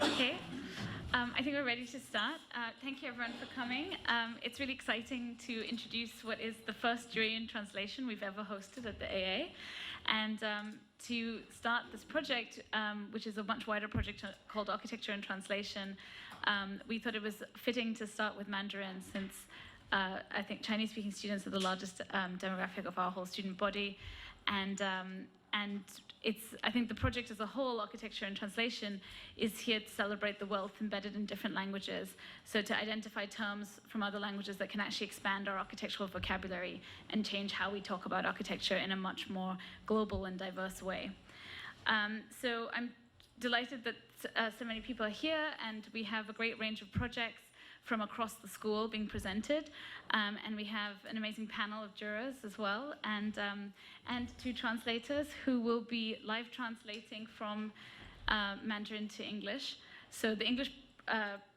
Okay, I think we're ready to start. Thank you everyone for coming. It's really exciting to introduce what is the first jury in translation we've ever hosted at the AA. And to start this project, which is a much wider project called Architecture and Translation, we thought it was fitting to start with Mandarin since I think Chinese-speaking students are the largest demographic of our whole student body. And I think the project as a whole, Architecture and Translation, is here to celebrate the wealth embedded in different languages. So to identify terms from other languages that can actually expand our architectural vocabulary and change how we talk about architecture in a much more global and diverse way. So I'm delighted that so many people are here, and we have a great range of projects from across the school being presented, and we have an amazing panel of jurors as well, and two translators who will be live translating from Mandarin to English. So the English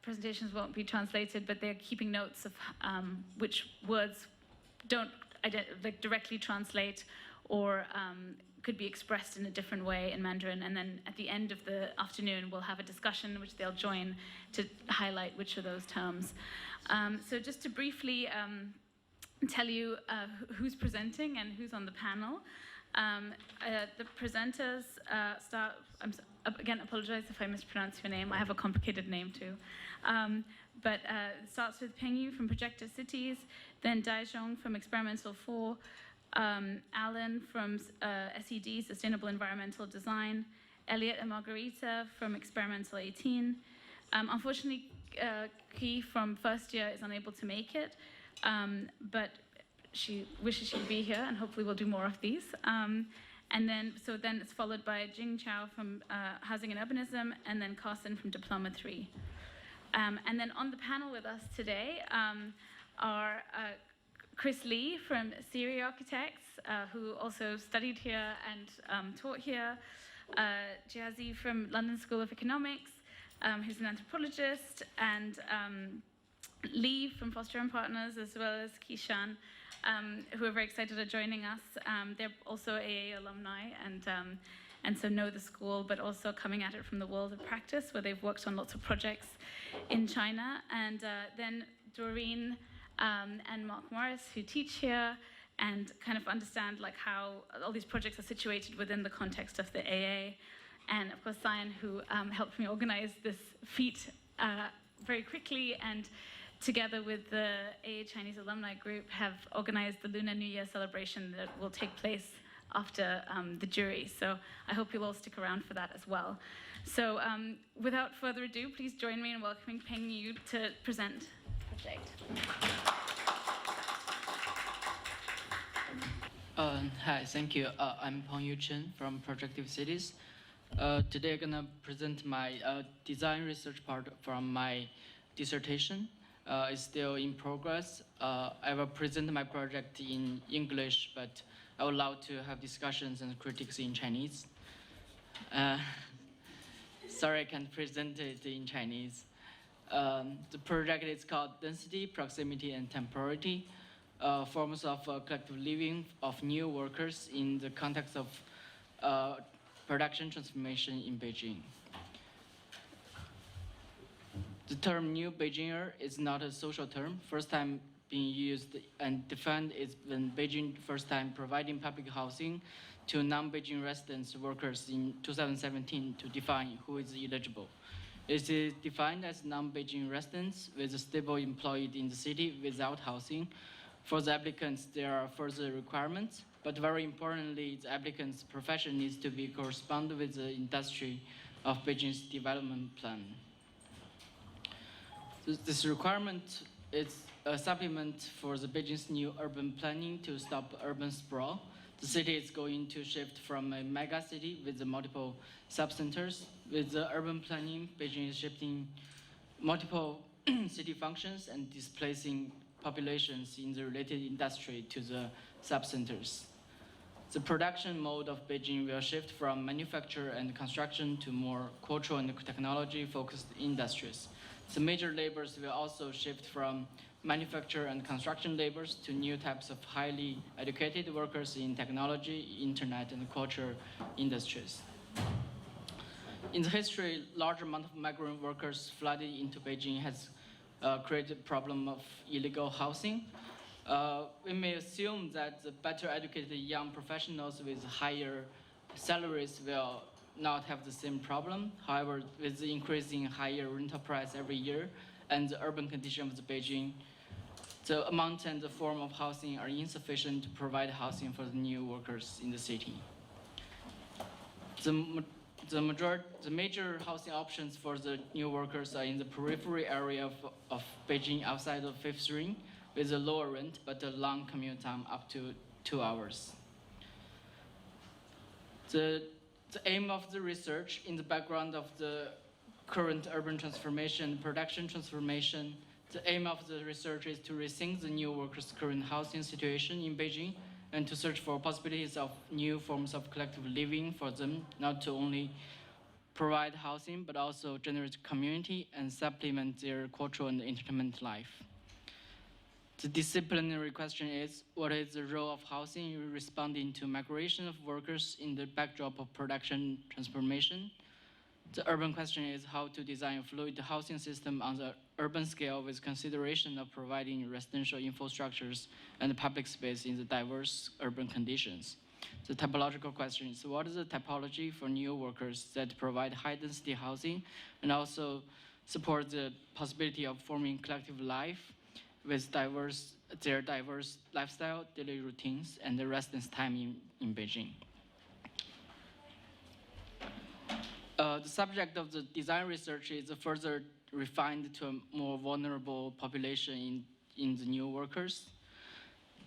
presentations won't be translated, but they're keeping notes of which words don't directly translate or could be expressed in a different way in Mandarin. And then at the end of the afternoon, we'll have a discussion which they'll join to highlight which of those terms. So just to briefly tell you who's presenting and who's on the panel. The presenters start, again, apologize if I mispronounce your name. I have a complicated name too. But it starts with Peng Yu from Projective Cities, then Dai Zhong from Experimental 4, Alan from SED, Sustainable Environmental Design, Elliot and Margarita from Experimental 18. Unfortunately, Ki from first year is unable to make it, but she wishes she'd be here, and hopefully we'll do more of these. And then it's followed by Jing Chao from Housing and Urbanism, and then Carson from Diploma 3. And then on the panel with us today are Chris Lee from Siri Architects, who also studied here and taught here, Jazzy from London School of Economics, who's an anthropologist, and Lee from Foster and Partners, as well as Kishan, who are very excited are joining us. They're also AA alumni, and so know the school, but also coming at it from the world of practice, where they've worked on lots of projects in China. And then Doreen and Mark Morris, who teach here and kind of understand like how all these projects are situated within the context of the AA. And of course, Cyan, who helped me organize this feat very quickly, and together with the AA Chinese alumni group have organized the Lunar New Year celebration that will take place after the jury. So I hope you'll all stick around for that as well. So without further ado, please join me in welcoming Peng Yu to present the project. Hi, thank you. I'm Peng Yu Chen from Projective Cities. Today I'm gonna present my design research part from my dissertation. It's still in progress. I will present my project in English, but I would love to have discussions and critiques in Chinese. Sorry, I can't present it in Chinese. The project is called Density, Proximity, and Temporality, forms of collective living of new workers in the context of production transformation in Beijing. The term New Beijinger is not a social term. First time being used and defined is when Beijing first time providing public housing to non-Beijing residents workers in 2017 to define who is eligible. It is defined as non-Beijing residents with a stable employed in the city without housing. For the applicants, there are further requirements, but very importantly, the applicant's profession needs to be correspond with the industry of Beijing's development plan. This requirement is a supplement for the Beijing's new urban planning to stop urban sprawl. The city is going to shift from a mega city with multiple subcenters. With the urban planning, Beijing is shifting multiple city functions and displacing populations in the related industry to the subcenters. The production mode of Beijing will shift from manufacture and construction to more cultural and technology-focused industries. The major labors will also shift from manufacture and construction labors to new types of highly educated workers in technology, internet, and culture industries. In the history, large amount of migrant workers flooded into Beijing has created a problem of illegal housing. We may assume that the better educated young professionals with higher salaries will not have the same problem. However, with the increasing higher rental price every year and the urban condition of the Beijing, the amount and the form of housing are insufficient to provide housing for the new workers in the city. The major housing options for the new workers are in the periphery area of Beijing outside of Fifth Ring, with a lower rent but a long commute time up to 2 hours. The aim of the research in the background of the current urban transformation, production transformation, the aim of the research is to rethink the new workers' current housing situation in Beijing and to search for possibilities of new forms of collective living for them, not to only provide housing, but also generate community and supplement their cultural and entertainment life. The disciplinary question is, what is the role of housing in responding to migration of workers in the backdrop of production transformation? The urban question is how to design a fluid housing system on the urban scale with consideration of providing residential infrastructures and public space in the diverse urban conditions. The typological question is, what is the typology for new workers that provide high-density housing and also support the possibility of forming collective life with their diverse lifestyle, daily routines, and the residence time in Beijing? The subject of the design research is further refined to a more vulnerable population in the new workers.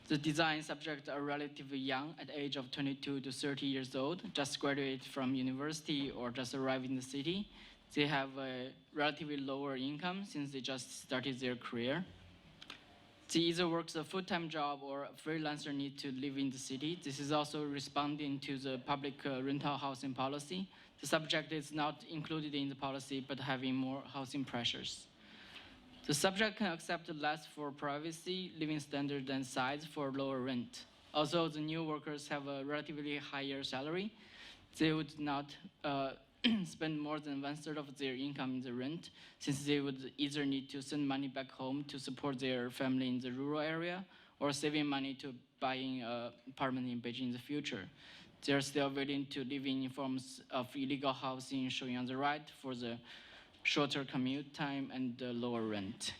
The design subjects are relatively young, at the age of 22 to 30 years old, just graduated from university or just arrived in the city. They have a relatively lower income since they just started their career. They either work a full-time job or a freelancer need to live in the city. This is also responding to the public rental housing policy. The subject is not included in the policy, but having more housing pressures. The subject can accept less for privacy, living standard, and size for lower rent. Although the new workers have a relatively higher salary, they would not spend more than 1/3 of their income in the rent, since they would either need to send money back home to support their family in the rural area, or saving money to buying an apartment in Beijing in the future. They are still willing to live in forms of illegal housing showing on the right for the shorter commute time and lower rent.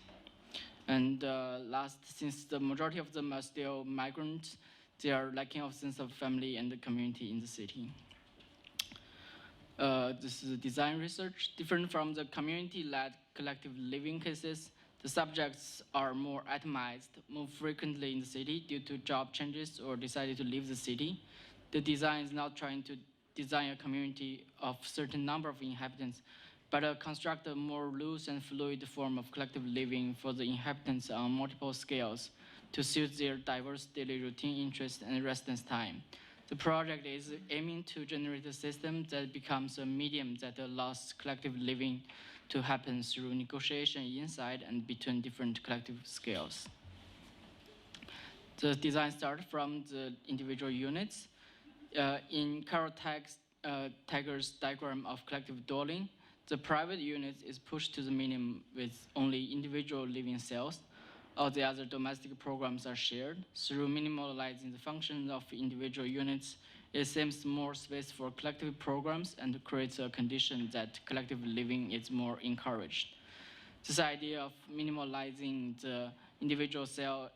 And last, since the majority of them are still migrants, they are lacking of sense of family and the community in the city. This is design research. Different from the community-led collective living cases, the subjects are more atomized, move frequently in the city due to job changes or decided to leave the city. The design is not trying to design a community of certain number of inhabitants, but construct a more loose and fluid form of collective living for the inhabitants on multiple scales to suit their diverse daily routine interests and residence time. The project is aiming to generate a system that becomes a medium that allows collective living to happen through negotiation inside and between different collective scales. The design starts from the individual units. In Carol Tiger's diagram of collective dwelling, the private unit is pushed to the minimum with only individual living cells. All the other domestic programs are shared. Through minimalizing the functions of individual units, it seems more space for collective programs and creates a condition that collective living is more encouraged. This idea of minimalizing the individual cell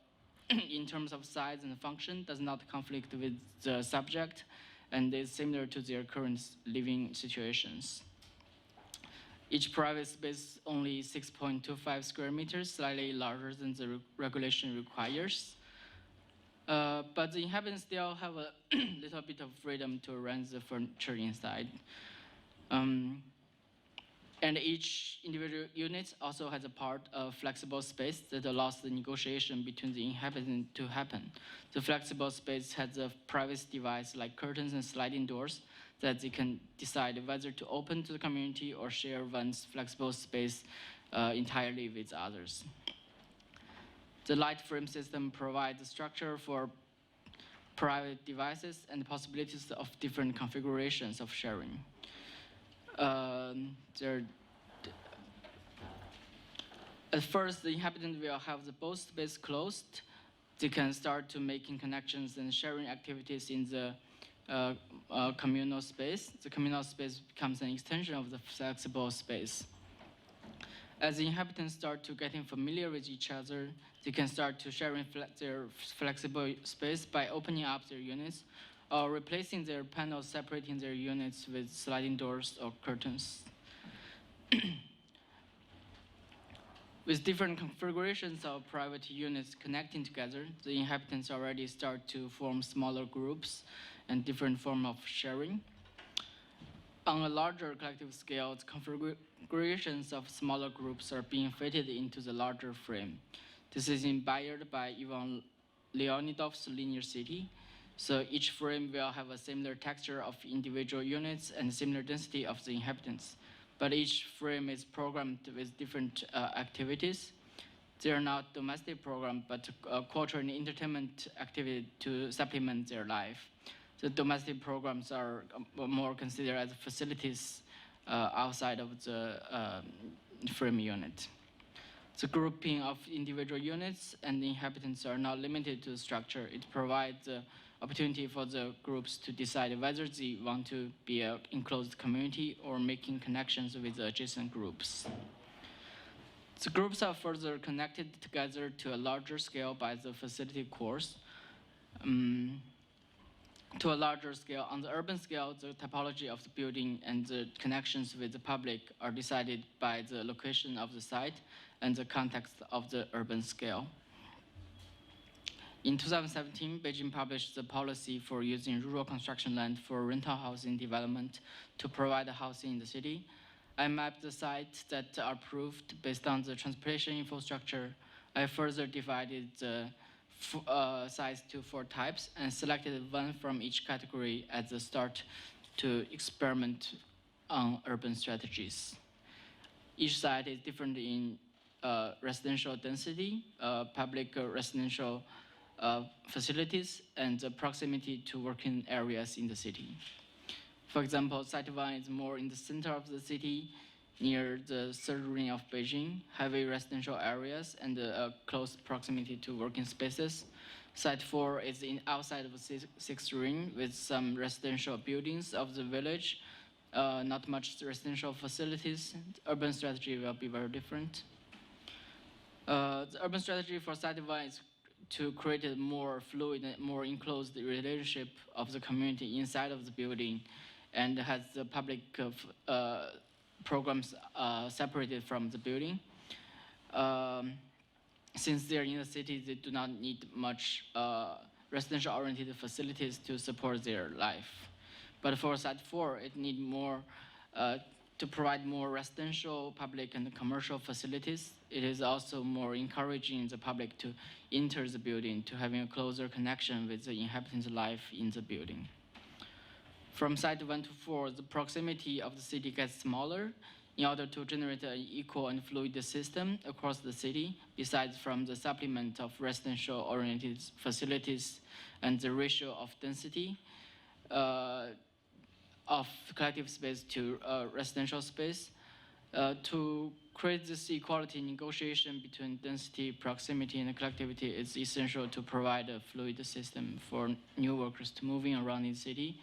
in terms of size and function does not conflict with the subject and is similar to their current living situations. Each private space only 6.25 square meters, slightly larger than the regulation requires. But the inhabitants still have a little bit of freedom to arrange the furniture inside. And each individual unit also has a part of flexible space that allows the negotiation between the inhabitants to happen. The flexible space has a privacy device like curtains and sliding doors that they can decide whether to open to the community or share one's flexible space entirely with others. The light frame system provides a structure for private devices and possibilities of different configurations of sharing. there. At first, the inhabitant will have the both space closed. They can start to making connections and sharing activities in the communal space. The communal space becomes an extension of the flexible space. As the inhabitants start to getting familiar with each other, they can start to sharing their flexible space by opening up their units or replacing their panels, separating their units with sliding doors or curtains. With different configurations of private units connecting together, the inhabitants already start to form smaller groups and different form of sharing. On a larger collective scale, the configurations of smaller groups are being fitted into the larger frame. This is inspired by Ivan Leonidov's linear city. So each frame will have a similar texture of individual units and similar density of the inhabitants. But each frame is programmed with different activities. They are not domestic programs, but cultural and entertainment activity to supplement their life. The domestic programs are more considered as facilities outside of the frame unit. The grouping of individual units and the inhabitants are not limited to structure. It provides the opportunity for the groups to decide whether they want to be an enclosed community or making connections with the adjacent groups. The groups are further connected together to a larger scale by the facility cores. To a larger scale, on the urban scale, the topology of the building and the connections with the public are decided by the location of the site and the context of the urban scale. In 2017, Beijing published the policy for using rural construction land for rental housing development to provide housing in the city. I mapped the sites that are approved based on the transportation infrastructure. I further divided the sites to 4 types and selected one from each category at the start to experiment on urban strategies. Each site is different in residential density, public residential facilities, and the proximity to working areas in the city. For example, Site 1 is more in the center of the city, near the third ring of Beijing, heavy residential areas, and a close proximity to working spaces. Site 4 is outside of the sixth ring with some residential buildings of the village, not much residential facilities. The urban strategy will be very different. The urban strategy for Site 1 is to create a more fluid and more enclosed relationship of the community inside of the building and has the public programs separated from the building. Since they're in the city, they do not need much residential-oriented facilities to support their life. But for Site 4, it needs more to provide more residential, public, and commercial facilities. It is also more encouraging the public to enter the building, to having a closer connection with the inhabitants' life in the building. From Site 1 to 4, the proximity of the city gets smaller in order to generate an equal and fluid system across the city, besides from the supplement of residential-oriented facilities and the ratio of density of collective space to residential space. To create this equality negotiation between density, proximity, and collectivity is essential to provide a fluid system for new workers to moving around in the city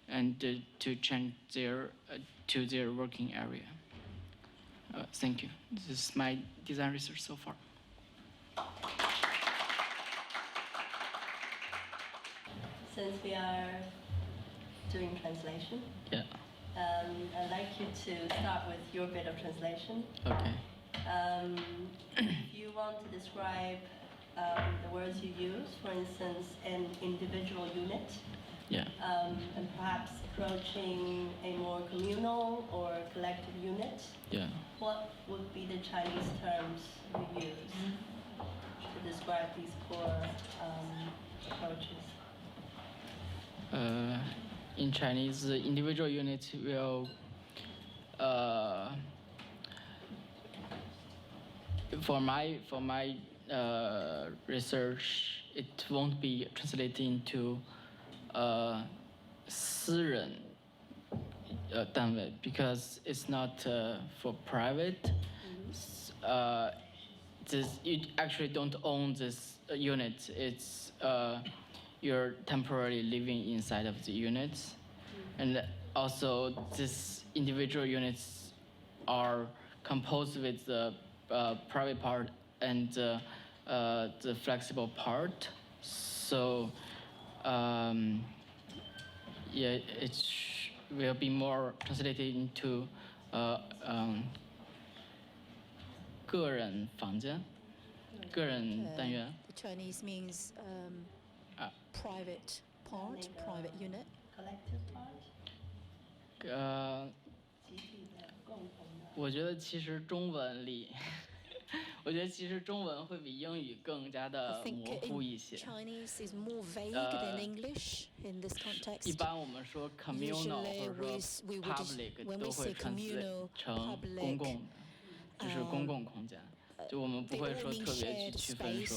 and to change to their working area. Thank you. This is my design research so far. Since we are doing translation, Yeah. I'd like you to start with your bit of translation. Okay. If you want to describe the words you use, for instance, an individual unit, Yeah. and perhaps approaching a more communal or collective unit, Yeah. what would be the Chinese terms you use to describe these core approaches? In Chinese, the individual unit will, for my research, it won't be translated into 私人单位 because it's not for private. You actually don't own this unit. It's you're temporarily living inside of the units, and also these individual units are composed with the private part and the flexible part. So yeah, it will be more translated into 个人房间、个人单元。 The Chinese means private part, private unit. Collective part. 集体的、共同的。我觉得其实中文里，我觉得其实中文会比英语更加的模糊一些。 Chinese is more vague than English in this context. 一般我们说 communal 或者说 public 都会translate 成公共的，就是公共空间。就我们不会说特别去区分说，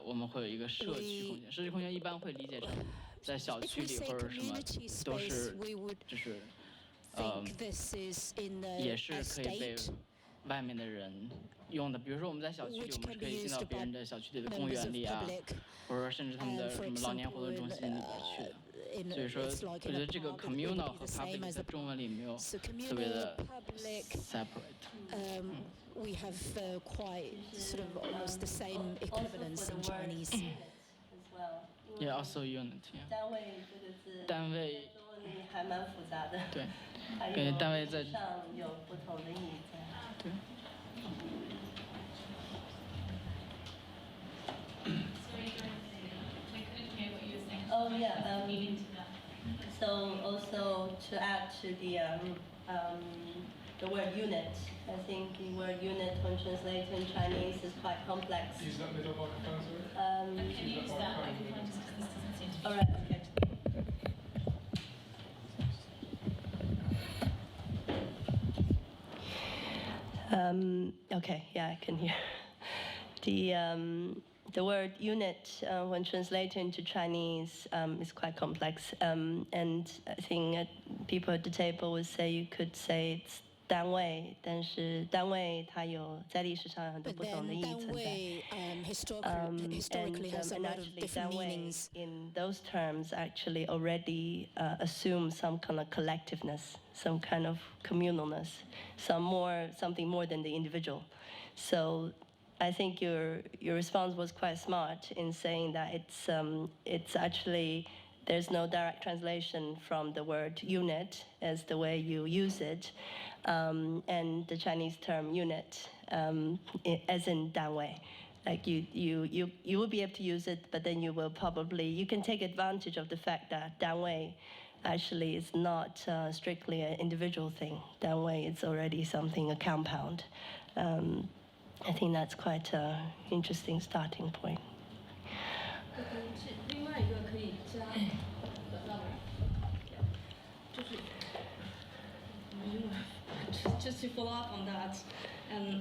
我们会有一个社区空间。社区空间一般会理解成在小区里或者什么，都是就是也是可以被外面的人用的。比如说我们在小区里，我们是可以进到别人的小区里的公园里啊，或者说甚至他们的什么老年活动中心里边去的。所以说，我觉得这个 communal 和 public 在中文里没有特别的 separate。We have quite sort of almost the same equivalence in Chinese. As well. Yeah, also unit. 单位这个字，单位中文里还蛮复杂的。对，还感觉单位在上有不同的意义在。对。 Oh yeah. So also to add to the word unit, I think the word unit when translated in Chinese is quite complex. Use that middle microphone, sorry. Can you use that microphone just because this doesn't seem to be... All right. Okay. Okay. Yeah, I can hear. The word unit, when translated into Chinese, is quite complex. And I think people at the table would say you could say it's 单位，但是单位它有在历史上有很多 But 不同的 then 意义存在。 historically has a lot of different meanings. In those terms, actually already assume some kind of collectiveness, some kind of communalness, something more than the individual. So I think your response was quite smart in saying that it's actually there's no direct translation from the word unit as the way you use it, and the Chinese term unit as in 单位. Like you will be able to use it, but then you can take advantage of the fact that 单位 actually is not strictly an individual thing. 单位is already something, a compound. I think that's quite an interesting starting point. 另外一个可以加，just to follow up on that,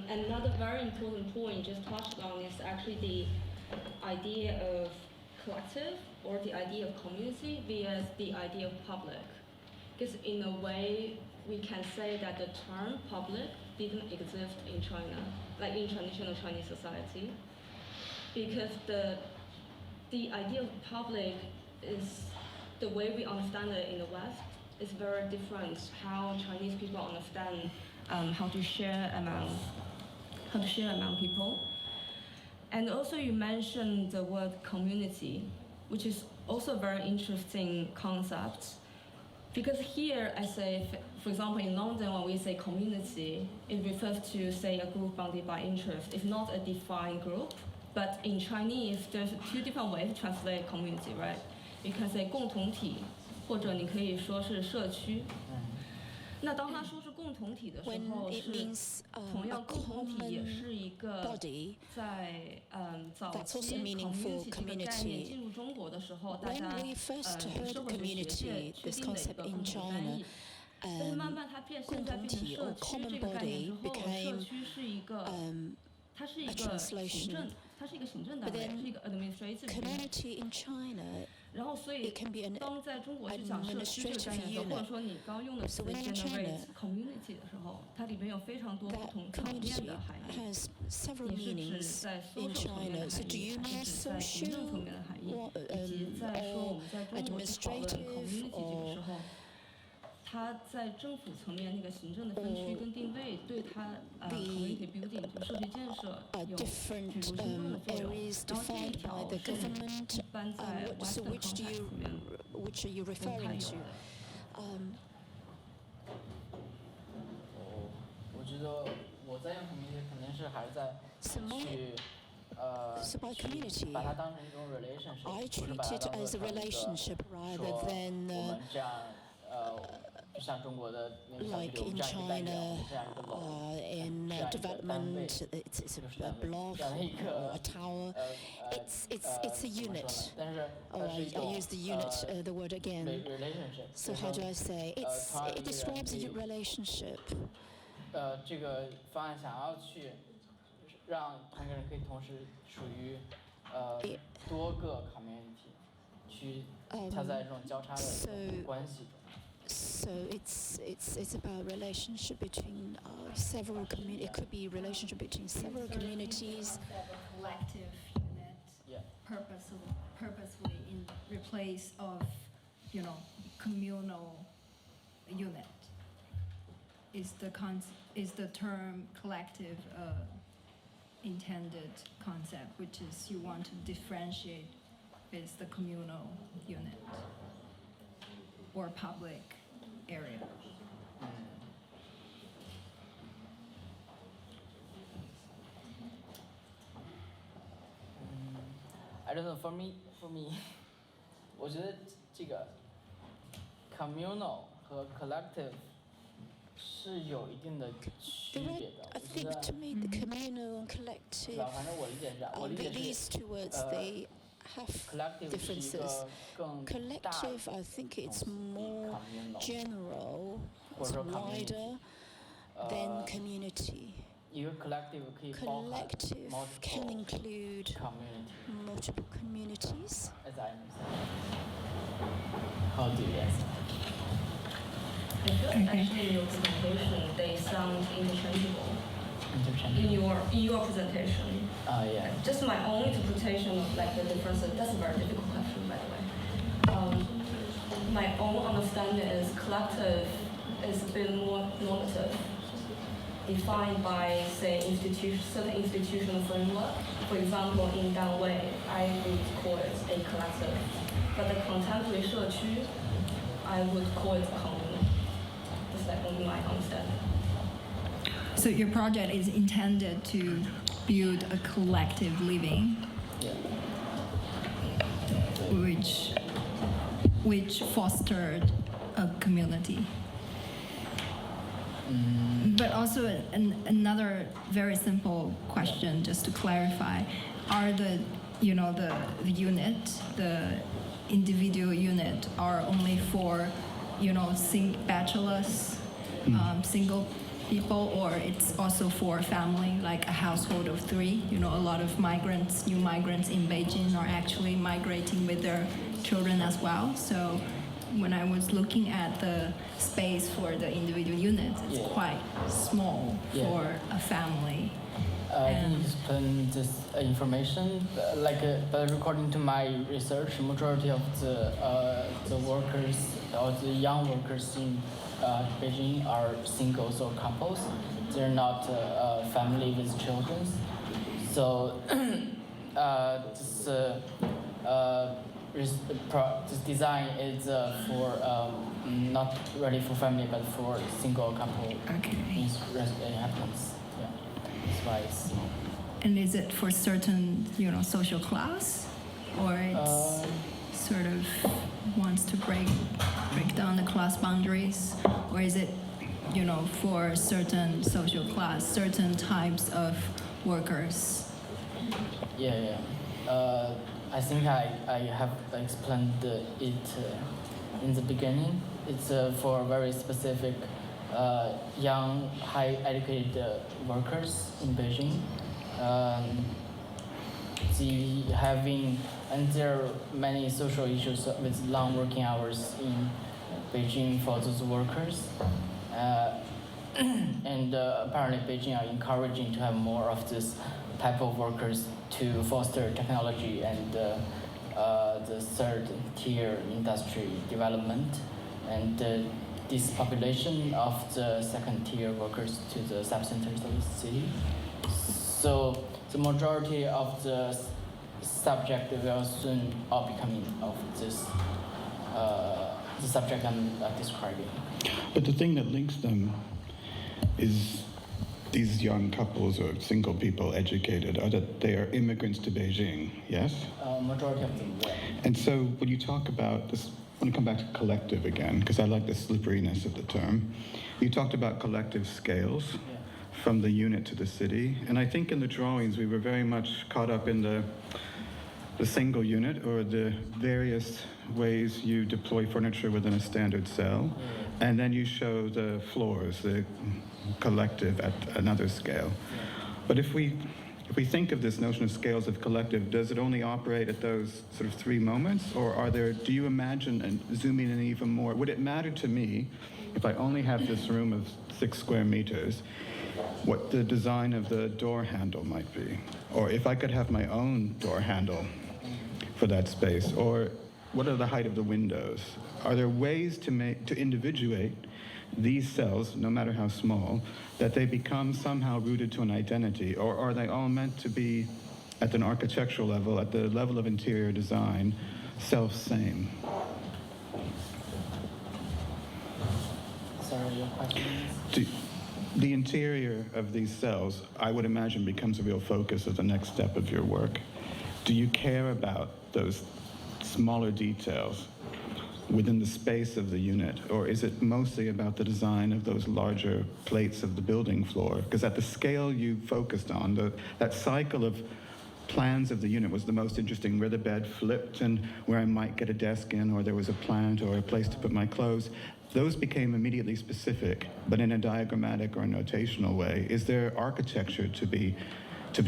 another very important point just touched on is actually the idea of collective or the idea of community vs the idea of public. Because in a way, we can say that the term public didn't exist in China, like in traditional Chinese society, because the idea of public is the way we understand it in the West is very different. How Chinese people understand how to share among people. And also you mentioned the word community, which is also a very interesting concept. Because here, I say, for example, in London, when we say community, it refers to, say, a group bounded by interest. It's not a defined group, but in Chinese, there's two different ways to translate community, right? You can say 共同体，或者你可以说是社区。那当他说是共同体的时候，是同样共同体也是一个在早期 community 这个概念进入中国的时候，大家社会学界确定的一个共同单义。但是慢慢它现在变成社区这个概念之后，社区是一个，它是一个行政，它是一个行政单位，是一个 administrative unit。然后所以 It can be an 当在中国去讲社区这个概念的时候，或者说你刚用的词 So when in generate China, community 的时候，它里面有非常多不 that 同层面 community 的含义。 has several 你是指 meanings 在 in social 层面的 China. So 含 do 义， you 还 mean 是指在行政层 social 面的含义， or, 以及在说我 or 们在中国去讨论 community 这个时候，它在政府层面那个行政的分区跟定位，对它community building 就社区建设有举 different 足轻重的作用。 areas 然后这一 defined 条 by the 是 government. 一般在 So Western which do context you 里面 which are you 不太 referring 有 to? 的。 我觉得我在用 community 肯定是还是在 So my 去 So by 去 community, 把它当成一种 relationship， I 不是 treat 把它 it 当 as a 做一个 relationship 说 rather 我 than 们这样就像中国的那个小区 like 里，我 in 们这样一个代表， China, 这样一个楼， in 这样一个单位， development, it's 就是 a 单位， block 这样一 or 个 a tower. It's a 怎么说呢 unit. 但是 Oh, 它是 I 一种 use the unit, the word again. relationship。 So how do I say? It 它这个 describes a 地 relationship. 这个方案想要去让每个人可以同时属于多个 community， 去它在这种交叉的关系中。 So it's about relationship between several community. It could be relationship between several communities. Collective unit, Yeah. purposefully in replace of, communal unit. Is the term collective intended concept, which is you want to differentiate with the communal unit or public area. I don't know. For me， 我觉得这个 communal 和 collective 是有一定的区 The 别 right, 的。 I 我觉 think 得 to me the communal and 是 collective, 吧？反正我理解是这样，我理解 these 是 two words they have collective 是一 differences. 个更大的 Collective, I think it's 东西 more communal， general, 或 it's 者说 community wider than community. 一个 collective 可以包含 Collective can multiple include community。 multiple communities. As I understand. How do you answer? I feel actually in your presentation they sound interchangeable. Interchangeable. In your presentation. Yeah. Just my own interpretation of like the differences. That's a very difficult question, by the way. My own understanding is collective is a bit more normative, defined by say certain institutional framework. For example, in Danwei, I would call it a collective, but the contemporary 社区, I would call it communal. That's like only my understanding. So your project is intended to build a collective living, Yeah. which fostered a community. But also another very simple question, just to clarify, are the unit, the individual unit, are only for, bachelors, single people, or it's also for family, like a household of 3? A lot of new migrants in Beijing are actually migrating with their children as well. So when I was looking at the space for the individual units, it's quite small for a family. Can you explain this information? But according to my research, majority of the workers or the young workers in Beijing are singles or couples. They're not family with children. So this design is for not really for family, but for single couple. Okay. Inhabitants. Yeah, that's why it's. And is it for certain, social class, or it's sort of wants to break down the class boundaries, or is it, for certain social class, certain types of workers? Yeah. I think I have explained it in the beginning. It's for very specific young, high educated workers in Beijing. and there are many social issues with long working hours in Beijing for those workers. And apparently Beijing are encouraging to have more of this type of workers to foster technology and the third tier industry development, and this population of the second tier workers to the subcenters of the city. So the majority of the subject will soon all becoming of this the subject I'm describing. But the thing that links them is these young couples or single people educated are that they are immigrants to Beijing, yes? Majority of them, yeah. And so when you talk about this, I want to come back to collective again, because I like the slipperiness of the term. You talked about collective scales from the unit to the city. And I think in the drawings, we were very much caught up in the single unit or the various ways you deploy furniture within a standard cell. And then you show the floors, the collective at another scale. But if we think of this notion of scales of collective, does it only operate at those sort of three moments? Or do you imagine, and zooming in even more, would it matter to me if I only have this room of 6 square meters, what the design of the door handle might be? Or if I could have my own door handle for that space? Or what are the height of the windows? Are there ways to individuate these cells, no matter how small, that they become somehow rooted to an identity? Or are they all meant to be, at an architectural level, at the level of interior design, self-same? Sorry, your question is? The interior of these cells, I would imagine, becomes a real focus of the next step of your work. Do you care about those smaller details within the space of the unit, or is it mostly about the design of those larger plates of the building floor? Because at the scale you focused on, that cycle of plans of the unit was the most interesting, where the bed flipped and where I might get a desk in, or there was a plant or a place to put my clothes. Those became immediately specific, but in a diagrammatic or a notational way. Is there architecture to be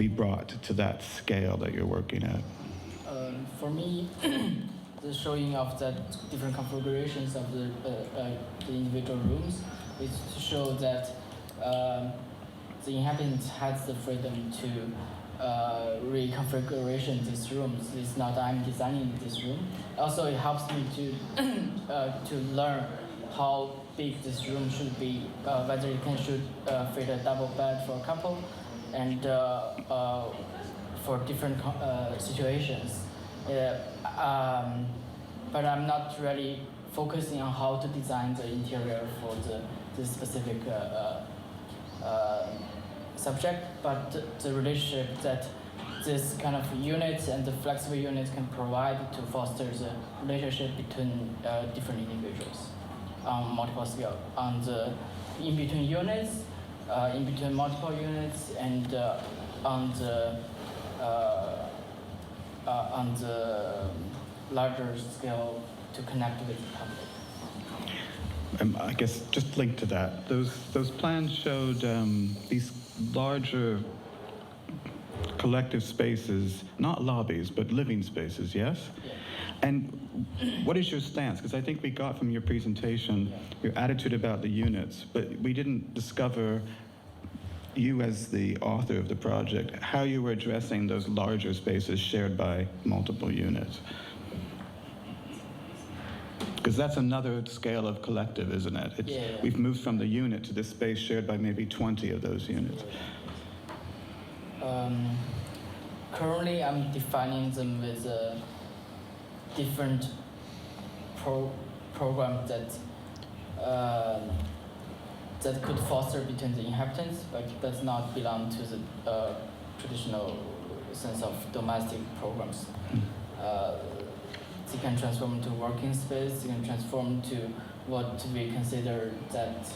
brought to that scale that you're working at? For me, the showing of the different configurations of the individual rooms is to show that the inhabitant has the freedom to reconfiguration these rooms. It's not I'm designing this room. Also, it helps me to learn how big this room should be, whether it should fit a double bed for a couple, and for different situations. But I'm not really focusing on how to design the interior for this specific subject, but the relationship that this kind of units and the flexible units can provide to foster the relationship between different individuals on multiple scale, in between units, in between multiple units, and on the larger scale to connect with the public. I guess just linked to that, those plans showed these larger collective spaces, not lobbies, but living spaces, yes? Yeah. And what is your stance? Because I think we got from your presentation your attitude about the units, but we didn't discover, you as the author of the project, how you were addressing those larger spaces shared by multiple units. Because that's another scale of collective, isn't it? We've moved from the unit to this space shared by maybe 20 of those units. Currently, I'm defining them with different programs that could foster between the inhabitants, but does not belong to the traditional sense of domestic programs. They can transform into working space, they can transform to what we consider that,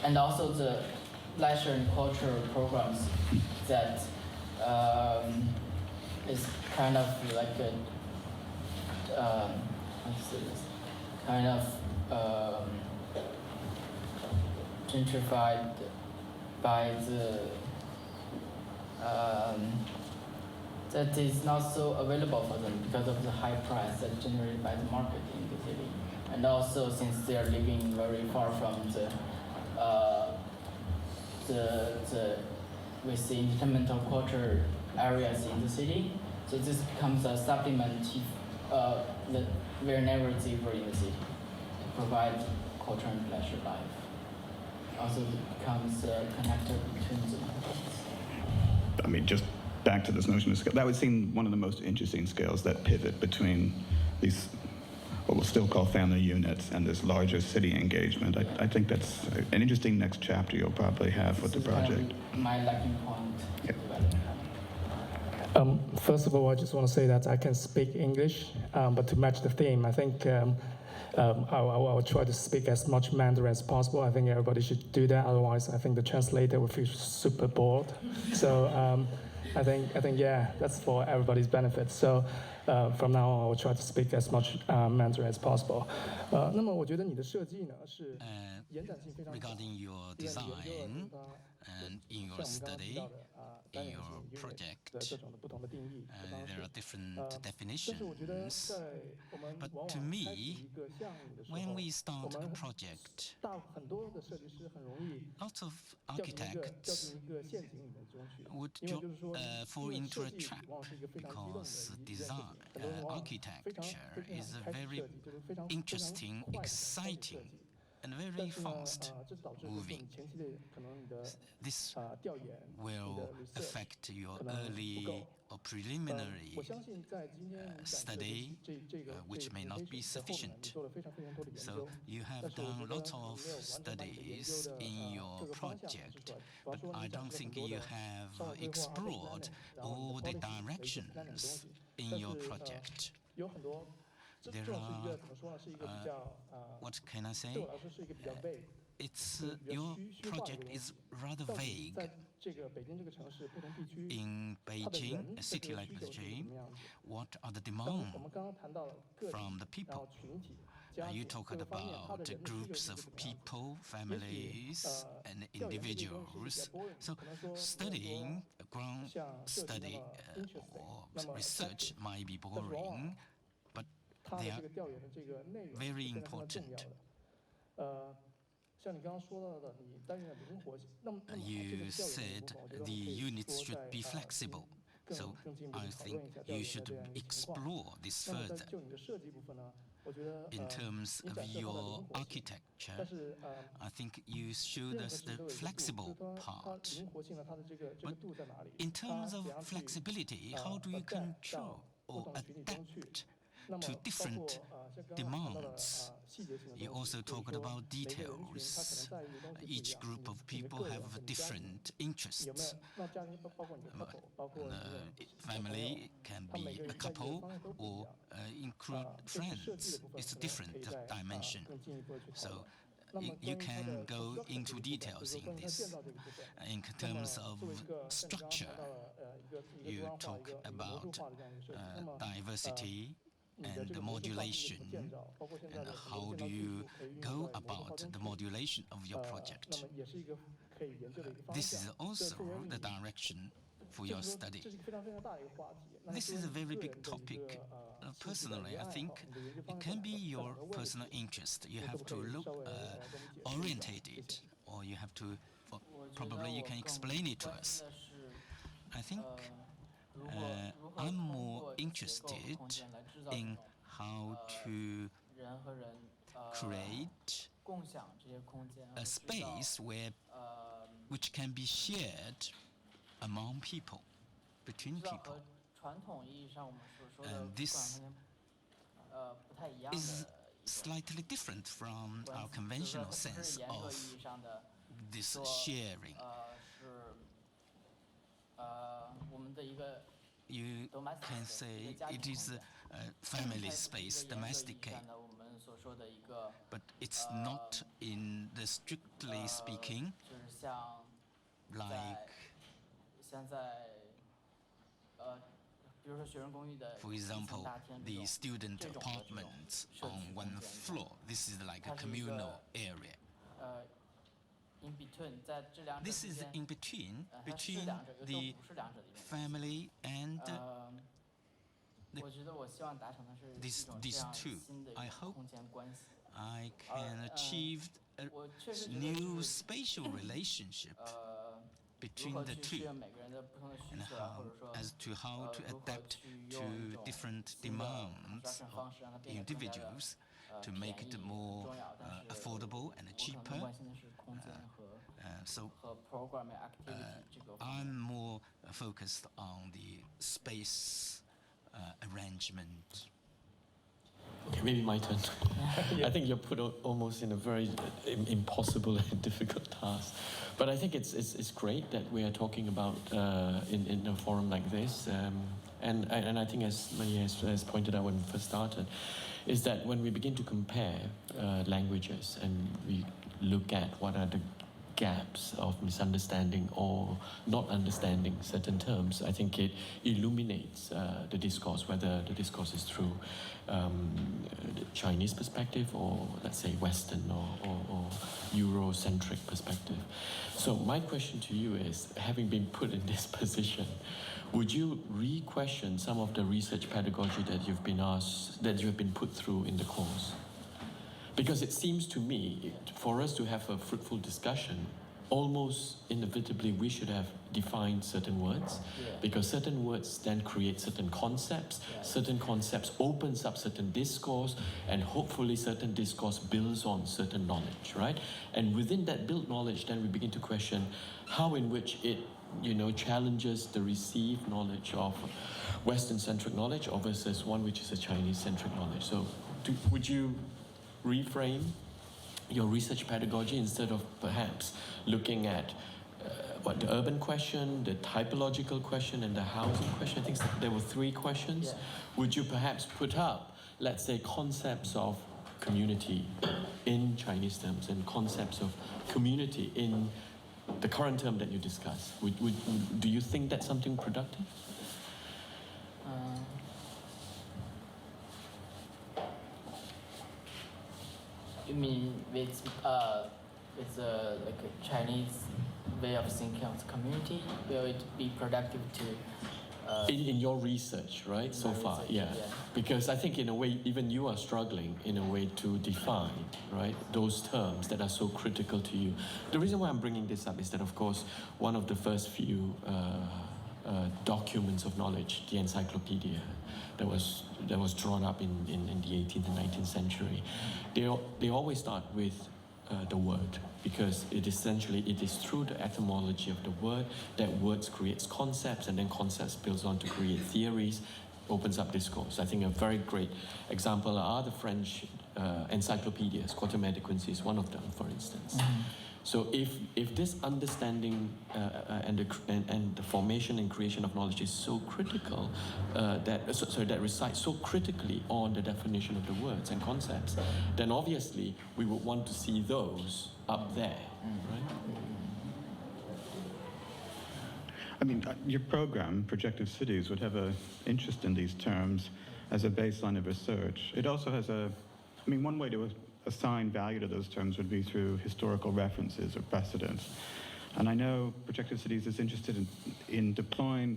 and also the leisure and cultural programs that is kind of like a, kind of gentrified by that is not so available for them because of the high price that's generated by the market in the city. And also since they are living very far from the we see intermental culture areas in the city, so this becomes a supplement that we're never zero in the city to provide culture and leisure life. Also it becomes a connector between the markets. I mean, just back to this notion of scale, that would seem one of the most interesting scales, that pivot between these, what we'll still call family units, and this larger city engagement. I think that's an interesting next chapter you'll probably have with the project. My lacking point. Yeah. First of all, I just want to say that I can speak English, but to match the theme, I think I'll try to speak as much Mandarin as possible. I think everybody should do that. Otherwise, I think the translator will feel super bored. So I think yeah, that's for everybody's benefit. So from now on, I will try to speak as much Mandarin as possible. 那么我觉得你的设计呢是延展性非常强。 Regarding your design and in your study, in your project, there are different definitions. But to me, when we start a project, lots of architects would fall into a trap because design, architecture is a very interesting, exciting, and very fast moving. This will affect your early or preliminary study, which may not be sufficient. So you have done lots of studies in your project, but I don't think you have explored all the directions in your project. There are, what can I say? It's your project is rather vague. In Beijing, a city like Beijing, what are the demands from the people? You talked about groups of people, families, and individuals. So studying, ground study or research might be boring, but they are very important. You said the units should be flexible, so I think you should explore this further. In terms of your architecture, I think you showed us the flexible part. But in terms of flexibility, how do you control or adapt to different demands? You also talked about details. Each group of people have different interests. Family can be a couple or include friends. It's a different dimension. So you can go into details in this. In terms of structure, you talk about diversity and the modulation, and how do you go about the modulation of your project. This is also the direction for your study. This is a very big topic. Personally, I think it can be your personal interest. You have to look orientate it, or you have to, probably you can explain it to us. I think I'm more interested in how to create a space which can be shared among people, between people. And this is slightly different from our conventional sense of this sharing. You can say it is a family space, domesticate, but it's not in the strictly speaking like, for example, the student apartments on one floor. This is like a communal area. This is in between the family and these two. I hope I can achieve a new spatial relationship between the two, and how to adapt to different demands of individuals to make it more affordable and cheaper. So I'm more focused on the space arrangement. Okay, maybe my turn. I think you're put almost in a very impossible and difficult task. But I think it's great that we are talking about in a forum like this. And I think, as Maria has pointed out when we first started, is that when we begin to compare languages and we look at what are the gaps of misunderstanding or not understanding certain terms, I think it illuminates the discourse, whether the discourse is through the Chinese perspective or, let's say, Western or Eurocentric perspective. So my question to you is, having been put in this position, would you re-question some of the research pedagogy that you've been asked, that you've been put through in the course? Because it seems to me, for us to have a fruitful discussion, almost inevitably we should have defined certain words, because certain words then create certain concepts, certain concepts opens up certain discourse, and hopefully certain discourse builds on certain knowledge, right? And within that built knowledge, then we begin to question how in which it challenges the received knowledge of Western-centric knowledge versus one which is a Chinese-centric knowledge. So would you reframe your research pedagogy instead of perhaps looking at the urban question, the typological question, and the housing question? I think there were 3 questions. Yeah. Would you perhaps put up, let's say, concepts of community in Chinese terms and concepts of community in the current term that you discussed? Do you think that's something productive? You mean with like a Chinese way of thinking of the community? Will it be productive to? In your research, right, so far, yeah. Because I think in a way, even you are struggling in a way to define, right, those terms that are so critical to you. The reason why I'm bringing this up is that, of course, one of the first few documents of knowledge, the encyclopedia, that was drawn up in the 18th and 19th century, they always start with the word, because it is through the etymology of the word that words creates concepts, and then concepts builds on to create theories, opens up discourse. I think a very great example are the French encyclopedias. Quatermaire de Quincy is one of them, for instance. Mm-hmm. So if this understanding and the formation and creation of knowledge is so critical, that resides so critically on the definition of the words and concepts, then obviously we would want to see those up there, right? I mean, your program, Projective Cities, would have an interest in these terms as a baseline of research. It also has one way to assign value to those terms would be through historical references or precedents. And I know Projective Cities is interested in deploying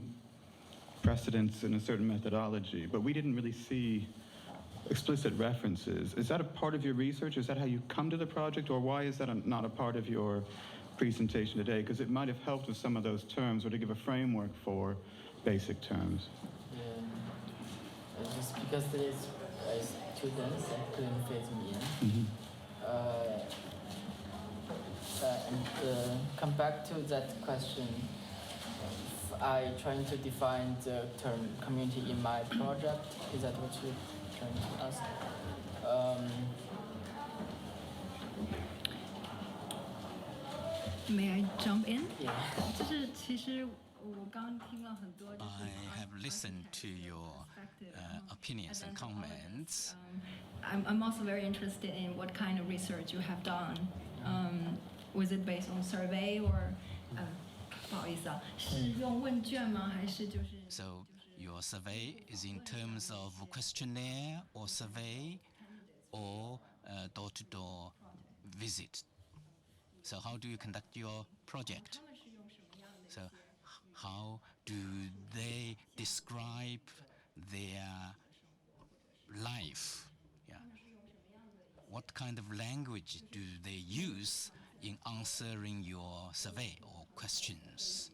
precedents in a certain methodology, but we didn't really see explicit references. Is that a part of your research? Is that how you come to the project, or why is that not a part of your presentation today? Because it might have helped with some of those terms, or to give a framework for basic terms. Yeah, just because there is students that couldn't fit me in. Mm-hmm. And come back to that question, I trying to define the term community in my project. Is that what you're trying to ask? May I jump in? Yeah. I have listened to your opinions and comments. I'm also very interested in what kind of research you have done. Was it based on survey or? So your survey is in terms of questionnaire or survey or door-to-door visit. So So how do you conduct your project? So how do they describe their life? Yeah. What kind of language do they use in answering your survey or questions?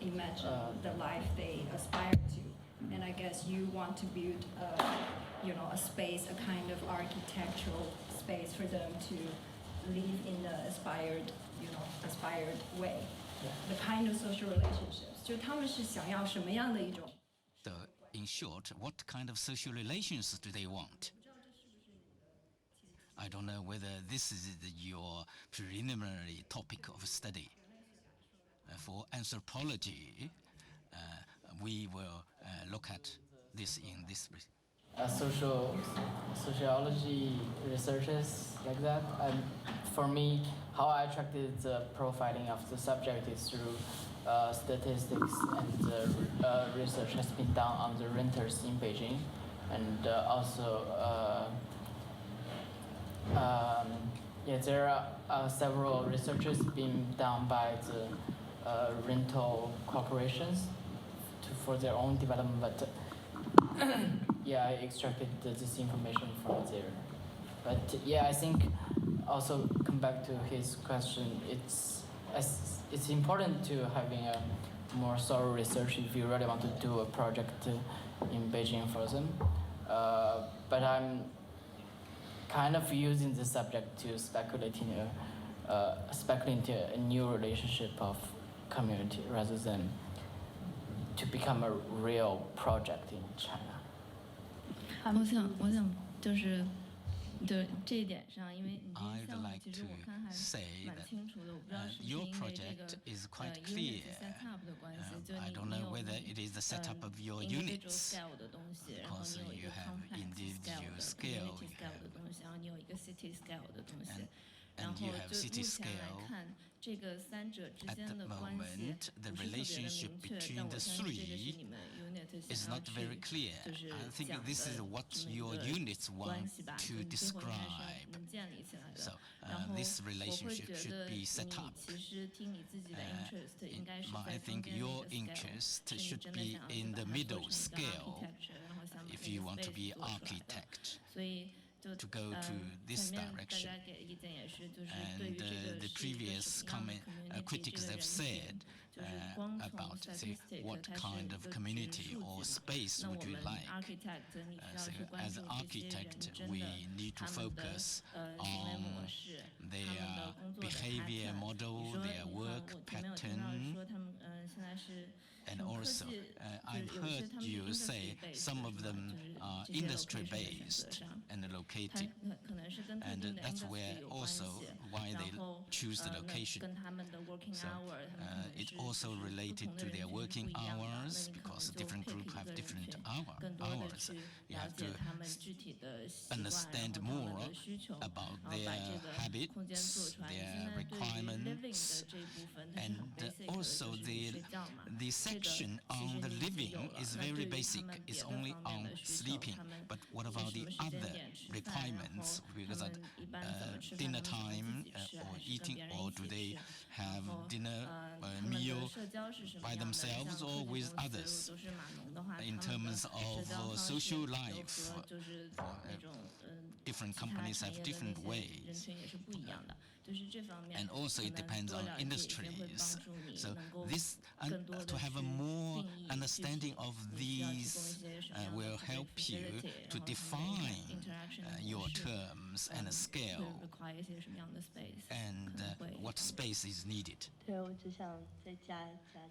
Imagine the life they aspire to, and I guess you want to build a space, a kind of architectural space for them to live in the aspired way. The kind of social relationships, 就他们是想要什么样的一种 So, in short, what kind of social relations do they want? I don't know whether this is your preliminary topic of study. For anthropology, we will look at this in this. Sociology researches like that. And for me, how I attracted the profiling of the subject is through statistics, and research has been done on the renters in Beijing, and also there are several researches being done by the rental corporations for their own development, but I extracted this information from there. But I think also come back to his question, it's important to having a more thorough research if you really want to do a project in Beijing for them. But I'm kind of using the subject to speculate into a new relationship of community rather than to become a real project in China. 我想就是的这一点上，因为你这个项目其实我看还蛮清楚的，我不知道是不是因为这个unit setup 的关系，就你有 individual scale 的东西，然后你有一个 complex scale 的 community scale 的东西，然后你有一个 city scale 的东西，然后就目前来看。这个三者之间的关系不是特别的明确，但我相信这个是你们 unit 想要去就是讲的这么一个关系吧，就你最后应该是能建立起来的。然后我会觉得你其实听你自己的 interest 应该是在中间那个 scale， 是你真的想要去把它做成一个 architecture， 然后想把这个 space 做出来的。所以。To go to this direction, and the previous critics have said about what kind of community or space would you like. So as an architect, we need to focus on their behavior model, their work pattern. And also, I've heard you say some of them are industry-based and located, and that's where also why they choose the location. So it also related to their working hours, because different groups have different hours. You have to understand more about their habits, their requirements, and also the section on the living is very basic. It's only on sleeping. But what about the other requirements? Because at dinner time or eating, or do they have dinner meal by themselves or with others? In terms of social life, different companies have different ways. And also it depends on industries. So this, to have a more understanding of these will help you to define your terms and a scale and what space is needed.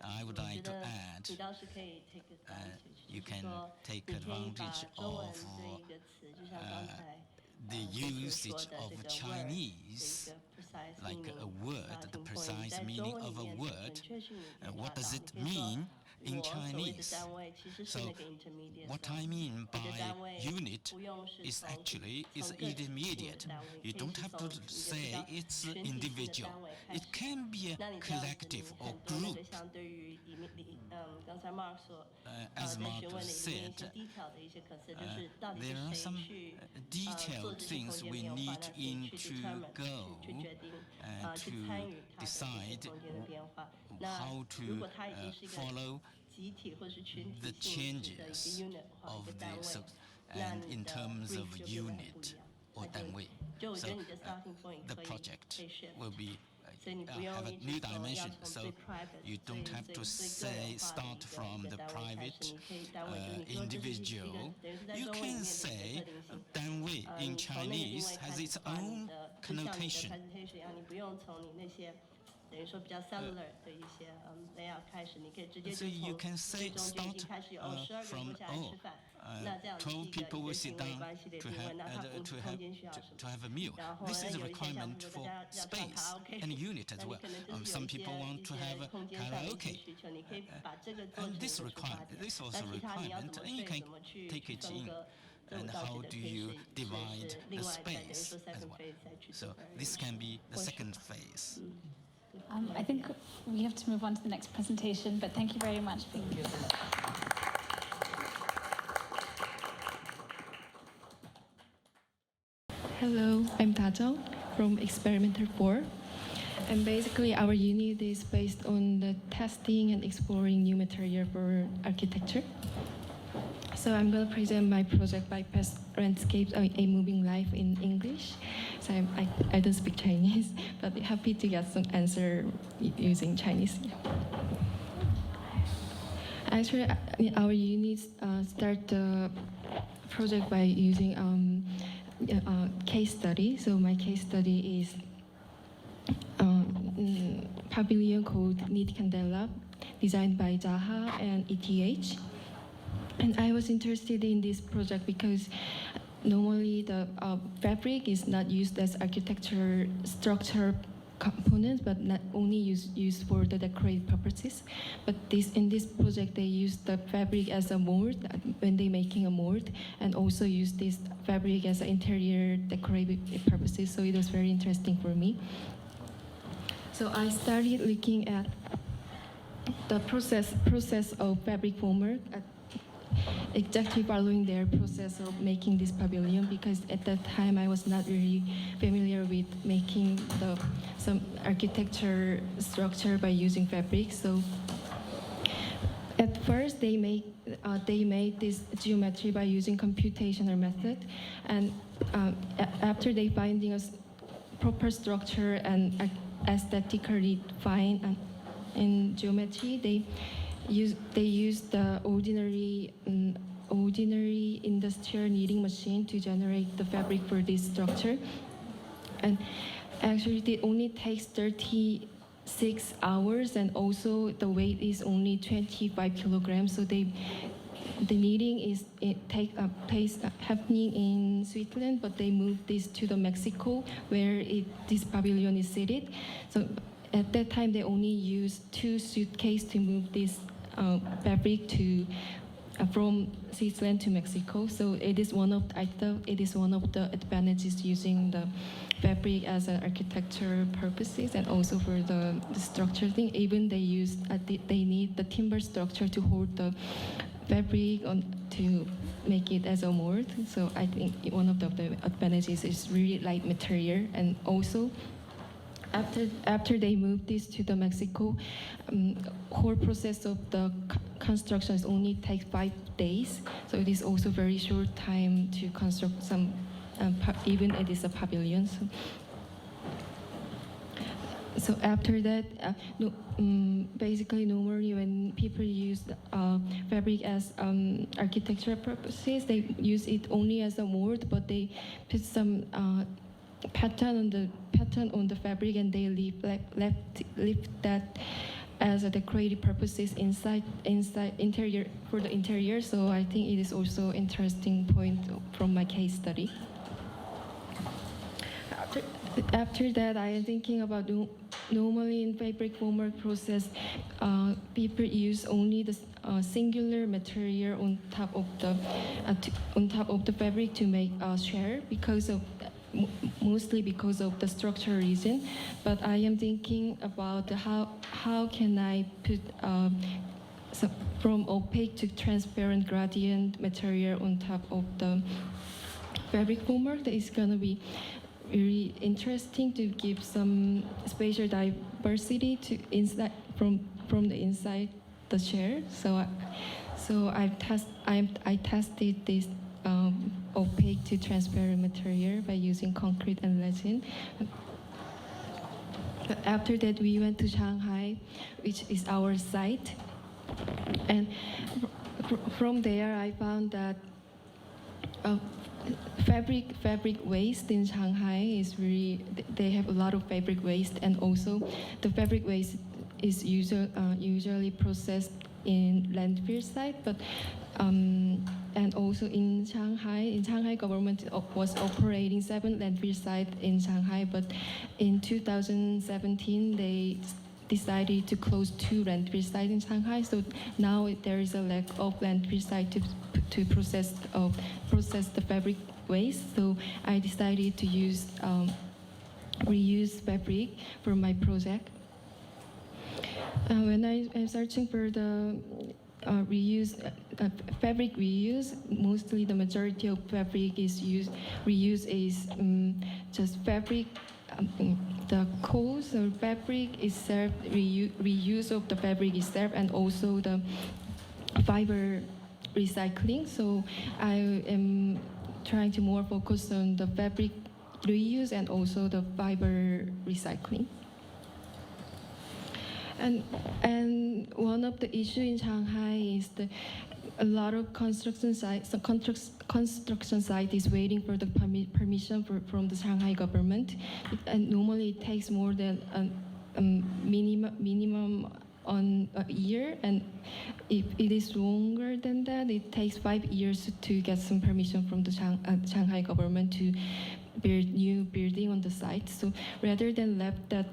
I would like to add, you can take advantage of the usage of Chinese, like a word, the precise meaning of a word. What does it mean in 我所谓的 Chinese. 单位其实是 So 那个 intermediate what zone I mean 你的单 by 位 unit 不用是 is 从 actually is 从个体性的 intermediate. 单位， You 可以 don't 是 have 从 to 你的比 say 较 it's 群体性的 individual. 单位开 It 始。 can be a 那你这样子， collective 你 or 很多那 group. 个相对于刚才 Mark 所As 在 Mark 询问里面一些 said, detail 的一些 concern，就是到底 there are 是 some 谁去做 detailed 这些空 things 间 we 变化， need 那谁去 to determine go 去决定 去 to 参与它的一些 decide 空间的变化。那 how 如 to 果它已经是一个 follow 集体或是群 the 体性质的一个 changes unit 的话，一 of 个单 the 位， 那 and 你 in 的 terms of brief 就变得很不一 unit 样。 or 那 danwei. 就我觉 So 得你的 starting point the 可以 project 被 shift。 will be 所以你不用 have a 一直 new 说要 dimension. 从 So 最 private you don't have to 最个 say 人化的 start 一 from 个 the 单位开 private 始，你可以单位就是你说这是一个 individual. 等于是在 You 中文里 can 面的一个 say 特定性。 danwei in 你从那个定 Chinese 位开 has 始 its 把你 own 的，就像你的 connotation. presentation 一样，你不用从你那些等于说比较 cellular 的一些layout 开始，你可以直接就 So you 从 can 那 say 中间已 start 经开始有12个人 from 坐下来吃饭。那这样子是12一个 people 一 will 个 sit 行为 down 关系的 to 定位， have 那它空间需要什 to 么？ have a meal. 然后 This 呢， is a 有一些像 requirement 比如 for 说大家要唱 space 卡拉 OK， and unit as 那你 well. 可能就是有 Some 一些 people want 一 to 些 have 空间上的一些 karaoke. 需求，你可以把这个做 And 成一 this 个出发 requirement, 点。 this 那 also 其他你要 requirement, 怎么 and you 睡， can 怎么去 take it 分 in. 割，这我 And 倒 how 觉得 do 可以 you 是 divide 是 the 另外在等于 space 说 as second well? phase 再去 So 做。 this can be the second phase. I think we have to move on to the next presentation, but thank you very much. Hello, I'm Tajong from Experimenter 4. And basically, our unit is based on the testing and exploring new material for architecture. So I'm going to present my project by Past Landscapes, a moving life in English. So I don't speak Chinese, but happy to get some answer using Chinese. Actually, our units start the project by using case study. So my case study is pavilion called Need Candela, designed by Zaha and ETH. And I was interested in this project because normally the fabric is not used as architecture structure components, but not only used for the decorative purposes. But in this project, they use the fabric as a mold when they're making a mold, and also use this fabric as an interior decorative purposes. So it was very interesting for me. So I started looking at the process of fabric former, exactly following their process of making this pavilion, because at that time I was not really familiar with making some architecture structure by using fabric. So at first they made this geometry by using computational method, and after they finding a proper structure and aesthetically fine in geometry, they use the ordinary industrial kneading machine to generate the fabric for this structure. And actually it only takes 36 hours, and also the weight is only 25 kilograms. So the kneading is take place happening in Switzerland, but they moved this to the Mexico where this pavilion is seated. So at that time they only used 2 suitcases to move this fabric from Switzerland to Mexico. So I thought it is one of the advantages using the fabric as an architecture purposes, and also for the structure thing. Even they need the timber structure to hold the fabric to make it as a mold. So I think one of the advantages is really light material, and also after they moved this to the Mexico, whole process of the construction only takes 5 days. So it is also very short time to construct some, even it is a pavilion. So after that, basically normally when people use fabric as architectural purposes, they use it only as a mold, but they put some pattern on the fabric, and they leave that as a decorative purposes inside interior for the interior. So I think it is also interesting point from my case study. After that, I am thinking about normally in fabric formwork process, people use only the singular material on top of the fabric to make a share because of mostly because of the structural reason. But I am thinking about how can I put from opaque to transparent gradient material on top of the fabric formwork. That is gonna be really interesting to give some spatial diversity to inside from the inside the chair. So I tested this opaque to transparent material by using concrete and resin. After that, we went to Shanghai, which is our site, and from there I found that fabric waste in Shanghai is really, they have a lot of fabric waste, and also the fabric waste is usually processed in landfill site, but and also in Shanghai government was operating 7 landfill sites in Shanghai, but in 2017 they decided to close 2 landfill sites in Shanghai. So now there is a lack of landfill site to process the fabric waste. So I decided to use reuse fabric for my project. When I'm searching for the fabric reuse, mostly the majority of fabric is reuse is just fabric. The coats or fabric is served, reuse of the fabric is served, and also the fiber recycling. So I am trying to more focus on the fabric reuse and also the fiber recycling. And one of the issue in Shanghai is a lot of construction sites is waiting for the permission from the Shanghai government, and normally it takes more than a minimum on a year, and if it is longer than that, it takes 5 years to get some permission from the Shanghai government to build new building on the site. So rather than left that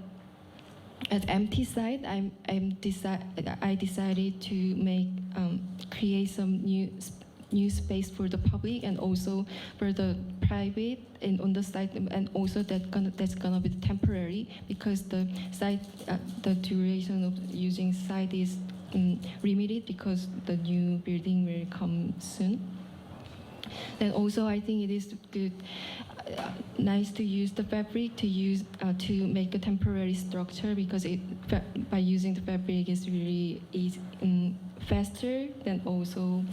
at empty site, I decided to create some new space for the public and also for the private on the site, and also that's gonna be temporary because the site the duration of using site is limited because the new building will come soon. And also I think it is good. Nice to use the fabric to make a temporary structure, because by using the fabric is really easy, faster than also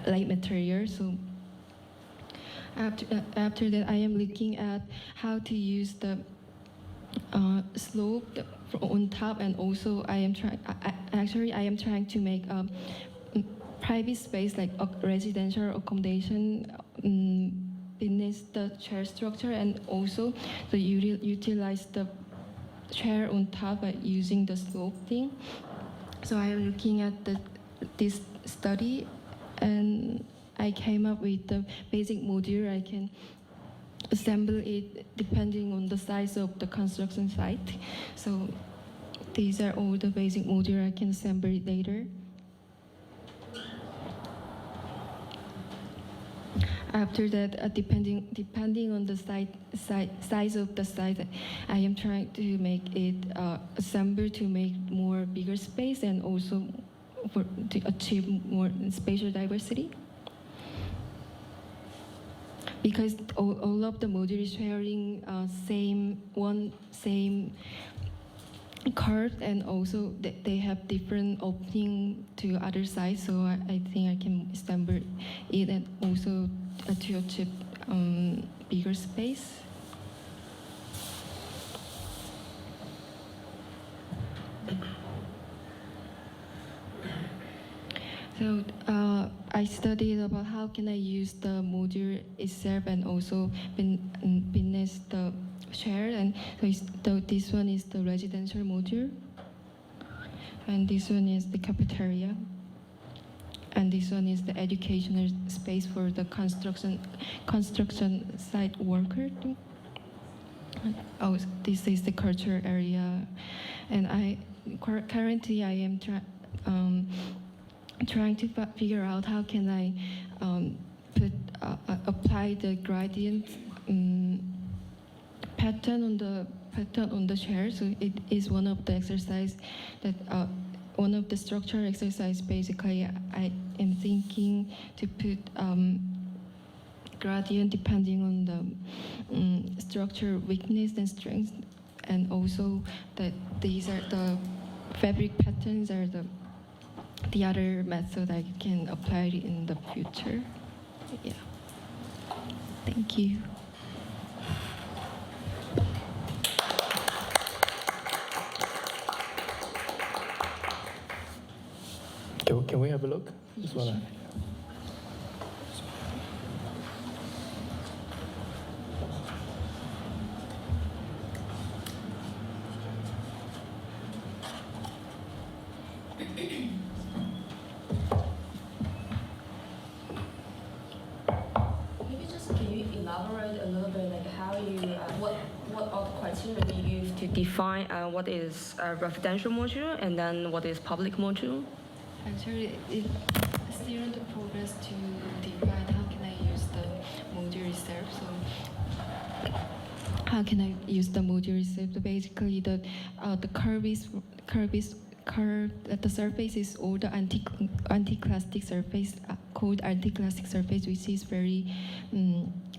light material. So after that, I am looking at how to use the slope on top, and also I am trying to make a private space like a residential accommodation beneath the chair structure, and also utilize the chair on top by using the slope thing. So I am looking at this study, and I came up with the basic module. I can assemble it depending on the size of the construction site. So these are all the basic module I can assemble it later. After that, depending on the size of the site, I am trying to make it assemble to make more bigger space, and also to achieve more spatial diversity. Because all of the modules sharing same curve, and also they have different opening to other sides. So I think I can assemble it, and also to achieve bigger space. So I studied about how can I use the module itself and also beneath the chair. And so this one is the residential module, and this one is the cafeteria, and this one is the educational space for the construction site worker. Oh, this is the culture area, and currently I am trying to figure out how can I apply the gradient pattern on the chair. So it is one of the exercise that one of the structural exercise. Basically, I am thinking to put gradient depending on the structure weakness and strength, and also that these are the fabric patterns are the other method I can apply in the future. Yeah. Thank you. Can we have a look? Just wanna... Maybe just can you elaborate a little bit, like how you, what are the criteria you use to define what is a residential module and then what is public module? Actually, it's still in the progress to define how can I use the module itself. So how can I use the module itself? So basically, the curve at the surface is all the anticlastic surface called anticlastic surface, which is very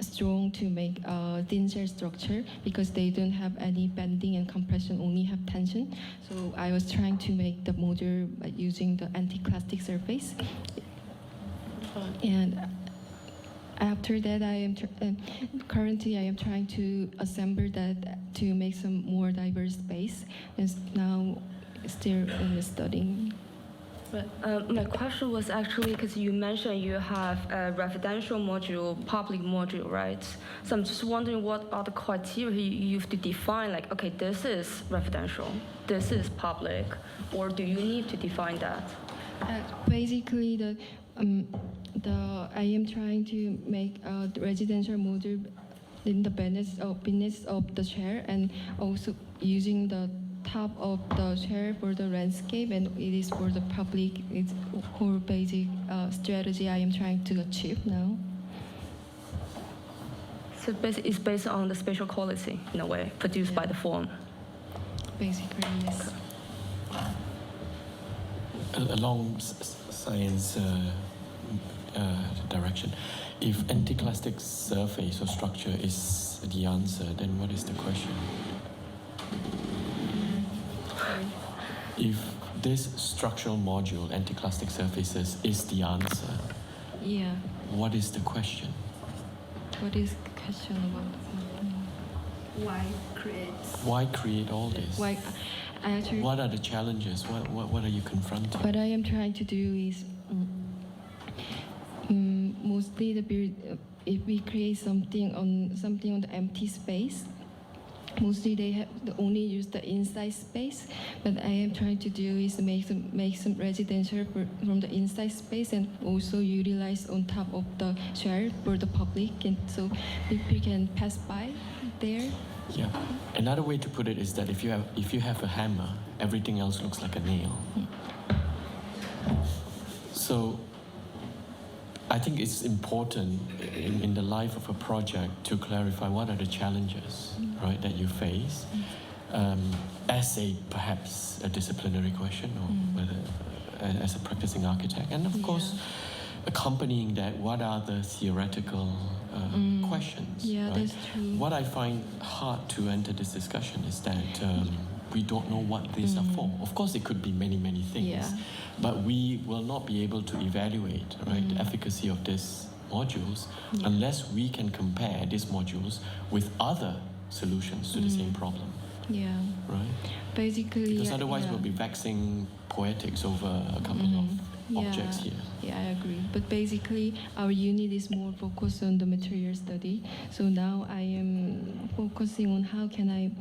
strong to make a thin shell structure because they don't have any bending and compression, only have tension. So I was trying to make the module by using the anticlastic surface. And after that, currently I am trying to assemble that to make some more diverse space. And now still studying. But my question was actually because you mentioned you have a residential module, public module, right? So I'm just wondering what are the criteria you use to define, like, okay, this is residential, this is public, or do you need to define that? Basically, I am trying to make the residential module in the beneath of the chair, and also using the top of the chair for the landscape, and it is for the public. It's whole basic strategy I am trying to achieve now. So it's based on the spatial quality, in a way, produced by the form. Basically, yes. Along science direction, if anticlastic surface or structure is the answer, then what is the question? If this structural module, anticlastic surfaces, is the answer, yeah. What is the question? What is the question about? Why create all this? Why? What are the challenges? What are you confronting? What I am trying to do is mostly if we create something on the empty space. Mostly they only use the inside space, but I am trying to do is make some residential from the inside space and also utilize on top of the chair for the public, and so people can pass by there. Yeah. Another way to put it is that if you have a hammer, everything else looks like a nail. So I think it's important in the life of a project to clarify what are the challenges, right, that you face, as perhaps a disciplinary question, or whether as a practicing architect, and of course, accompanying that, what are the theoretical questions? Yeah, right? that's true. What I find hard to enter this discussion is that we don't know what these are for. Of course, it could be many, many things, but we will not be able to evaluate, right, the efficacy of these modules unless we can compare these modules with other solutions to the same problem. Yeah. Right? Basically. Because otherwise we'll be waxing poetics over a couple of objects here. Yeah, I agree. But basically, our unit is more focused on the material study. So now I am focusing on how can I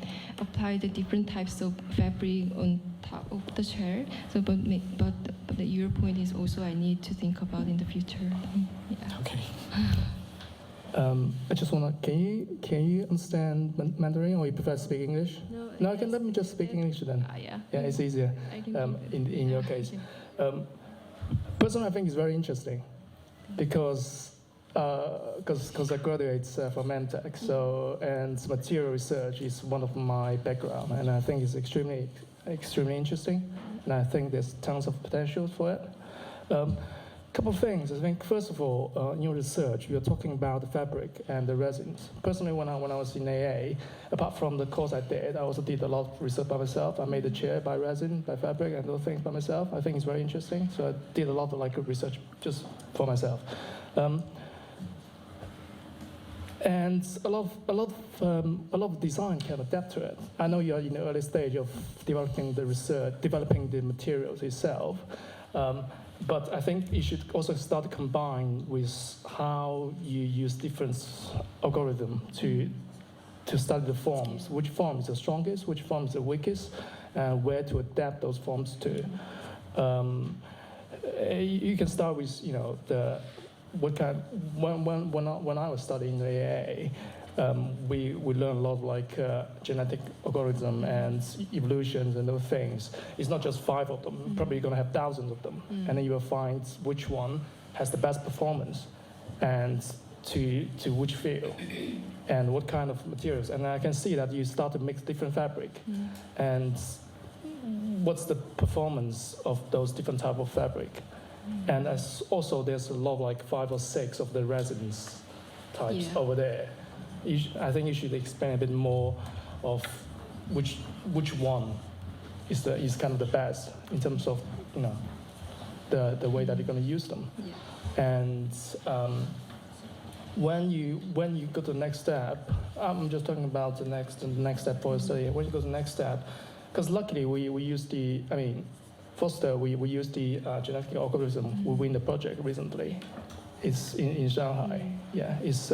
apply the different types of fabric on top of the chair. So, but your point is also I need to think about in the future. Yeah. Okay. I just wanna. Can you understand Mandarin, or you prefer to speak English? No, No, let me just speak English then. Yeah. Yeah, it's easier. I can do it. In your case, personally, I think it's very interesting because I graduate from Mentech, so and material research is one of my background, and I think it's extremely interesting, and I think there's tons of potential for it. Couple of things. I think first of all, in your research, you're talking about the fabric and the resins. Personally, when I was in AA, apart from the course I did, I also did a lot of research by myself. I made a chair by resin, by fabric, and those things by myself. I think it's very interesting. So I did a lot of research just for myself. And a lot of design can adapt to it. I know you're in the early stage of developing the research, developing the materials itself. But I think you should also start to combine with how you use different algorithms to study the forms. Which form is the strongest? Which form is the weakest? And where to adapt those forms to. You can start with when I was studying the AA. We learn a lot of genetic algorithm and evolutions and those things. It's not just 5 of them. You're probably going to have thousands of them, and then you will find which one has the best performance, and to which field, and what kind of materials. And I can see that you start to mix different fabric, and what's the performance of those different type of fabric, and also there's a lot of 5 or 6 of the resins types over there. I think you should explain a bit more of which one is kind of the best in terms of the way that you're going to use them. And when you go to the next step, I'm just talking about the next step for a study. When you go to the next step, because luckily we use we use the genetic algorithm within the project recently. It's in Shanghai. Yeah, it's.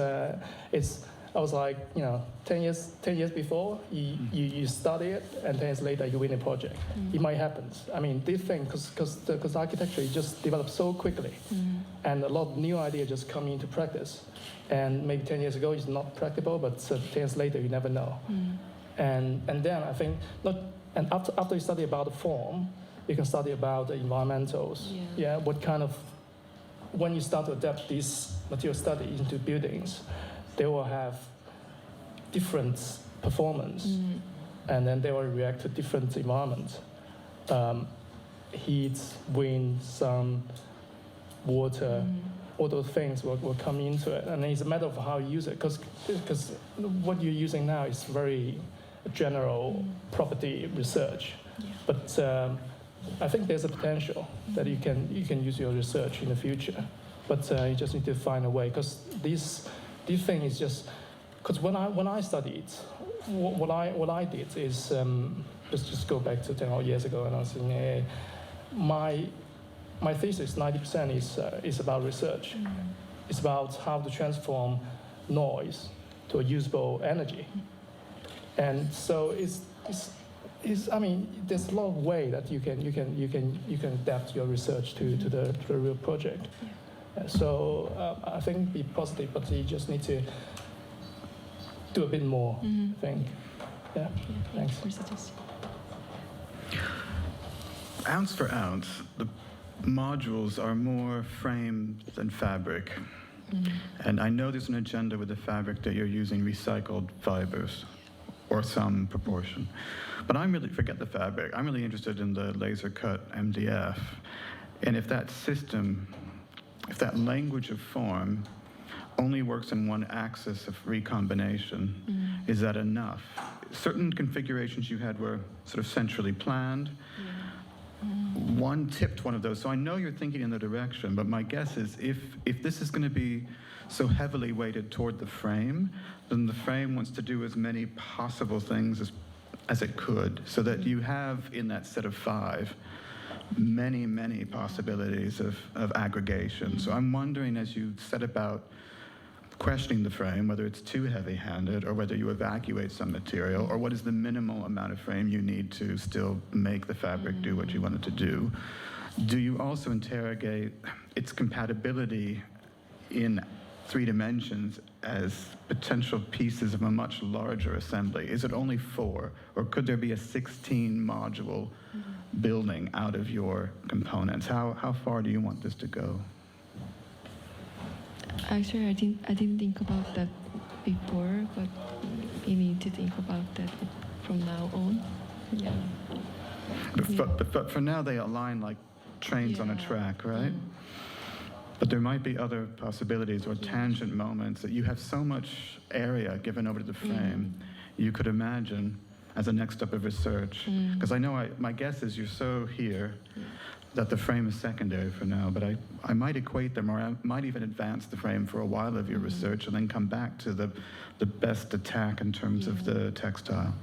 I was 10 years before, you study it, and 10 years later you win a project. It might happen. I mean, this thing, because architecture just develops so quickly, and a lot of new ideas just come into practice. And maybe 10 years ago it's not practical, but 10 years later you never know. And then I think, after you study about the form, you can study about the environmentals. Yeah, what kind of, when you start to adapt this material study into buildings, they will have different performance, and then they will react to different environments. Heat, wind, sun, water, all those things will come into it. And it's a matter of how you use it, because what you're using now is very general property research. But I think there's a potential that you can use your research in the future. But you just need to find a way, because this thing is just, because when I studied, what I did is just go back to 10 years ago, and I was in AA. My thesis 90% is about research. It's about how to transform noise to a usable energy, and so it's I mean, there's a lot of way that you can adapt your research to the real project. So I think be positive, but you just need to do a bit more, I think. Yeah, thanks. Ounce for ounce, the modules are more frame than fabric. And I know there's an agenda with the fabric that you're using recycled fibers, or some proportion. But forget the fabric, I'm really interested in the laser cut MDF. And if that system, if that language of form only works in one axis of recombination, is that enough? Certain configurations you had were sort of centrally planned. One tipped one of those, so I know you're thinking in the direction, but my guess is if this is going to be so heavily weighted toward the frame, then the frame wants to do as many possible things as it could, so that you have in that set of 5 many possibilities of aggregation. So I'm wondering, as you set about questioning the frame, whether it's too heavy-handed or whether you evacuate some material, or what is the minimal amount of frame you need to still make the fabric do what you want it to do. Do you also interrogate its compatibility in 3 dimensions as potential pieces of a much larger assembly? Is it only 4, or could there be a 16 module building out of your components? How far do you want this to go? Actually, I didn't think about that before, but we need to think about that from now on. Yeah. But for now, they align like trains on a track, right? But there might be other possibilities or tangent moments that you have so much area given over to the frame, you could imagine as a next step of research. Because I know my guess is you're so here that the frame is secondary for now, but I might equate them, or I might even advance the frame for a while of your research and then come back to the best attack in terms of the textile.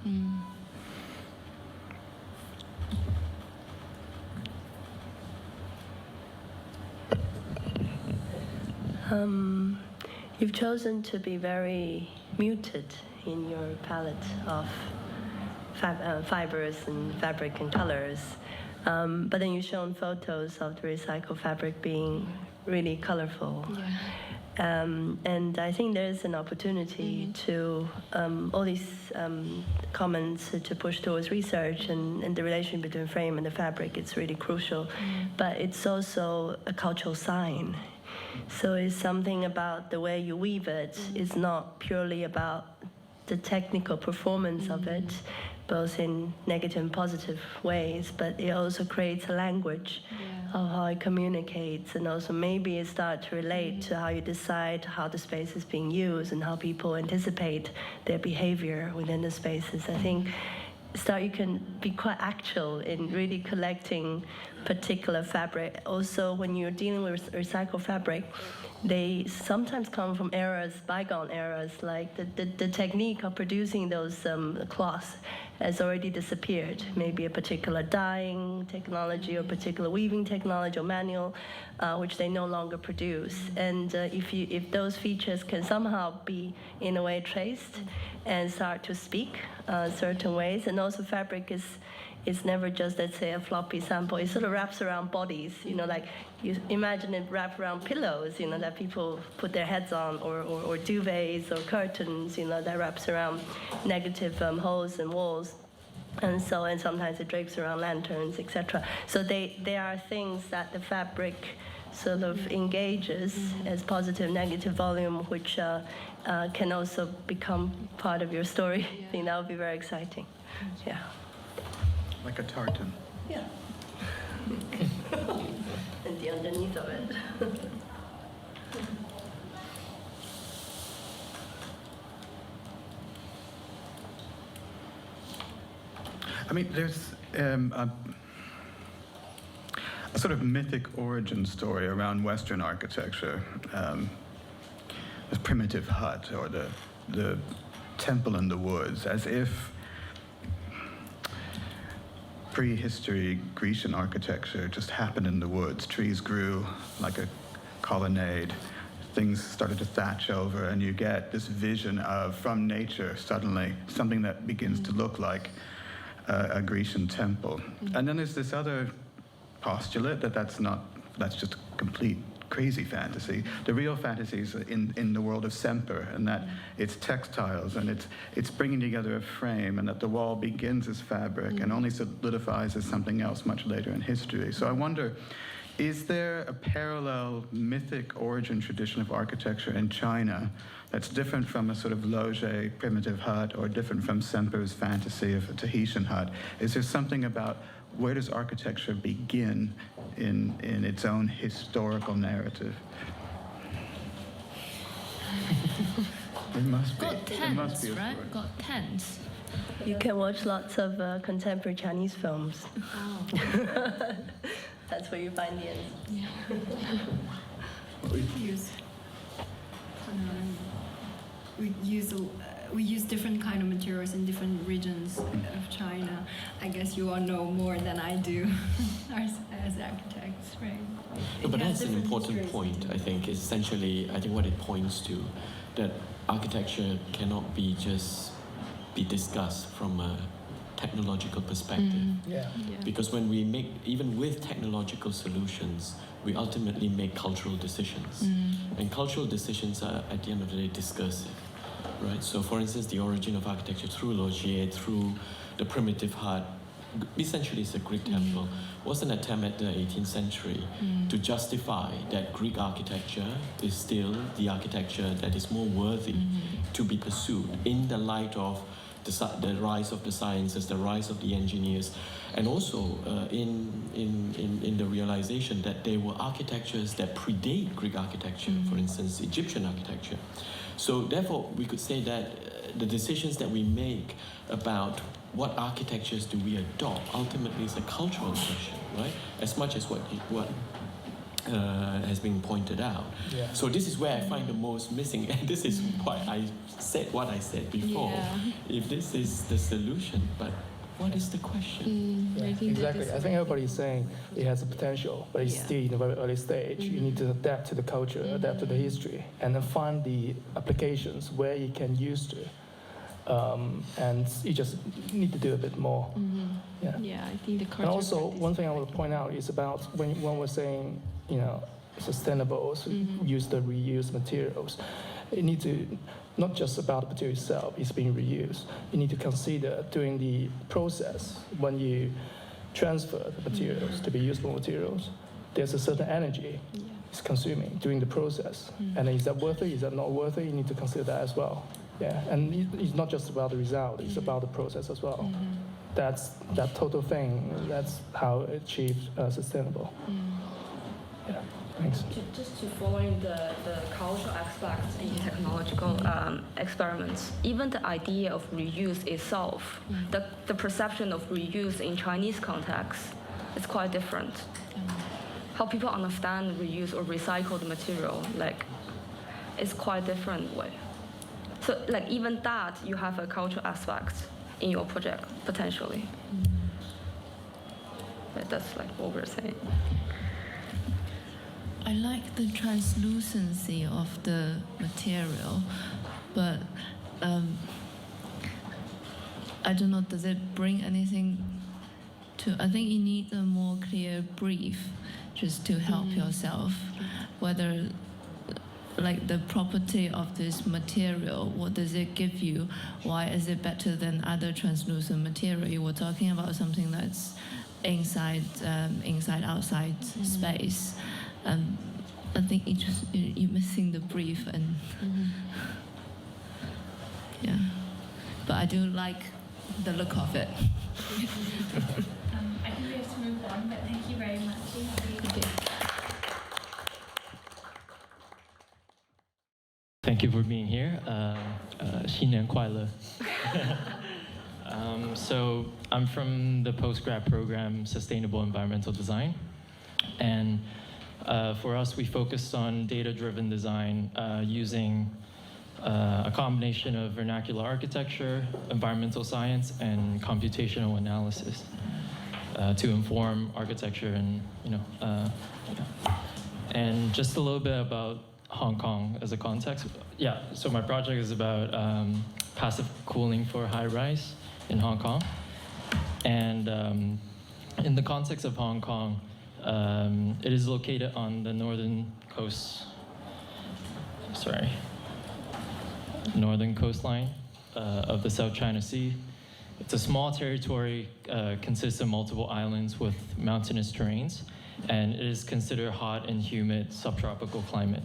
You've chosen to be very muted in your palette of fibers and fabric and colors. But then you've shown photos of the recycled fabric being really colorful. And I think there's an opportunity to all these comments to push towards research and the relation between frame and the fabric. It's really crucial. But it's also a cultural sign. So it's something about the way you weave it. It's not purely about the technical performance of it, both in negative and positive ways, but it also creates a language of how it communicates, and also maybe it starts to relate to how you decide how the space is being used and how people anticipate their behavior within the spaces. I think you can be quite actual in really collecting particular fabric. Also, when you're dealing with recycled fabric, they sometimes come from eras, bygone eras, like the technique of producing those cloths has already disappeared. Maybe a particular dyeing technology or particular weaving technology or manual, which they no longer produce. And if those features can somehow be, in a way, traced and start to speak certain ways, and also fabric is never just, let's say, a floppy sample. It sort of wraps around bodies, like you imagine it wrapped around pillows, that people put their heads on, or duvets or curtains, that wraps around negative holes and walls. And sometimes it drapes around lanterns, etc. So they are things that the fabric sort of engages as positive, negative volume, which can also become part of your story. I think that would be very exciting. Yeah. Like a tartan. Yeah. And the underneath of it. I mean, there's a sort of mythic origin story around Western architecture. The primitive hut, or the temple in the woods, as if prehistory Grecian architecture just happened in the woods. Trees grew like a colonnade. Things started to thatch over, and you get this vision of, from nature, suddenly, something that begins to look like a Grecian temple. And then there's this other postulate that's just complete crazy fantasy. The real fantasy is in the world of Semper, and that it's textiles, and it's bringing together a frame, and that the wall begins as fabric and only solidifies as something else much later in history. So I wonder, is there a parallel mythic origin tradition of architecture in China that's different from a sort of Loge primitive hut, or different from Semper's fantasy of a Tahitian hut? Is there something about where does architecture begin in its own historical narrative? It must be. Got tents, right? Got tents. You can watch lots of contemporary Chinese films. Oh. That's where you find the ends. Yeah. We use different kind of materials in different regions of China. I guess you all know more than I do as architects, right? No, but that's an important point, I think. Essentially, I think what it points to, that architecture cannot be discussed from a technological perspective. Yeah. Because when we make, even with technological solutions, we ultimately make cultural decisions. And cultural decisions are, at the end of the day, discursive, right? So for instance, the origin of architecture through Logier, through the primitive hut, essentially it's a Greek temple, was an attempt at the 18th century to justify that Greek architecture is still the architecture that is more worthy to be pursued in the light of the rise of the sciences, the rise of the engineers, and also in the realization that there were architectures that predate Greek architecture, for instance, Egyptian architecture. So therefore, we could say that the decisions that we make about what architectures do we adopt ultimately is a cultural question, right? As much as what has been pointed out. Yeah. So this is where I find the most missing, and this is why I said what I said before. If this is the solution, but what is the question? Exactly. I think everybody is saying it has a potential, but it's still in a very early stage. You need to adapt to the culture, adapt to the history, and then find the applications where you can use it. And you just need to do a bit more. Yeah, I think the culture. And also, one thing I want to point out is about when we're saying, sustainable, so use the reused materials. You need to, not just about the material itself, it's being reused. You need to consider during the process, when you transfer the materials to be usable materials, there's a certain energy it's consuming during the process. And is that worth it? Is that not worth it? You need to consider that as well. Yeah, and it's not just about the result, it's about the process as well. That's that total thing, that's how it achieves sustainable. Yeah, thanks. Just to follow in the cultural aspects in technological experiments, even the idea of reuse itself, the perception of reuse in Chinese context is quite different. How people understand reuse or recycled material, it's quite different way. So even that, you have a cultural aspect in your project, potentially. That's what we're saying. I like the translucency of the material, but I don't know, does it bring anything to, I think you need a more clear brief just to help yourself, whether the property of this material, what does it give you? Why is it better than other translucent material? You were talking about something that's inside, outside space. I think you're missing the brief, and but I do like the look of it. I think we have to move on, but thank you very much. Thank you for being here. 新年快乐. So I'm from the postgrad program, Sustainable Environmental Design. And for us, we focused on data-driven design using a combination of vernacular architecture, environmental science, and computational analysis to inform architecture and, and just a little bit about Hong Kong as a context. Yeah, so my project is about passive cooling for high-rise in Hong Kong. And in the context of Hong Kong, it is located on the northern coastline of the South China Sea. It's a small territory, consists of multiple islands with mountainous terrains, and it is considered hot and humid subtropical climate.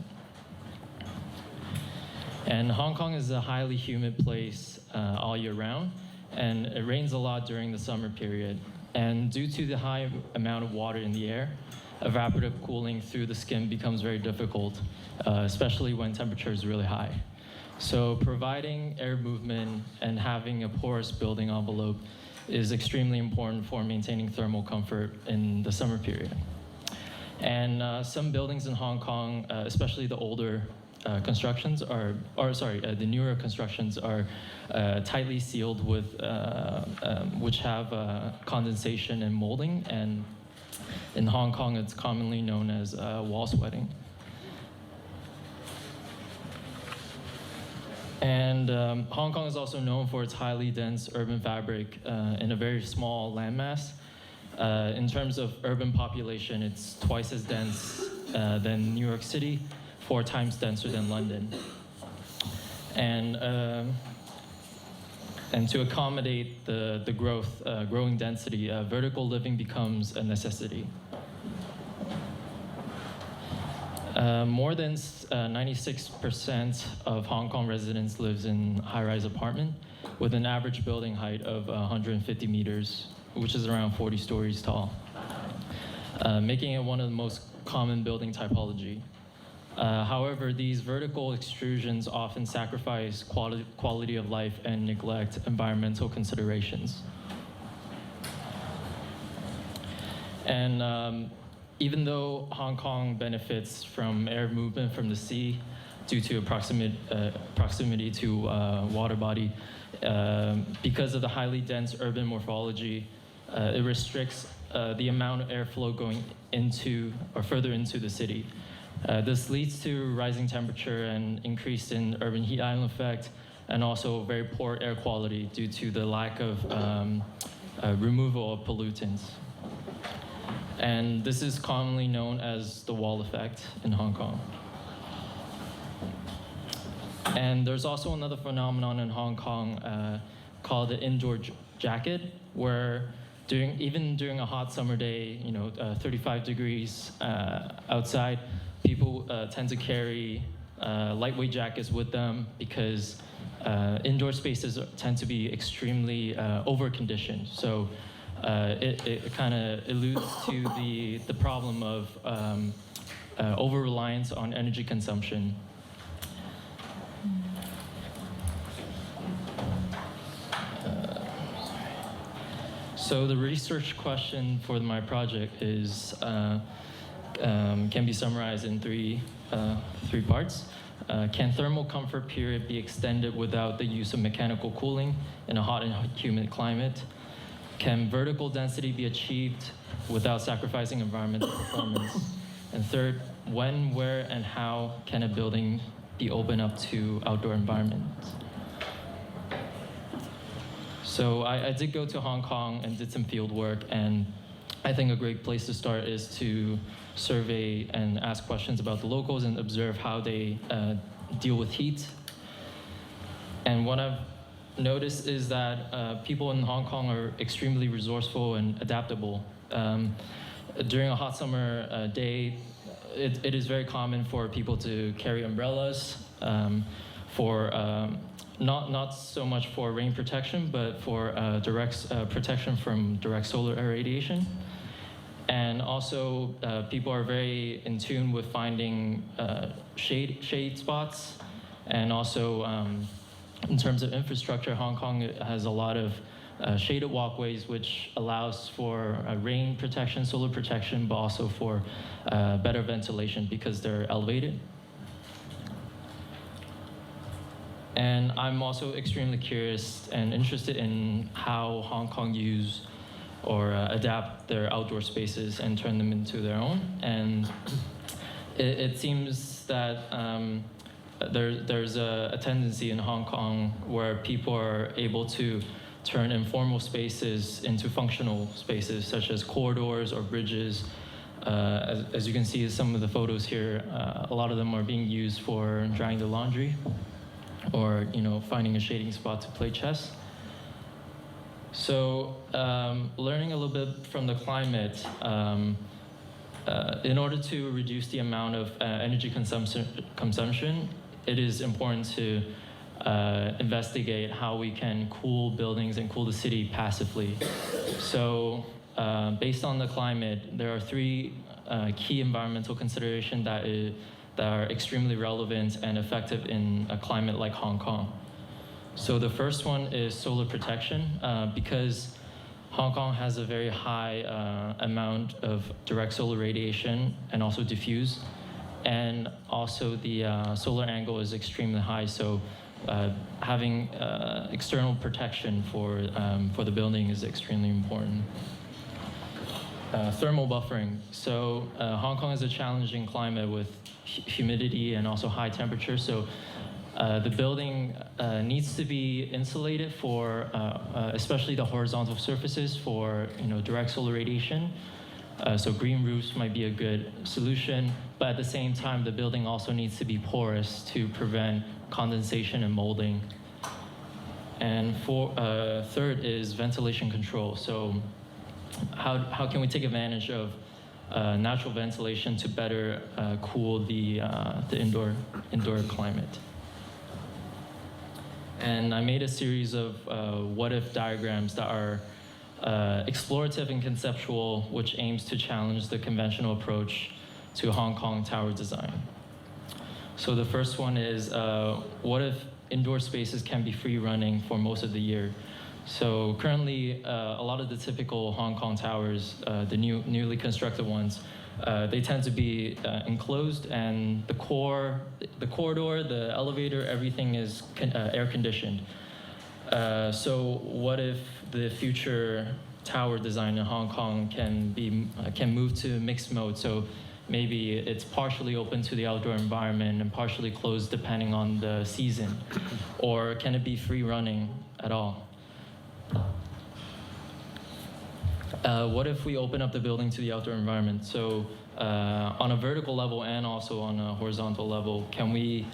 And Hong Kong is a highly humid place all year round, and it rains a lot during the summer period. And due to the high amount of water in the air, evaporative cooling through the skin becomes very difficult, especially when temperature is really high. So providing air movement and having a porous building envelope is extremely important for maintaining thermal comfort in the summer period. And some buildings in Hong Kong, especially the older constructions the newer constructions are tightly sealed with, which have condensation and molding, and in Hong Kong it's commonly known as wall sweating. And Hong Kong is also known for its highly dense urban fabric in a very small landmass. In terms of urban population, it's twice as dense than New York City, 4 times denser than London. And to accommodate the growing density, vertical living becomes a necessity. More than 96% of Hong Kong residents lives in high-rise apartment with an average building height of 150 meters, which is around 40 stories tall, making it one of the most common building typology. However, these vertical extrusions often sacrifice quality of life and neglect environmental considerations. And even though Hong Kong benefits from air movement from the sea due to proximity to water body, because of the highly dense urban morphology, it restricts the amount of airflow going into or further into the city. This leads to rising temperature and increase in urban heat island effect, and also very poor air quality due to the lack of removal of pollutants. And this is commonly known as the wall effect in Hong Kong. And there's also another phenomenon in Hong Kong called the indoor jacket, where even during a hot summer day, 35 degrees outside, people tend to carry lightweight jackets with them because indoor spaces tend to be extremely over-conditioned. So it kind of alludes to the problem of over-reliance on energy consumption. So the research question for my project is can be summarized in three parts. Can thermal comfort period be extended without the use of mechanical cooling in a hot and humid climate? Can vertical density be achieved without sacrificing environmental performance? And third, when, where, and how can a building be opened up to outdoor environments? So I did go to Hong Kong and did some field work, and I think a great place to start is to survey and ask questions about the locals and observe how they deal with heat. And what I've noticed is that people in Hong Kong are extremely resourceful and adaptable. During a hot summer day, it is very common for people to carry umbrellas for not so much for rain protection, but for direct protection from direct solar irradiation. And also, people are very in tune with finding shade spots. And also, in terms of infrastructure, Hong Kong has a lot of shaded walkways, which allows for rain protection, solar protection, but also for better ventilation because they're elevated. And I'm also extremely curious and interested in how Hong Kong use or adapt their outdoor spaces and turn them into their own. And it seems that there's a tendency in Hong Kong where people are able to turn informal spaces into functional spaces, such as corridors or bridges. As you can see in some of the photos here, a lot of them are being used for drying the laundry or finding a shading spot to play chess. So learning a little bit from the climate, in order to reduce the amount of energy consumption, it is important to investigate how we can cool buildings and cool the city passively. So based on the climate, there are 3 key environmental considerations that are extremely relevant and effective in a climate like Hong Kong. So the first one is solar protection, because Hong Kong has a very high amount of direct solar radiation and also diffuse. And also the solar angle is extremely high, so having external protection for the building is extremely important. Thermal buffering. So Hong Kong is a challenging climate with humidity and also high temperature, so The building needs to be insulated for, especially the horizontal surfaces for direct solar radiation. So green roofs might be a good solution, but at the same time, the building also needs to be porous to prevent condensation and molding. And third is ventilation control. So how can we take advantage of natural ventilation to better cool the indoor climate? And I made a series of what-if diagrams that are explorative and conceptual, which aims to challenge the conventional approach to Hong Kong tower design. So the first one is, what if indoor spaces can be free running for most of the year? So currently, a lot of the typical Hong Kong towers, the newly constructed ones, they tend to be enclosed, and the corridor, the elevator, everything is air conditioned. So what if the future tower design in Hong Kong can move to mixed mode? So maybe it's partially open to the outdoor environment and partially closed depending on the season, or can it be free running at all? What if we open up the building to the outdoor environment? So on a vertical level and also on a horizontal level, can we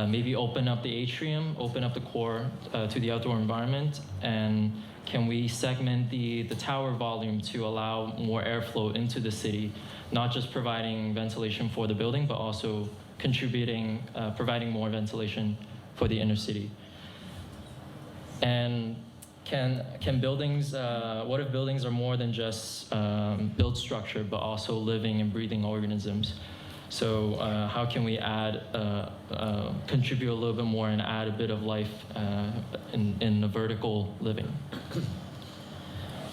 maybe open up the atrium, open up the core to the outdoor environment, and can we segment the tower volume to allow more airflow into the city, not just providing ventilation for the building, but also contributing, providing more ventilation for the inner city? And can buildings, what if buildings are more than just built structure, but also living and breathing organisms? So how can we add, contribute a little bit more and add a bit of life in the vertical living?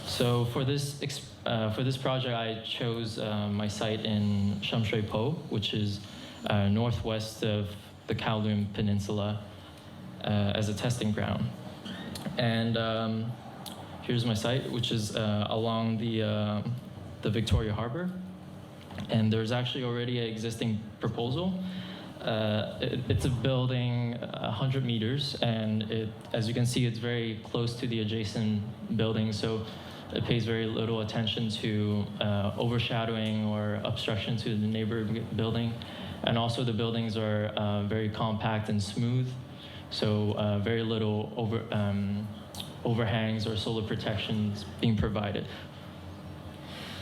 So for this project, I chose my site in Sham Shui Po, which is northwest of the Kowloon Peninsula, as a testing ground. And here's my site, which is along the Victoria Harbor. And there's actually already an existing proposal. It's a building 100 meters, and as you can see, it's very close to the adjacent building, so it pays very little attention to overshadowing or obstruction to the neighboring building. And also the buildings are very compact and smooth, so very little overhangs or solar protections being provided.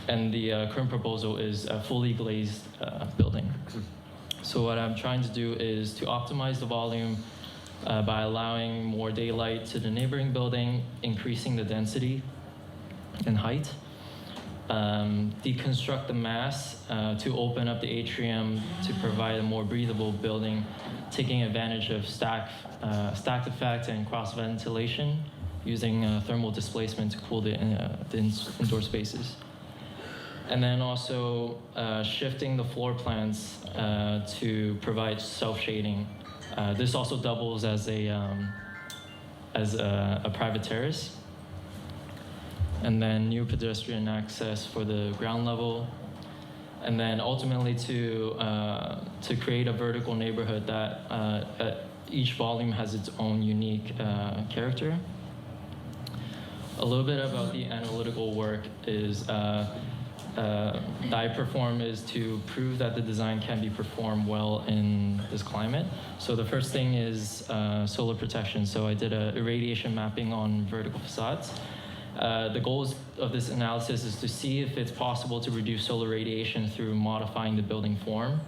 And the current proposal is a fully glazed building. So what I'm trying to do is to optimize the volume by allowing more daylight to the neighboring building, increasing the density and height, deconstruct the mass to open up the atrium to provide a more breathable building, taking advantage of stacked effect and cross ventilation, using thermal displacement to cool the indoor spaces. And then also shifting the floor plans to provide self-shading. This also doubles as a private terrace. And then new pedestrian access for the ground level. And then ultimately to create a vertical neighborhood that each volume has its own unique character. A little bit about the analytical work is that I perform is to prove that the design can be performed well in this climate. So the first thing is solar protection. So I did a irradiation mapping on vertical facades. The goal of this analysis is to see if it's possible to reduce solar radiation through modifying the building form.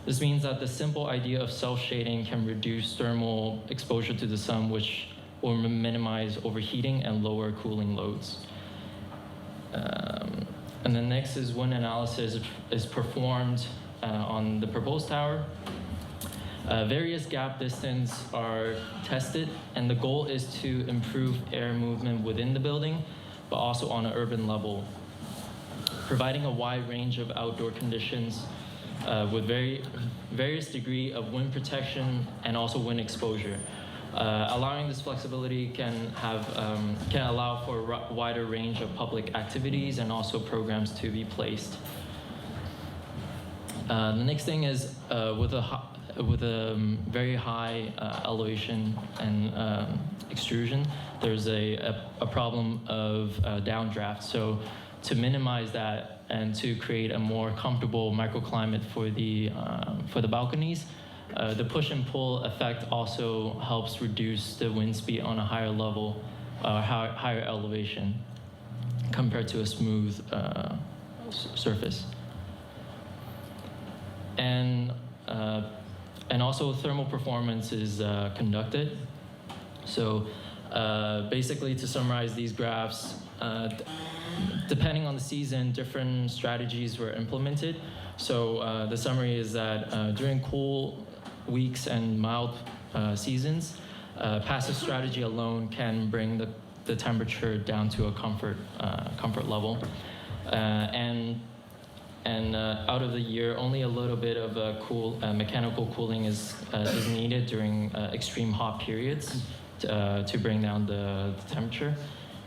This means that the simple idea of self-shading can reduce thermal exposure to the sun, which will minimize overheating and lower cooling loads. And then next is wind analysis is performed on the proposed tower. Various gap distance are tested, and the goal is to improve air movement within the building, but also on an urban level, providing a wide range of outdoor conditions with various degree of wind protection and also wind exposure. Allowing this flexibility can allow for a wider range of public activities and also programs to be placed. The next thing is with a very high elevation and extrusion, there's a problem of downdraft. So to minimize that and to create a more comfortable microclimate for the balconies, the push and pull effect also helps reduce the wind speed on a higher level, higher elevation compared to a smooth surface. And also thermal performance is conducted. So basically, to summarize these graphs, depending on the season, different strategies were implemented. So the summary is that during cool weeks and mild seasons, passive strategy alone can bring the temperature down to a comfort level. And out of the year, only a little bit of mechanical cooling is needed during extreme hot periods to bring down the temperature.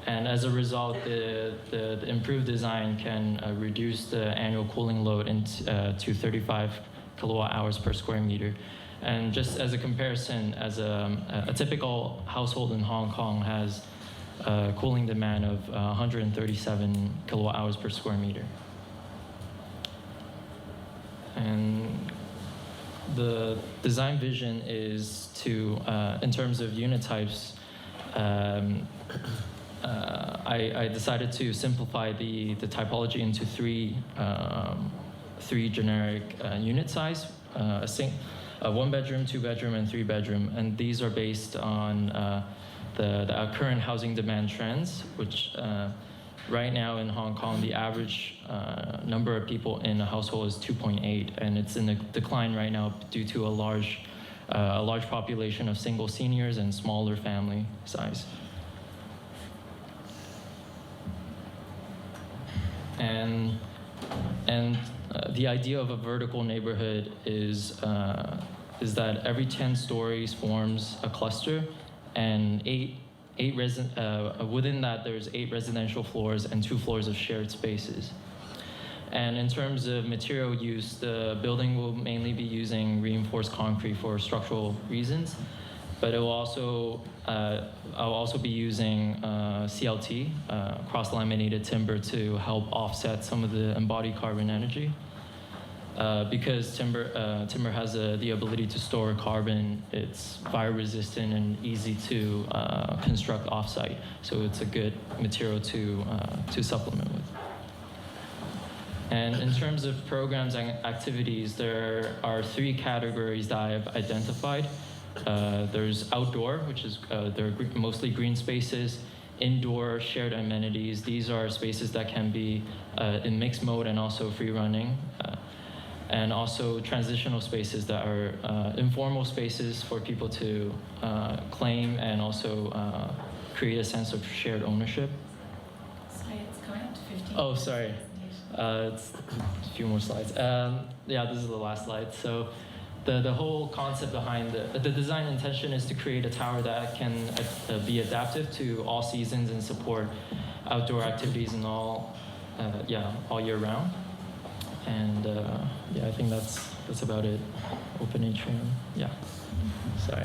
And as a result, the improved design can reduce the annual cooling load to 35 kilowatt hours per square meter. And just as a comparison, as a typical household in Hong Kong has a cooling demand of 137 kilowatt hours per square meter. And the design vision is to, in terms of unit types, I decided to simplify the typology into three generic unit size, a 1-bedroom, 2-bedroom, and 3-bedroom, and these are based on the current housing demand trends, which right now in Hong Kong, the average number of people in a household is 2.8, and it's in a decline right now due to a large population of single seniors and smaller family size. And the idea of a vertical neighborhood is that every 10 stories forms a cluster, and within that there's 8 residential floors and 2 floors of shared spaces. And in terms of material use, the building will mainly be using reinforced concrete for structural reasons, but I'll also be using CLT, cross-laminated timber, to help offset some of the embodied carbon energy. Because timber has the ability to store carbon, it's fire resistant and easy to construct offsite. So it's a good material to supplement with. And in terms of programs and activities, there are 3 categories that I have identified. There's outdoor, which is they're mostly green spaces. Indoor shared amenities. These are spaces that can be in mixed mode and also free running. And also transitional spaces that are informal spaces for people to claim and also create a sense of shared ownership. Sorry, it's coming up to 15. Oh, sorry. It's a few more slides. Yeah, this is the last slide. So the whole concept behind the design intention is to create a tower that can be adaptive to all seasons and support outdoor activities and all year round. And yeah, I think that's about it. Open atrium. Yeah. Sorry.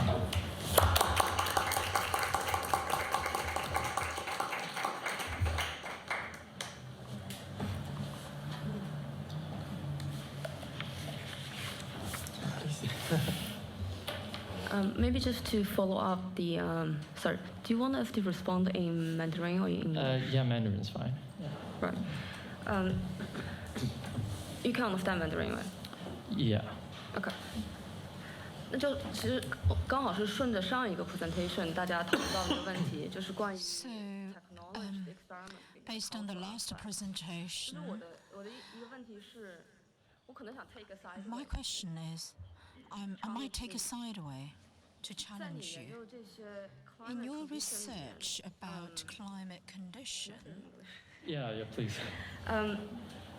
Maybe just to follow up the, sorry, do you want us to respond in Mandarin or in English? Yeah, Mandarin's fine. Yeah. Right. You can understand Mandarin, right? Yeah. Okay. 那就其实刚好是顺着上一个 presentation 大家讨论到的一个问题，就是关于 technology experiment。 Based on the last presentation, 我的一个问题是，我可能想 take a side. my question is, I might take a side away to challenge you. In your research about climate condition, Yeah, please.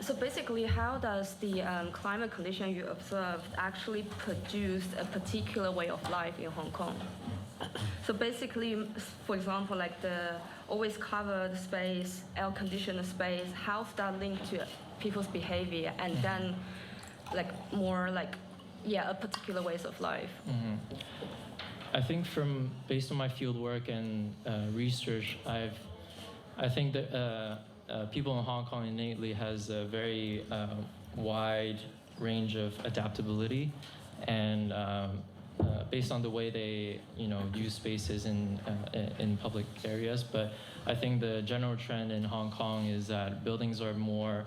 So basically, how does the climate condition you observed actually produce a particular way of life in Hong Kong? So basically, for example, like the always covered space, air-conditioned space, how's that linked to people's behavior? And then, like more like a particular ways of life. I think based on my field work and research, I think that people in Hong Kong innately has a very wide range of adaptability, and based on the way they use spaces in public areas. But I think the general trend in Hong Kong is that buildings are more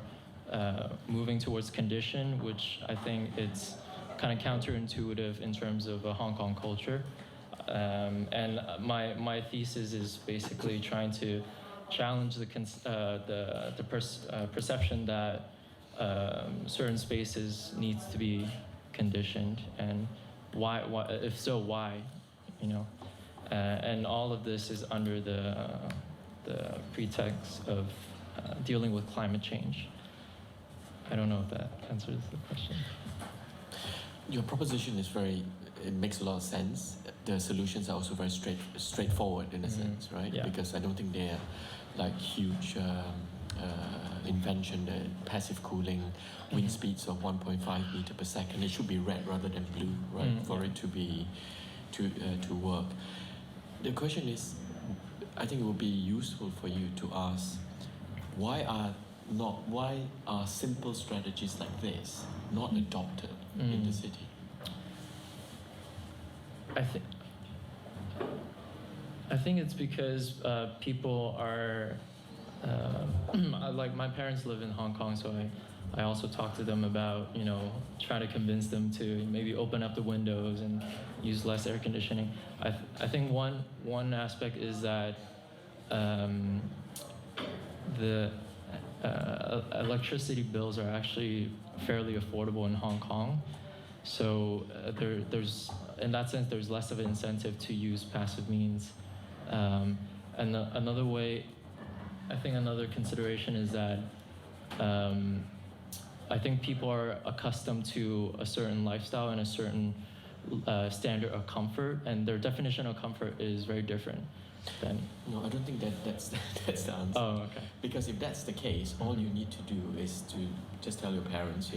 moving towards condition, which I think it's kind of counterintuitive in terms of a Hong Kong culture. And my thesis is basically trying to challenge the perception that certain spaces needs to be conditioned, and why if so, why, and all of this is under the pretext of dealing with climate change. I don't know if that answers the question. Your proposition is it makes a lot of sense. The solutions are also very straightforward in a sense, right? Yeah. Because I don't think they're like huge invention, the passive cooling, wind speeds of 1.5 meter per second. It should be red rather than blue, right? For it to be to work. The question is, I think it would be useful for you to ask, why are simple strategies like this not adopted in the city? I think it's because people are like my parents live in Hong Kong, so I also talk to them about trying to convince them to maybe open up the windows and use less air conditioning. I think one aspect is that the electricity bills are actually fairly affordable in Hong Kong. So there's in that sense, there's less of an incentive to use passive means. And another way, I think another consideration is that I think people are accustomed to a certain lifestyle and a certain standard of comfort, and their definition of comfort is very different. No, I don't think that's the answer. Oh, okay. Because if that's the case, all you need to do is to just tell your parents,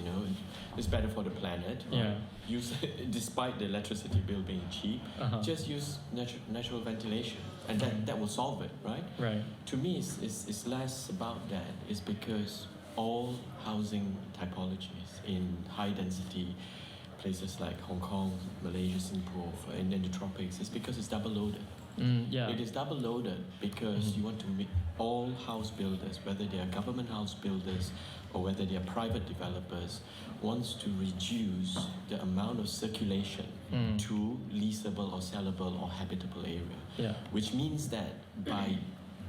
it's better for the planet. Yeah. Use, despite the electricity bill being cheap, just use natural ventilation, and that will solve it, right? Right. To me, it's less about that. It's because all housing typologies in high density places like Hong Kong, Malaysia, Singapore, and in the tropics, it's because it's double loaded. Yeah. It is double loaded because you want to make all house builders, whether they are government house builders or whether they are private developers, wants to reduce the amount of circulation to leasable or sellable or habitable area. Yeah. Which means that by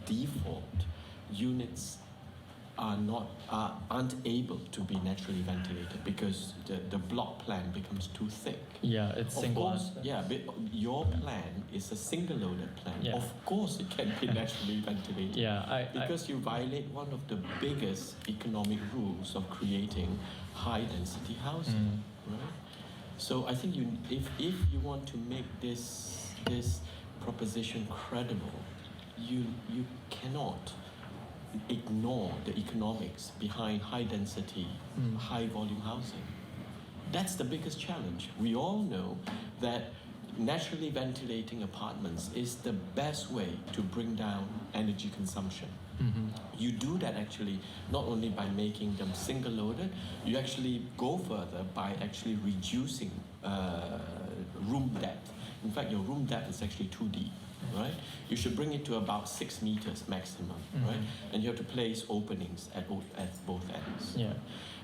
default, units aren't able to be naturally ventilated because the block plan becomes too thick. Yeah, it's single. Of course, but your plan is a single loaded plan. Yeah. Of course it can be naturally ventilated. Yeah, because you violate one of the biggest economic rules of creating high density housing, right? So I think if you want to make this proposition credible, you cannot ignore the economics behind high density, high volume housing. That's the biggest challenge. We all know that naturally ventilating apartments is the best way to bring down energy consumption. You do that actually not only by making them single loaded, you actually go further by actually reducing room depth. In fact, your room depth is actually too deep. Right? You should bring it to about 6 meters maximum, right? And you have to place openings at both ends. Yeah.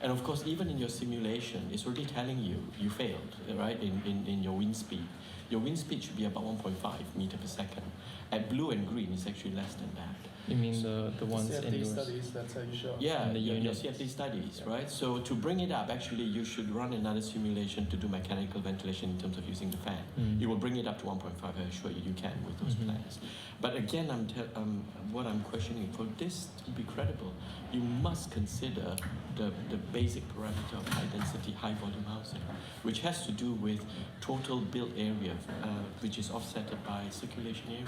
And of course, even in your simulation, it's already telling you failed, right? In your wind speed. Your wind speed should be about 1.5 meter per second. At blue and green, it's actually less than that. You mean the ones CFD indoors? studies, that's how you show. Yeah, the your units. CFD studies, right? So to bring it up, actually, you should run another simulation to do mechanical ventilation in terms of using the fan. You will bring it up to 1.5, I assure you can with those plans. But again, what I'm questioning, for this to be credible, you must consider the basic parameter of high density, high volume housing, which has to do with total built area, which is offset by circulation area.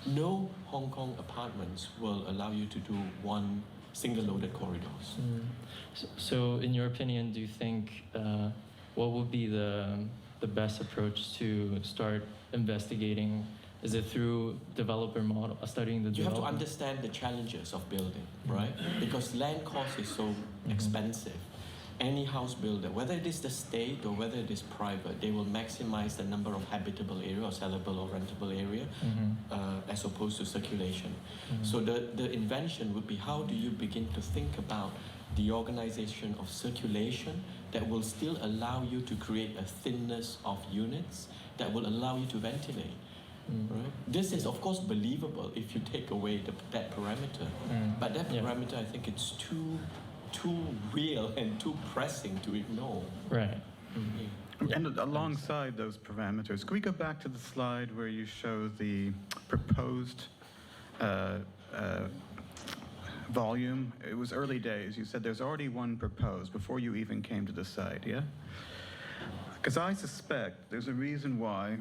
No Hong Kong apartments will allow you to do one single loaded corridors. So in your opinion, do you think what would be the best approach to start investigating? Is it through developer model, studying the You have to developer? understand the challenges of building, right? Because land cost is so expensive. Any house builder, whether it is the state or whether it is private, they will maximize the number of habitable area or sellable or rentable area as opposed to circulation. So the invention would be, how do you begin to think about the organization of circulation that will still allow you to create a thinness of units that will allow you to ventilate. Right? This is, of course, believable if you take away that parameter. But that parameter, I think it's too real and too pressing to ignore. Right. And alongside those parameters, can we go back to the slide where you show the proposed volume? It was early days. You said there's already one proposed before you even came to the site, yeah? Because I suspect there's a reason why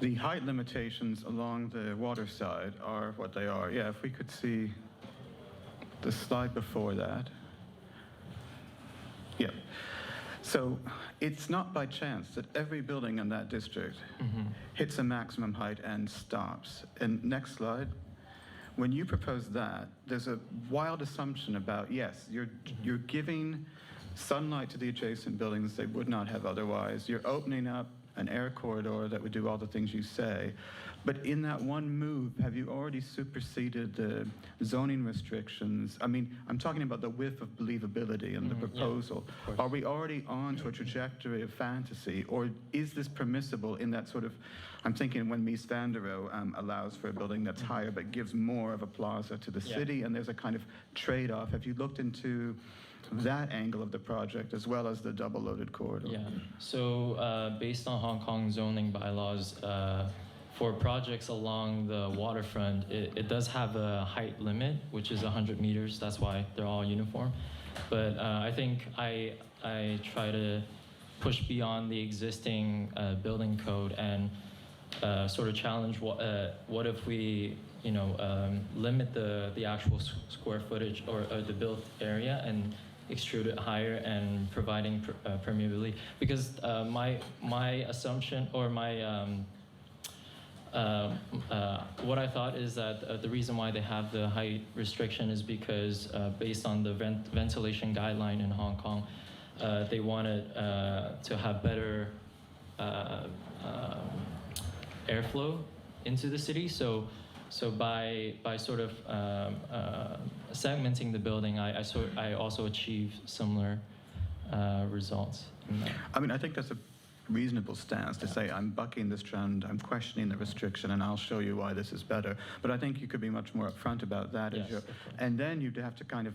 the height limitations along the water side are what they are. Yeah, if we could see the slide before that. Yeah. So it's not by chance that every building in that district hits a maximum height and stops. And next slide. When you propose that, there's a wild assumption about, yes, you're giving sunlight to the adjacent buildings they would not have otherwise. You're opening up an air corridor that would do all the things you say. But in that one move, have you already superseded the zoning restrictions? I mean, I'm talking about the width of believability in the proposal. Yeah, are we already on to a trajectory of fantasy? Or is this permissible in that sort of, I'm thinking when Mies van der Rohe allows for a building that's higher but gives more of a plaza to the city, and there's a kind of trade-off. Have you looked into that angle of the project as well as the double-loaded corridor? Yeah, so based on Hong Kong zoning bylaws, for projects along the waterfront, it does have a height limit, which is 100 meters. That's why they're all uniform. But I think I try to push beyond the existing building code and sort of challenge what if we limit the actual square footage or the built area and extrude it higher and providing permeability. Because my assumption or my what I thought is that the reason why they have the height restriction is because based on the ventilation guideline in Hong Kong, they wanted to have better airflow into the city. So by sort of segmenting the building, I also achieve similar results. I mean, I think that's a reasonable stance to say, I'm bucking this trend, I'm questioning the restriction, and I'll show you why this is better. But I think you could be much more upfront about that. Yes, and then you'd have to kind of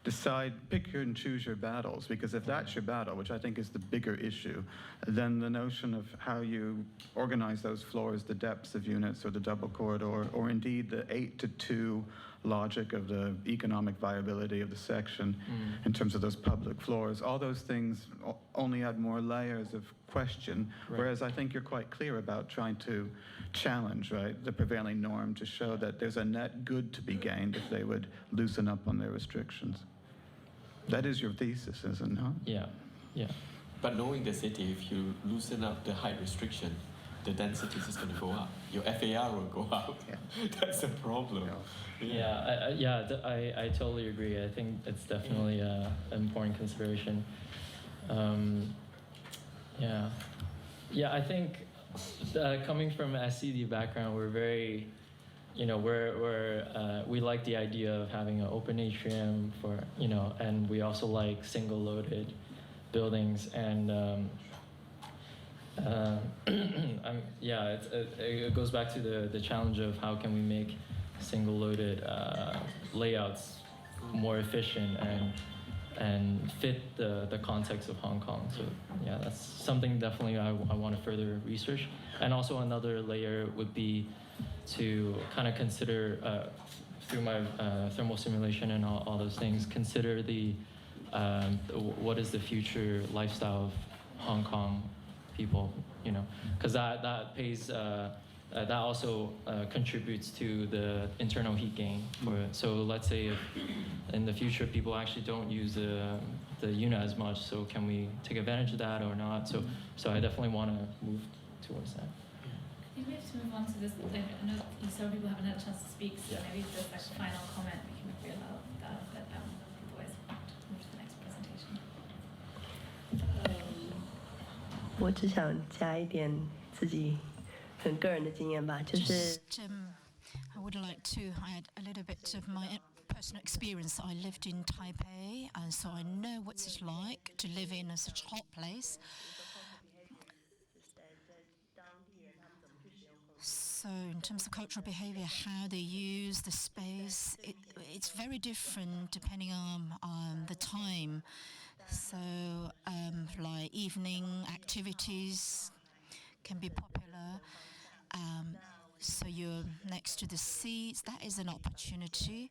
decide, pick and choose your battles, because if that's your battle, which I think is the bigger issue, then the notion of how you organize those floors, the depths of units or the double corridor, or indeed the 8-to-2 logic of the economic viability of the section in terms of those public floors, all those things only add more layers of question, whereas I think you're quite clear about trying to challenge, right, the prevailing norm to show that there's a net good to be gained if they would loosen up on their restrictions. That is your thesis, is it not? Yeah, yeah. But knowing the city, if you loosen up the height restriction, the density is going to go up. Your FAR will go up. Yeah. That's a problem. I totally agree. I think it's definitely an important consideration. I think coming from an SCD background, we're very, we like the idea of having an open atrium for, and we also like single-loaded buildings, and it goes back to the challenge of how can we make single-loaded layouts more efficient and fit the context of Hong Kong. So yeah, that's something definitely I want to further research. And also another layer would be to kind of consider through my thermal simulation and all those things, consider what is the future lifestyle of Hong Kong people, because that pays. That also contributes to the internal heat gain. So let's say in the future, people actually don't use the unit as much. So can we take advantage of that or not? So I definitely want to move towards that. Maybe we have to move on to this. I know several people haven't had a chance to speak, so maybe just like a final comment we can feel out that people always want to move to the next presentation. 我只想加一点自己很个人的经验吧，就是 I would like to add a little bit of my personal experience. I lived in Taipei, and so I know what it's like to live in such a hot place. So in terms of cultural behavior, how they use the space, it's very different depending on the time. So like evening activities can be popular. So you're next to the sea, that is an opportunity.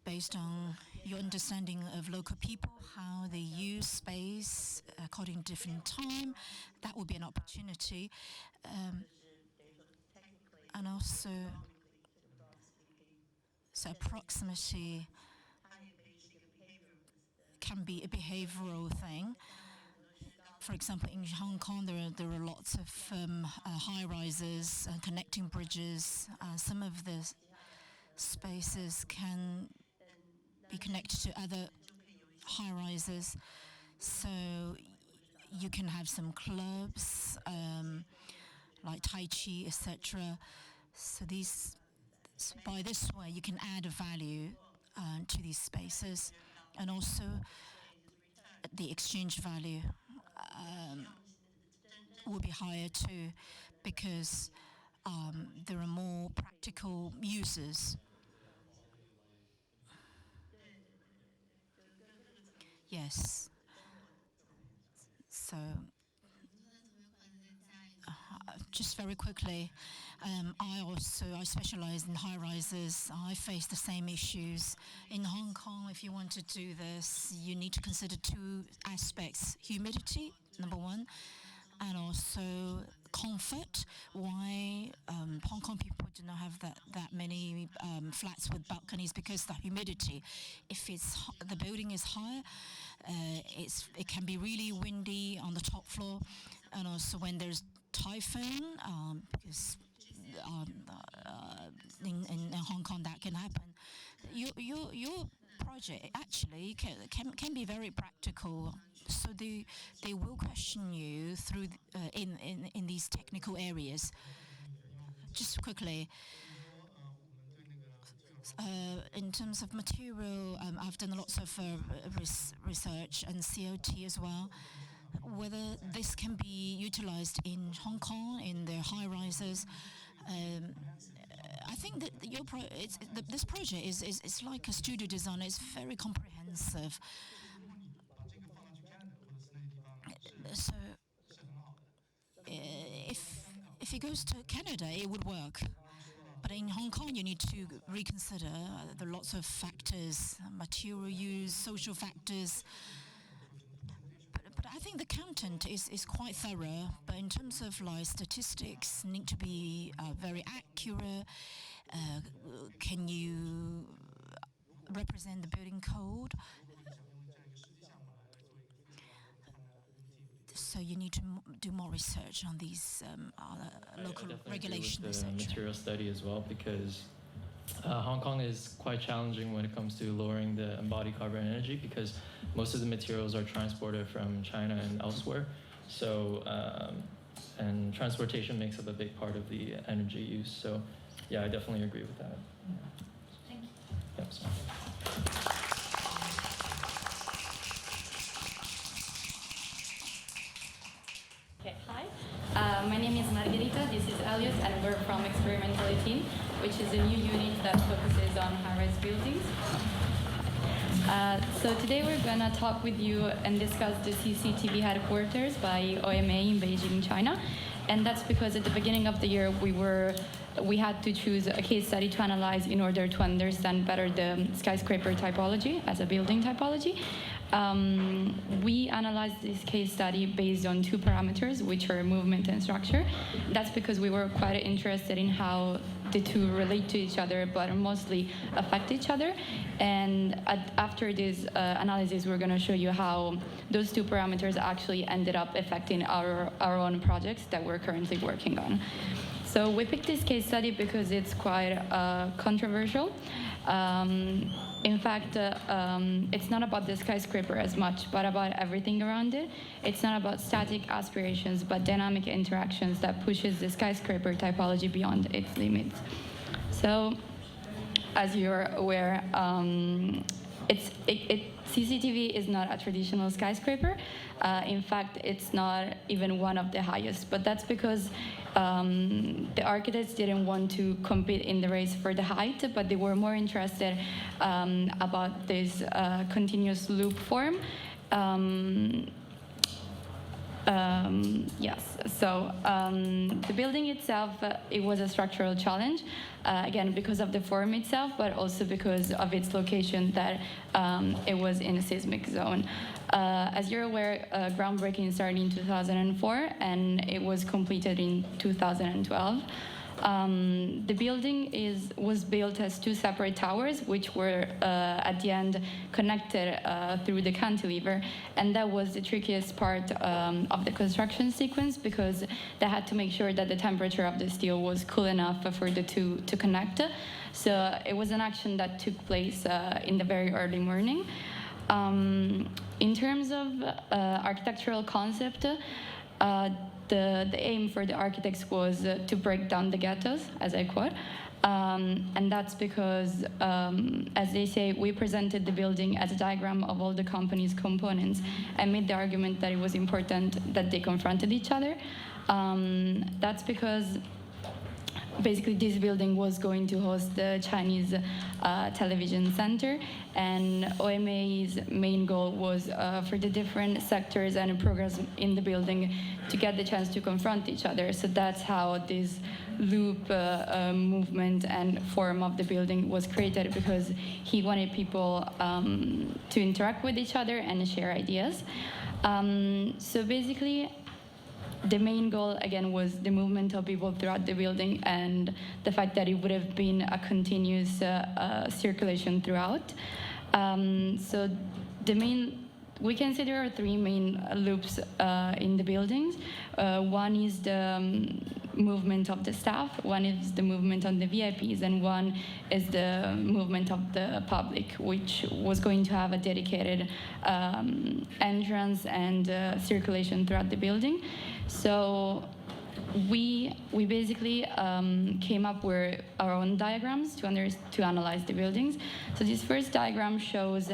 Based on your understanding of local people, how they use space according to different time, that will be an opportunity. And also, so proximity can be a behavioral thing. For example, in Hong Kong, there are lots of high-rises, connecting bridges. Some of the spaces can be connected to other high-rises. So you can have some clubs, like Tai Chi, etc. So by this way, you can add a value to these spaces. And also, the exchange value will be higher too, because there are more practical users. Yes. So, just very quickly, I specialize in high-rises. I face the same issues. In Hong Kong, if you want to do this, you need to consider two aspects: humidity, number one, and also comfort. Why Hong Kong people do not have that many flats with balconies? Because the humidity. If the building is higher, it can be really windy on the top floor, and also when there's typhoon, because in Hong Kong that can happen. Your project actually can be very practical. So they will question you through in these technical areas. Just quickly, in terms of material, I've done lots of research and COT as well. Whether this can be utilized in Hong Kong in their high-rises. I think that this project is like a studio design. It's very comprehensive. So if it goes to Canada, it would work. But in Hong Kong, you need to reconsider the lots of factors, material use, social factors. But I think the content is quite thorough. But in terms of like statistics, need to be very accurate. Can you represent the building code? So you need to do more research on these local regulations, etc. Material study as well, because Hong Kong is quite challenging when it comes to lowering the embodied carbon energy, because most of the materials are transported from China and elsewhere. So and transportation makes up a big part of the energy use. So yeah, I definitely agree with that. Thank you. Yep, sorry. Okay, hi. My name is Margarita, this is Elliot, and we're from Experimental 18, which is a new unit that focuses on high-rise buildings. So today we're going to talk with you and discuss the CCTV headquarters by OMA in Beijing, China. And that's because at the beginning of the year we had to choose a case study to analyze in order to understand better the skyscraper typology as a building typology. We analyzed this case study based on two parameters, which are movement and structure. That's because we were quite interested in how the two relate to each other, but mostly affect each other. And after this analysis, we're going to show you how those two parameters actually ended up affecting our own projects that we're currently working on. So we picked this case study because it's quite controversial. In fact, it's not about the skyscraper as much, but about everything around it. It's not about static aspirations, but dynamic interactions that pushes the skyscraper typology beyond its limits. So, as you're aware, CCTV is not a traditional skyscraper. In fact, it's not even one of the highest, but that's because the architects didn't want to compete in the race for the height, but they were more interested about this continuous loop form. Yes, so the building itself, it was a structural challenge, again, because of the form itself, but also because of its location that it was in a seismic zone. As you're aware, groundbreaking started in 2004, and it was completed in 2012. The building was built as two separate towers, which were at the end connected through the cantilever, and that was the trickiest part of the construction sequence because they had to make sure that the temperature of the steel was cool enough for the two to connect. So it was an action that took place in the very early morning. In terms of architectural concept, the aim for the architects was to break down the ghettos, as I quote. And that's because, as they say, we presented the building as a diagram of all the company's components and made the argument that it was important that they confronted each other. That's because basically this building was going to host the Chinese television center, and OMA's main goal was for the different sectors and programs in the building to get the chance to confront each other. So that's how this loop movement and form of the building was created, because he wanted people to interact with each other and share ideas. So basically, the main goal, again, was the movement of people throughout the building and the fact that it would have been a continuous circulation throughout. So we consider three main loops in the buildings. One is the movement of the staff, one is the movement on the VIPs, and one is the movement of the public, which was going to have a dedicated entrance and circulation throughout the building. So we basically came up with our own diagrams to analyze the buildings. So this first diagram shows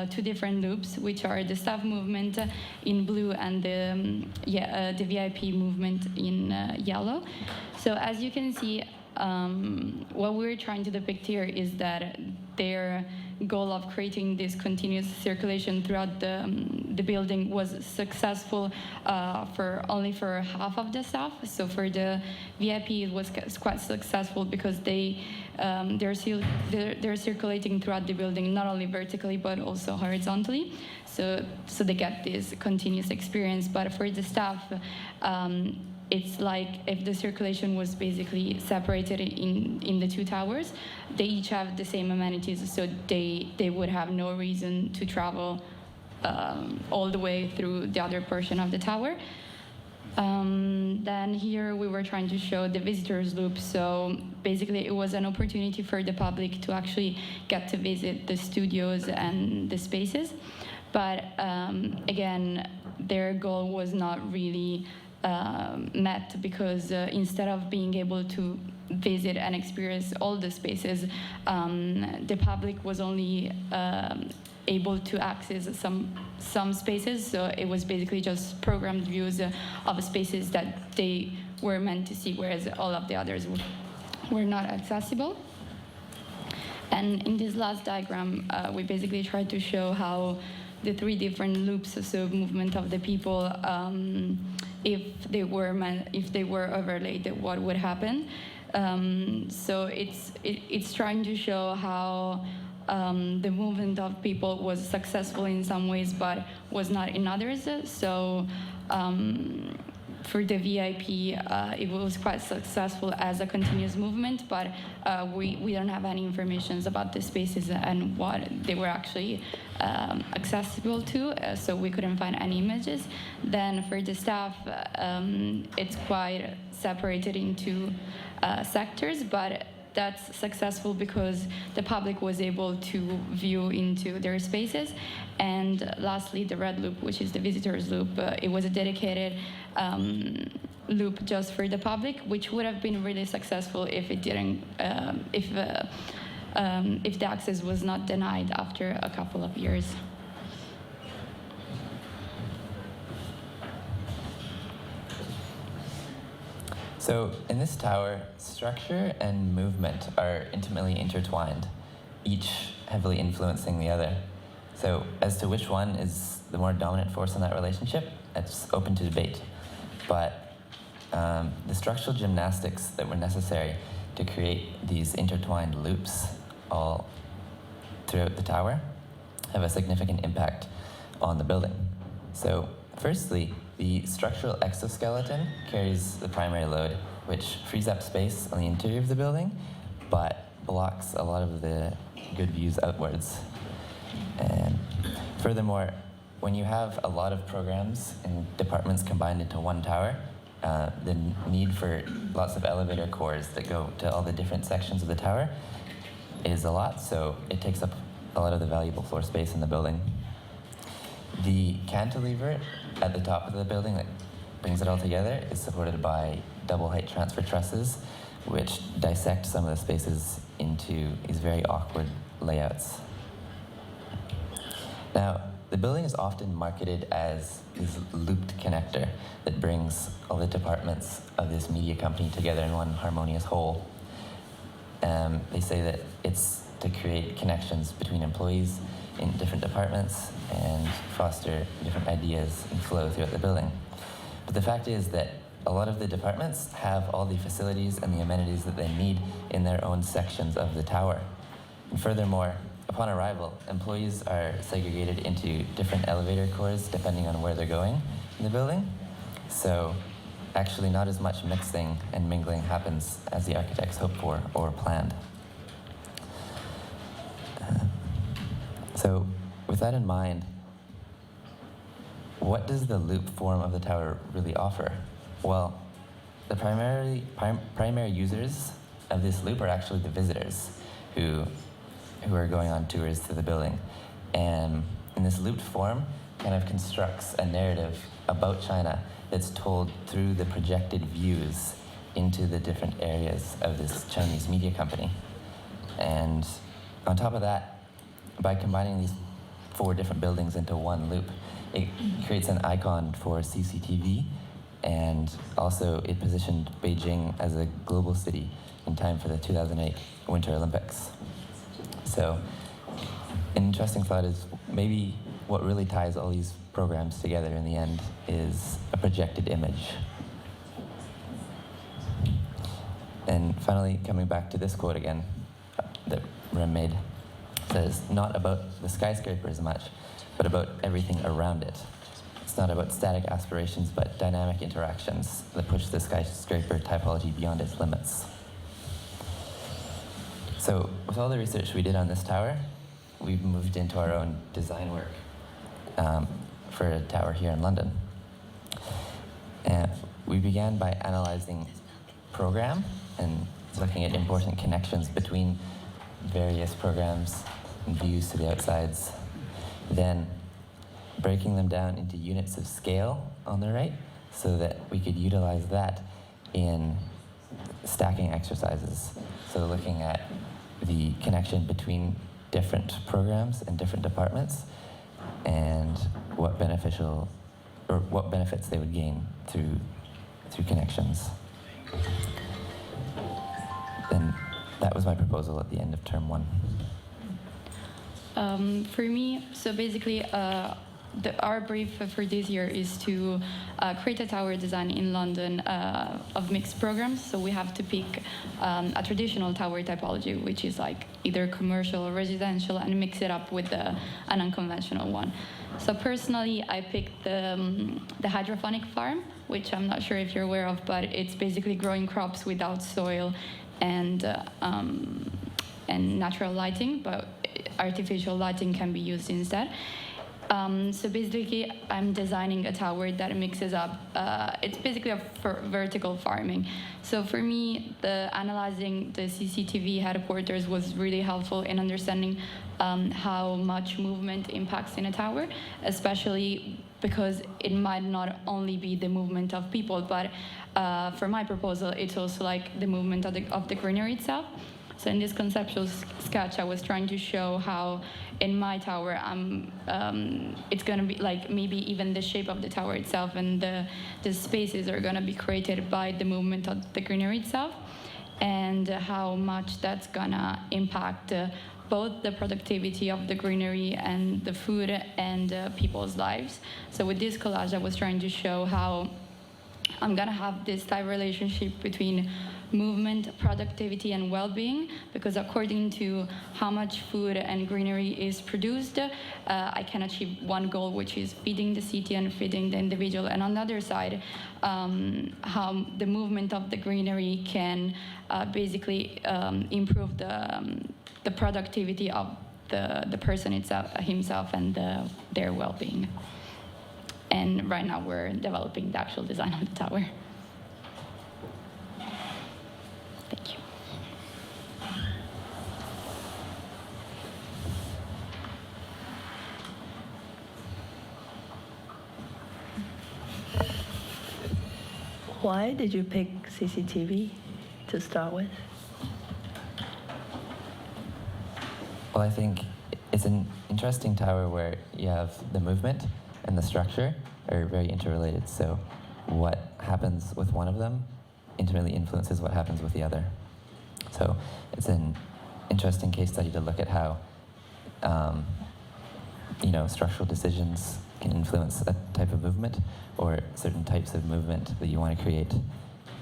two different loops, which are the staff movement in blue and the VIP movement in yellow. So as you can see, what we're trying to depict here is that their goal of creating this continuous circulation throughout the building was successful only for half of the staff. So for the VIP, it was quite successful because they're circulating throughout the building, not only vertically but also horizontally. So they get this continuous experience. But for the staff, it's like if the circulation was basically separated in the two towers, they each have the same amenities, so they would have no reason to travel all the way through the other portion of the tower. Then here we were trying to show the visitors loop. So basically it was an opportunity for the public to actually get to visit the studios and the spaces. But again, their goal was not really met, because instead of being able to visit and experience all the spaces, the public was only able to access some spaces. So it was basically just programmed views of spaces that they were meant to see, whereas all of the others were not accessible. And in this last diagram, we basically tried to show how the three different loops, so movement of the people, if they were overlaid, what would happen. So it's trying to show how the movement of people was successful in some ways, but was not in others. So for the VIP, it was quite successful as a continuous movement, but we don't have any information about the spaces and what they were actually accessible to, so we couldn't find any images. Then for the staff, it's quite separated into sectors, but that's successful because the public was able to view into their spaces. And lastly, the red loop, which is the visitors loop, it was a dedicated loop just for the public, which would have been really successful if it didn't, if the access was not denied after a couple of years. So in this tower, structure and movement are intimately intertwined, each heavily influencing the other. So as to which one is the more dominant force in that relationship, it's open to debate. But the structural gymnastics that were necessary to create these intertwined loops all throughout the tower have a significant impact on the building. So firstly, the structural exoskeleton carries the primary load, which frees up space on the interior of the building, but blocks a lot of the good views outwards. And furthermore, when you have a lot of programs and departments combined into one tower, the need for lots of elevator cores that go to all the different sections of the tower is a lot, so it takes up a lot of the valuable floor space in the building. The cantilever at the top of the building that brings it all together is supported by double height transfer trusses, which dissect some of the spaces into these very awkward layouts. Now, the building is often marketed as this looped connector that brings all the departments of this media company together in one harmonious whole. They say that it's to create connections between employees in different departments and foster different ideas and flow throughout the building. But the fact is that a lot of the departments have all the facilities and the amenities that they need in their own sections of the tower. And furthermore, upon arrival, employees are segregated into different elevator cores depending on where they're going in the building. So actually not as much mixing and mingling happens as the architects hoped for or planned. So with that in mind, what does the loop form of the tower really offer? Well, the primary users of this loop are actually the visitors who are going on tours to the building. And in this looped form, kind of constructs a narrative about China that's told through the projected views into the different areas of this Chinese media company. And on top of that, by combining these 4 different buildings into one loop, it creates an icon for CCTV, and also it positioned Beijing as a global city in time for the 2008 Winter Olympics. So an interesting thought is maybe what really ties all these programs together in the end is a projected image. And finally, coming back to this quote again that Rem made, says, not about the skyscraper as much, but about everything around it. It's not about static aspirations, but dynamic interactions that push the skyscraper typology beyond its limits. So with all the research we did on this tower, we've moved into our own design work for a tower here in London. And we began by analyzing program and looking at important connections between various programs and views to the outsides. Then breaking them down into units of scale on the right so that we could utilize that in stacking exercises. So looking at the connection between different programs and different departments and what benefits they would gain through connections. And that was my proposal at the end of term 1. For me, so basically, our brief for this year is to create a tower design in London of mixed programs. So we have to pick a traditional tower typology, which is like either commercial or residential, and mix it up with an unconventional one. So personally, I picked the hydroponic farm, which I'm not sure if you're aware of, but it's basically growing crops without soil and natural lighting, but artificial lighting can be used instead. So basically, I'm designing a tower that mixes up, it's basically a vertical farming. So for me, analyzing the CCTV headquarters was really helpful in understanding how much movement impacts in a tower, especially because it might not only be the movement of people, but for my proposal, it's also like the movement of the greenery itself. So in this conceptual sketch, I was trying to show how in my tower, it's going to be like maybe even the shape of the tower itself and the spaces are going to be created by the movement of the greenery itself, and how much that's going to impact both the productivity of the greenery and the food and people's lives. So with this collage, I was trying to show how I'm going to have this tight relationship between movement, productivity, and well-being, because according to how much food and greenery is produced, I can achieve one goal, which is feeding the city and feeding the individual. And on the other side, how the movement of the greenery can basically improve the productivity of the person himself and their well-being. And right now we're developing the actual design of the tower. Thank you. Why did you pick CCTV to start with? Well, I think it's an interesting tower where you have the movement and the structure are very interrelated. So what happens with one of them intimately influences what happens with the other. So it's an interesting case study to look at how structural decisions can influence a type of movement, or certain types of movement that you want to create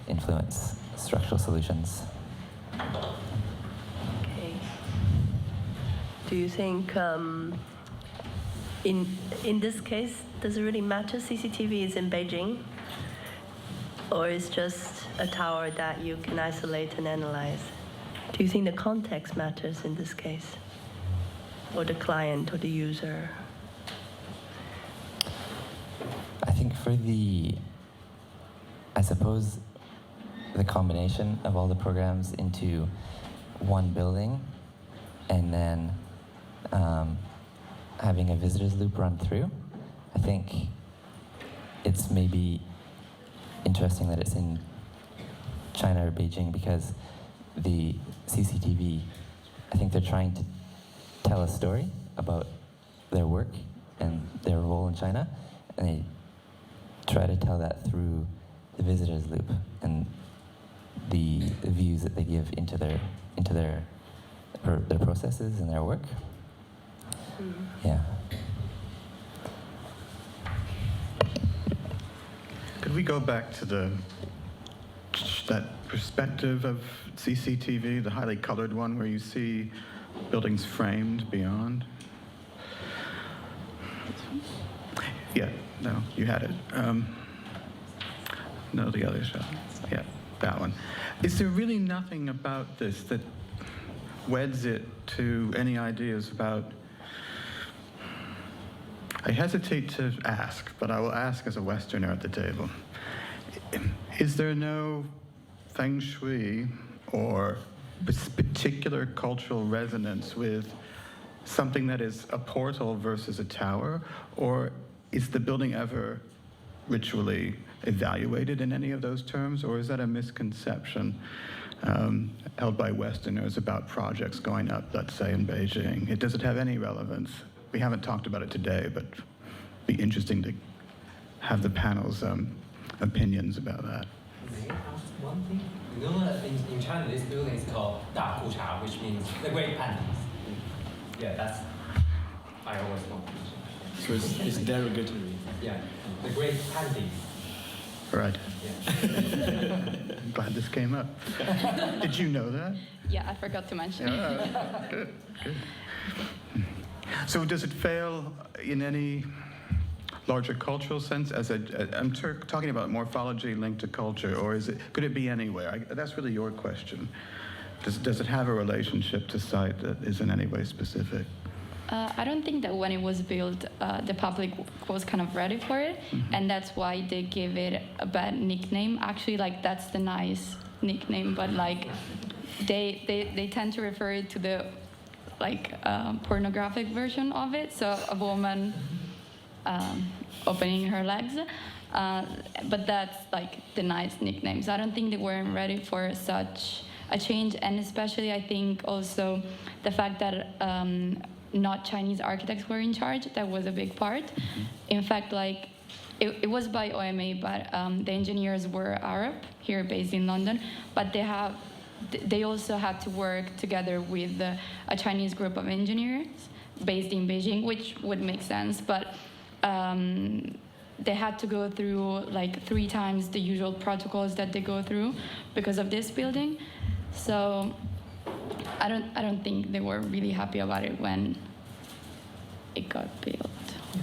influence structural solutions. Okay. Do you think in this case, does it really matter CCTV is in Beijing? Or is just a tower that you can isolate and analyze? Do you think the context matters in this case? Or the client or the user? I think I suppose the combination of all the programs into one building and then having a visitors loop run through, I think it's maybe interesting that it's in China or Beijing, because the CCTV, I think they're trying to tell a story about their work and their role in China, and they try to tell that through the visitors loop and the views that they give into their processes and their work. Mm-hmm. Yeah. Could we go back to that perspective of CCTV, the highly colored one where you see buildings framed beyond? Yeah, no, you had it. No, the other shot. Yeah, that one. Is there really nothing about this that weds it to any ideas about... I hesitate to ask, but I will ask as a Westerner at the table. Is there no feng shui or particular cultural resonance with something that is a portal versus a tower? Or is the building ever ritually evaluated in any of those terms? Or is that a misconception held by Westerners about projects going up, let's say, in Beijing? Does it have any relevance? We haven't talked about it today, but it'd be interesting to have the panel's opinions about that. May I ask one thing? You know that in China, this building is called Da Ku Cha, which means the Great Panties. Yeah, that's... I always want to mention. So it's derogatory. Yeah, the Great Panties. Right. Yeah. I'm glad this came up. Did you know that? Yeah, I forgot to mention. Yeah, good. So does it fail in any larger cultural sense? I'm talking about morphology linked to culture, or could it be anywhere? That's really your question. Does it have a relationship to site that is in any way specific? I don't think that when it was built, the public was kind of ready for it, and that's why they gave it a bad nickname. Actually, like, that's the nice nickname, but like they tend to refer it to the pornographic version of it. So a woman opening her legs, but that's like the nice nicknames. I don't think they weren't ready for such a change, and especially I think also the fact that not Chinese architects were in charge. That was a big part. In fact, like it was by OMA, but the engineers were Arab here, based in London. But they also had to work together with a Chinese group of engineers based in Beijing, which would make sense. But they had to go through like 3 times the usual protocols that they go through because of this building. So I don't think they were really happy about it when it got built. Yeah.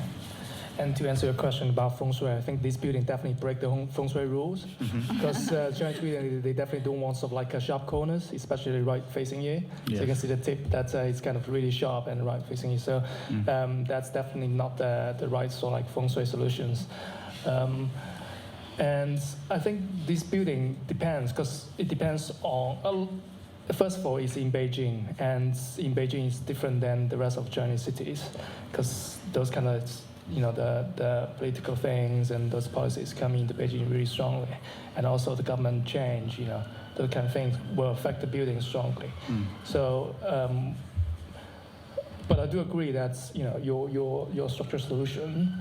And to answer your question about feng shui, I think this building definitely break the feng shui rules, because Chinese building, they definitely don't want sort of like sharp corners, especially right facing you. Yes. So you can see the tip that it's kind of really sharp and right facing you. So that's definitely not the right sort of like feng shui solutions. And I think this building depends, because it depends on, first of all, it's in Beijing, and in Beijing it's different than the rest of Chinese cities, because those kind of, the political things and those policies come into Beijing really strongly. And also the government change, those kind of things will affect the building strongly. So, but I do agree that, your structural solution,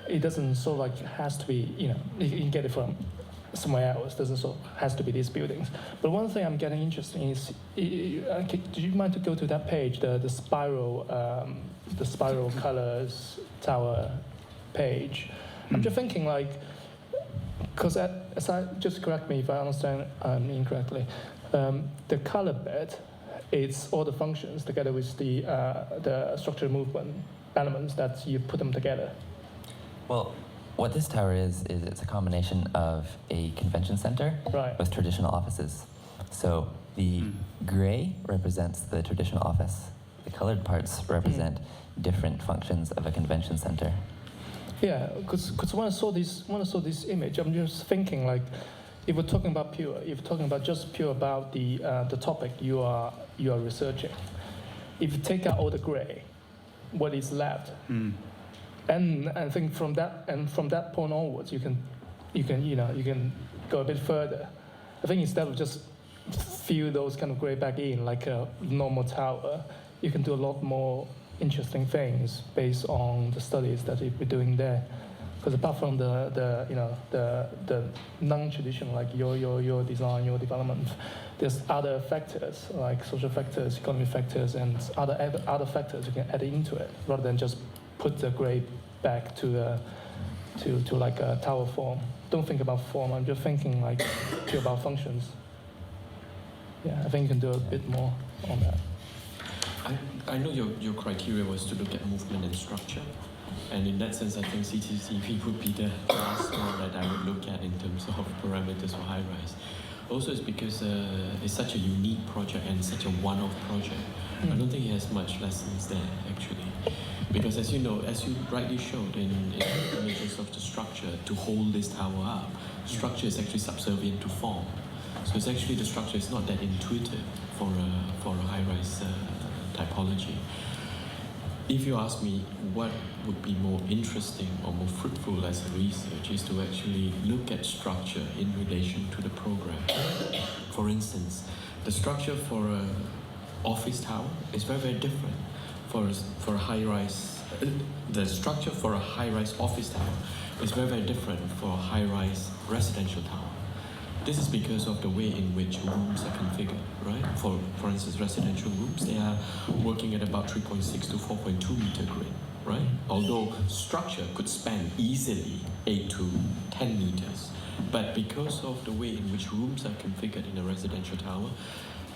it doesn't sort of like has to be, you can get it from somewhere else. Doesn't sort of has to be these buildings. But one thing I'm getting interested in is, do you mind to go to that page, the spiral colors tower page? I'm just thinking like, because just correct me if I understand incorrectly, the color bed, it's all the functions together with the structural movement elements that you put them together. Well, what this tower is it's a combination of a convention center with traditional offices. So the gray represents the traditional office. The colored parts represent different functions of a convention center. Yeah, because when I saw this image, I'm just thinking like, if we're talking about just pure about the topic you are researching, if you take out all the gray, what is left? And I think from that point onwards, you can go a bit further. I think instead of just fill those kind of gray back in like a normal tower, you can do a lot more interesting things based on the studies that you've been doing there. Because apart from the non-traditional, like your design, your development, there's other factors like social factors, economic factors, and other factors you can add into it rather than just put the gray back to like a tower form. Don't think about form. I'm just thinking like about functions. Yeah, I think you can do a bit more on that. I know your criteria was to look at movement and structure, and in that sense, I think CCTV would be the last one that I would look at in terms of parameters for high rise. Also, it's because it's such a unique project and such a one-off project. I don't think it has much lessons there actually. Because as you know, as you rightly showed in the images of the structure, to hold this tower up, structure is actually subservient to form. So it's actually the structure is not that intuitive for a high-rise typology. If you ask me what would be more interesting or more fruitful as a research is to actually look at structure in relation to the program. For instance, the structure for an office tower is very, very different. For a high-rise, the structure for a high-rise office tower is very, very different for a high-rise residential tower. This is because of the way in which rooms are configured, right? For instance, residential rooms, they are working at about 3.6 to 4.2 meter grid, right? Although structure could span easily 8 to 10 meters. But because of the way in which rooms are configured in a residential tower,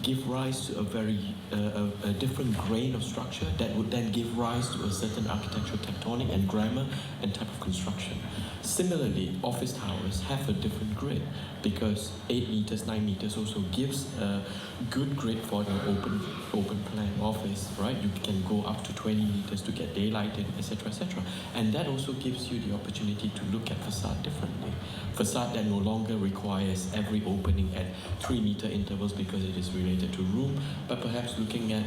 give rise to a very a different grain of structure that would then give rise to a certain architectural tectonic and grammar and type of construction. Similarly, office towers have a different grid because 8 meters, 9 meters also gives a good grid for the open plan office, right? You can go up to 20 meters to get daylight in, etc., etc. And that also gives you the opportunity to look at facade differently. Facade that no longer requires every opening at 3 meter intervals because it is related to room, but perhaps looking at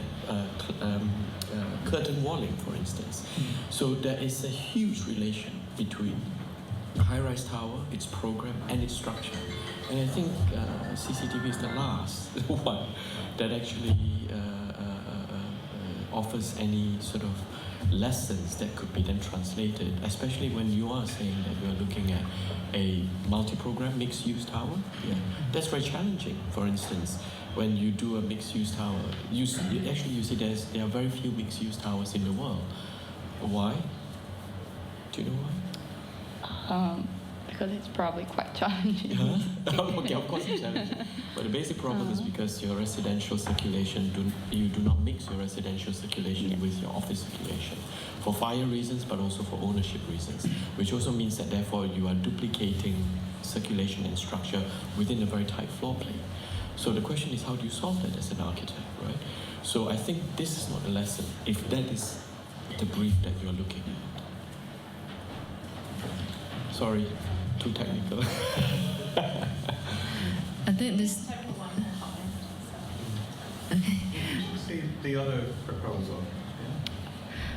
curtain walling, for instance. So there is a huge relation between a high-rise tower, its program, and its structure. And I think CCTV is the last one that actually offers any sort of lessons that could be then translated, especially when you are saying that you are looking at a multi-program mixed-use tower. Yeah, that's very challenging. For instance, when you do a mixed-use tower, you see there are very few mixed-use towers in the world. Why? Do you know why? Because it's probably quite challenging. Okay, of course it's challenging. But the basic problem is because your residential circulation, you do not mix your residential circulation with your office circulation. For fire reasons, but also for ownership reasons. Which also means that therefore you are duplicating circulation and structure within a very tight floor plane. So the question is, how do you solve that as an architect, right? So I think this is not a lesson, if that is the brief that you're looking at. Sorry, too technical. I think this. The other proposal.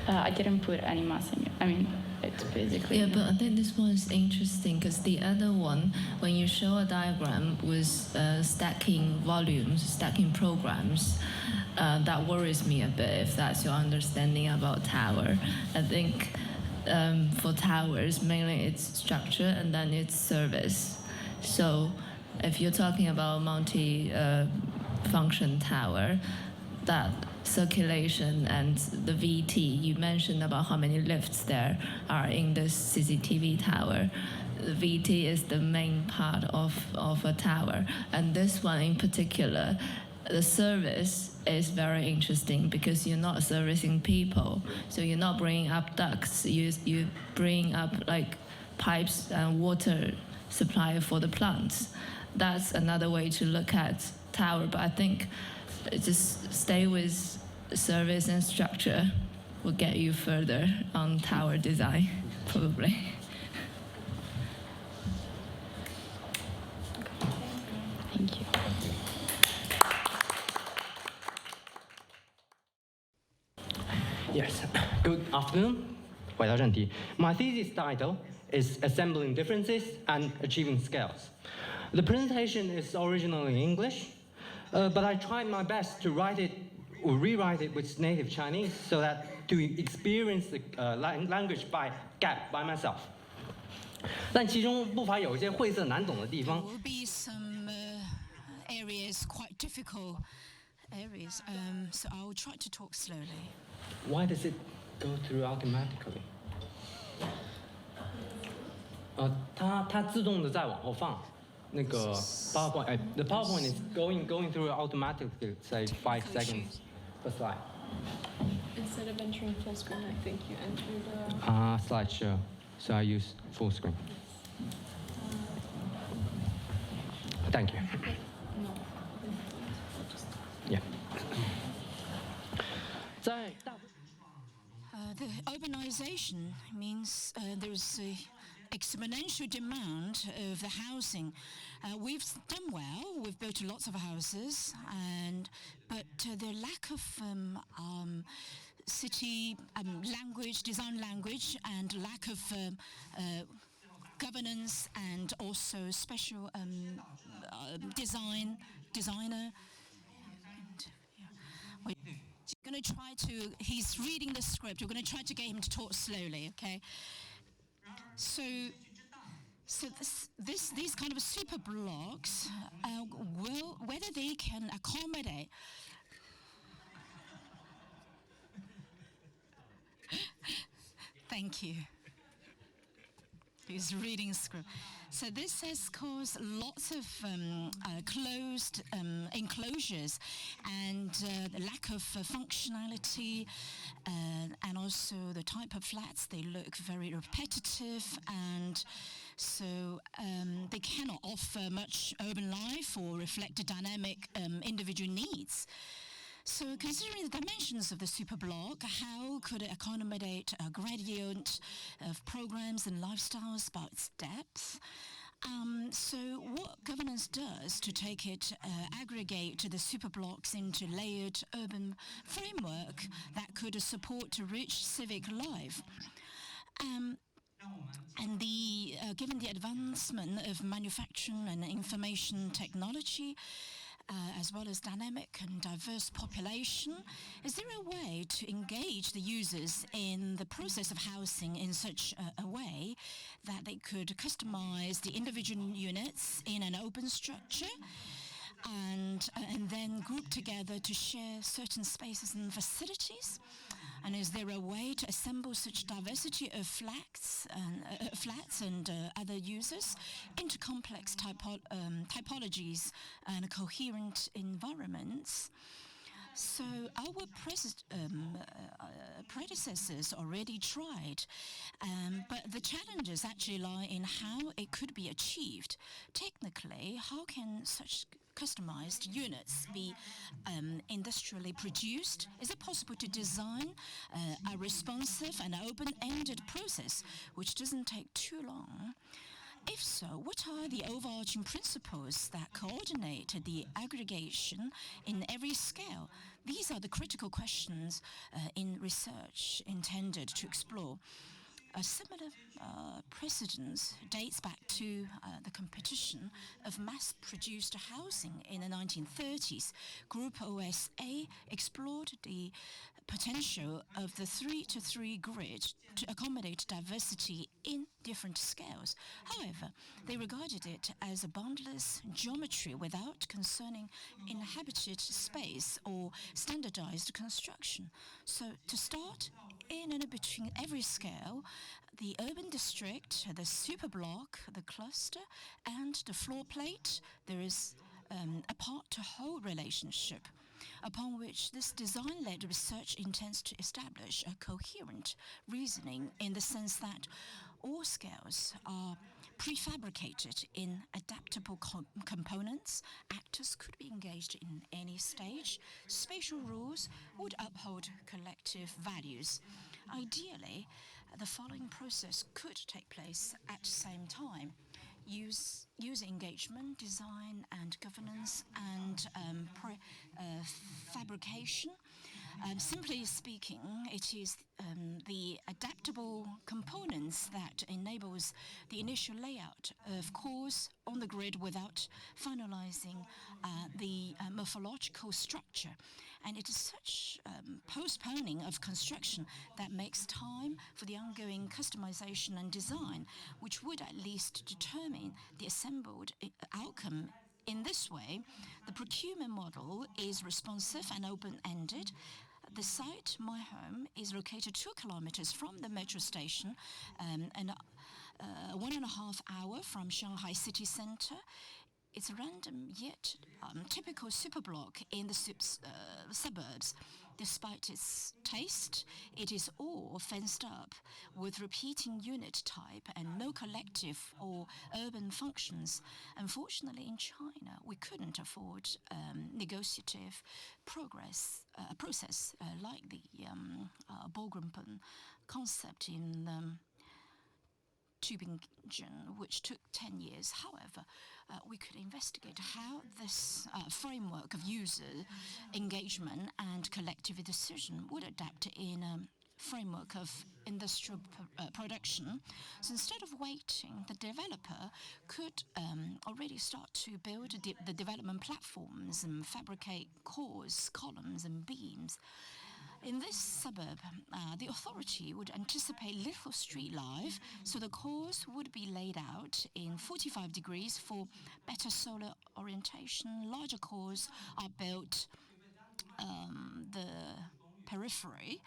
I didn't put any massing. I mean, it's basically. Yeah, but I think this one is interesting because the other one, when you show a diagram with stacking volumes, stacking programs, that worries me a bit if that's your understanding about tower. I think for towers, mainly it's structure and then it's service. So if you're talking about multi-function tower, that circulation and the VT, you mentioned about how many lifts there are in this CCTV tower. The VT is the main part of a tower. And this one in particular, the service is very interesting because you're not servicing people. So you're not bringing up ducts, you bring up like pipes and water supply for the plants. That's another way to look at tower, but I think just stay with service and structure will get you further on tower design, probably. Thank you. Yes, good afternoon. 回到正题, my thesis title is Assembling Differences and Achieving Scales. The presentation is originally in English, but I tried my best to write it or rewrite it with native Chinese so that to experience the language by gap by myself. 但其中不乏有一些晦涩难懂的地方。 There will be some areas, quite difficult areas, so I will try to talk slowly. Why does it go through automatically? 它自动的在往后放。那个 PowerPoint, the PowerPoint is going through automatically, say 5 seconds per slide. Instead of entering full screen, I think you enter the slideshow. So I use full screen. Thank you. No. Yeah. The urbanization means there's a exponential demand of the housing. We've done well. We've built lots of houses, but the lack of city language, design language, and lack of governance, and also special designer. We're going to try to. He's reading the script. We're going to try to get him to talk slowly. Okay. So these kind of super blocks, whether they can accommodate. Thank you. He's reading script. So this has caused lots of closed enclosures and lack of functionality, and also the type of flats, they look very repetitive, and so they cannot offer much urban life or reflect the dynamic individual needs. So considering the dimensions of the superblock, how could it accommodate a gradient of programs and lifestyles by its depth? So what governance does to take it, aggregate the superblocks into layered urban framework that could support a rich civic life? And given the advancement of manufacturing and information technology, as well as dynamic and diverse population, is there a way to engage the users in the process of housing in such a way that they could customize the individual units in an open structure and then group together to share certain spaces and facilities? And is there a way to assemble such diversity of flats and other users into complex typologies and coherent environments? So our predecessors already tried, but the challenges actually lie in how it could be achieved. Technically, how can such customized units be industrially produced? Is it possible to design a responsive and open-ended process which doesn't take too long? If so, what are the overarching principles that coordinate the aggregation in every scale? These are the critical questions in research intended to explore. A similar precedent dates back to the competition of mass-produced housing in the 1930s. Group OSA explored the potential of the 3-to-3 grid to accommodate diversity in different scales. However, they regarded it as a boundless geometry without concerning inhabited space or standardized construction. So to start, in and between every scale, the urban district, the superblock, the cluster, and the floor plate, there is a part-to-whole relationship upon which this design-led research intends to establish a coherent reasoning in the sense that all scales are prefabricated in adaptable components. Actors could be engaged in any stage. Spatial rules would uphold collective values. Ideally, the following process could take place at the same time: user engagement, design and governance, and fabrication. Simply speaking, it is the adaptable components that enables the initial layout of cores on the grid without finalizing the morphological structure. And it is such postponing of construction that makes time for the ongoing customization and design, which would at least determine the assembled outcome. In this way, the procurement model is responsive and open-ended. The site, my home, is located 2 kilometers from the metro station and 1.5 hours from Shanghai city center. It's a random yet typical superblock in the suburbs. Despite its taste, it is all fenced up with repeating unit type and no collective or urban functions. Unfortunately, in China, we couldn't afford negotiative process like the Borgruppen concept in Tübingen, which took 10 years. However, we could investigate how this framework of user engagement and collective decision would adapt in a framework of industrial production. So instead of waiting, the developer could already start to build the development platforms and fabricate cores, columns, and beams. In this suburb, the authority would anticipate little street life, so the cores would be laid out in 45 degrees for better solar orientation. Larger cores are built the periphery.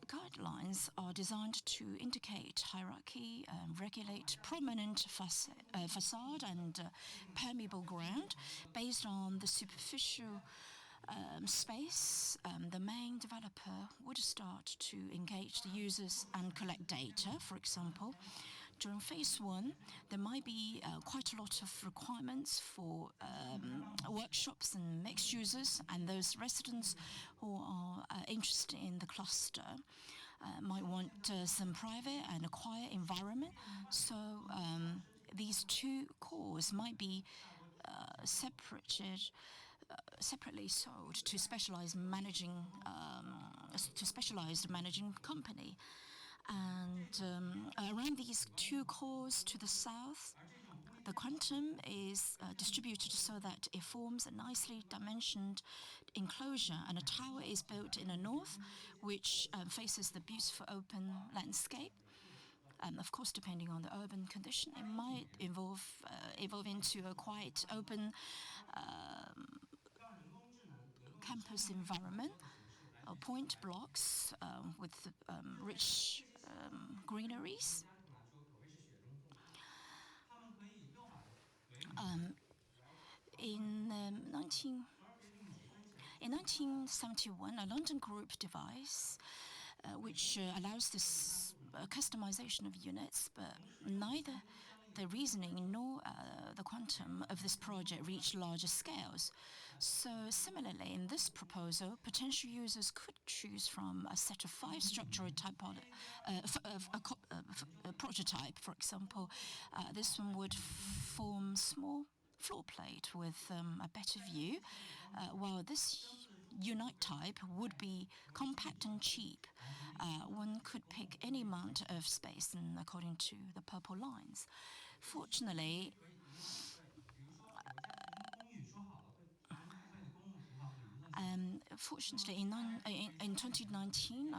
guidelines are designed to indicate hierarchy, regulate prominent facade and permeable ground based on the superficial space. The main developer would start to engage the users and collect data. For example, during phase one, there might be quite a lot of requirements for workshops and mixed users, and those residents who are interested in the cluster might want some private and a quiet environment. So these two cores might be separately sold to specialized managing company. And around these two cores to the south, the quantum is distributed so that it forms a nicely dimensioned enclosure, and a tower is built in the north, which faces the beautiful open landscape. Of course, depending on the urban condition, it might evolve into a quite open campus environment, point blocks with rich greeneries. In 1971, a London group device which allows this customization of units, but neither the reasoning nor the quantum of this project reach larger scales. So similarly, in this proposal, potential users could choose from a set of 5 structural prototype. For example, this one would form small floor plate with a better view, while this Unite type would be compact and cheap. One could pick any amount of space and according to the purple lines. Fortunately, in 2019,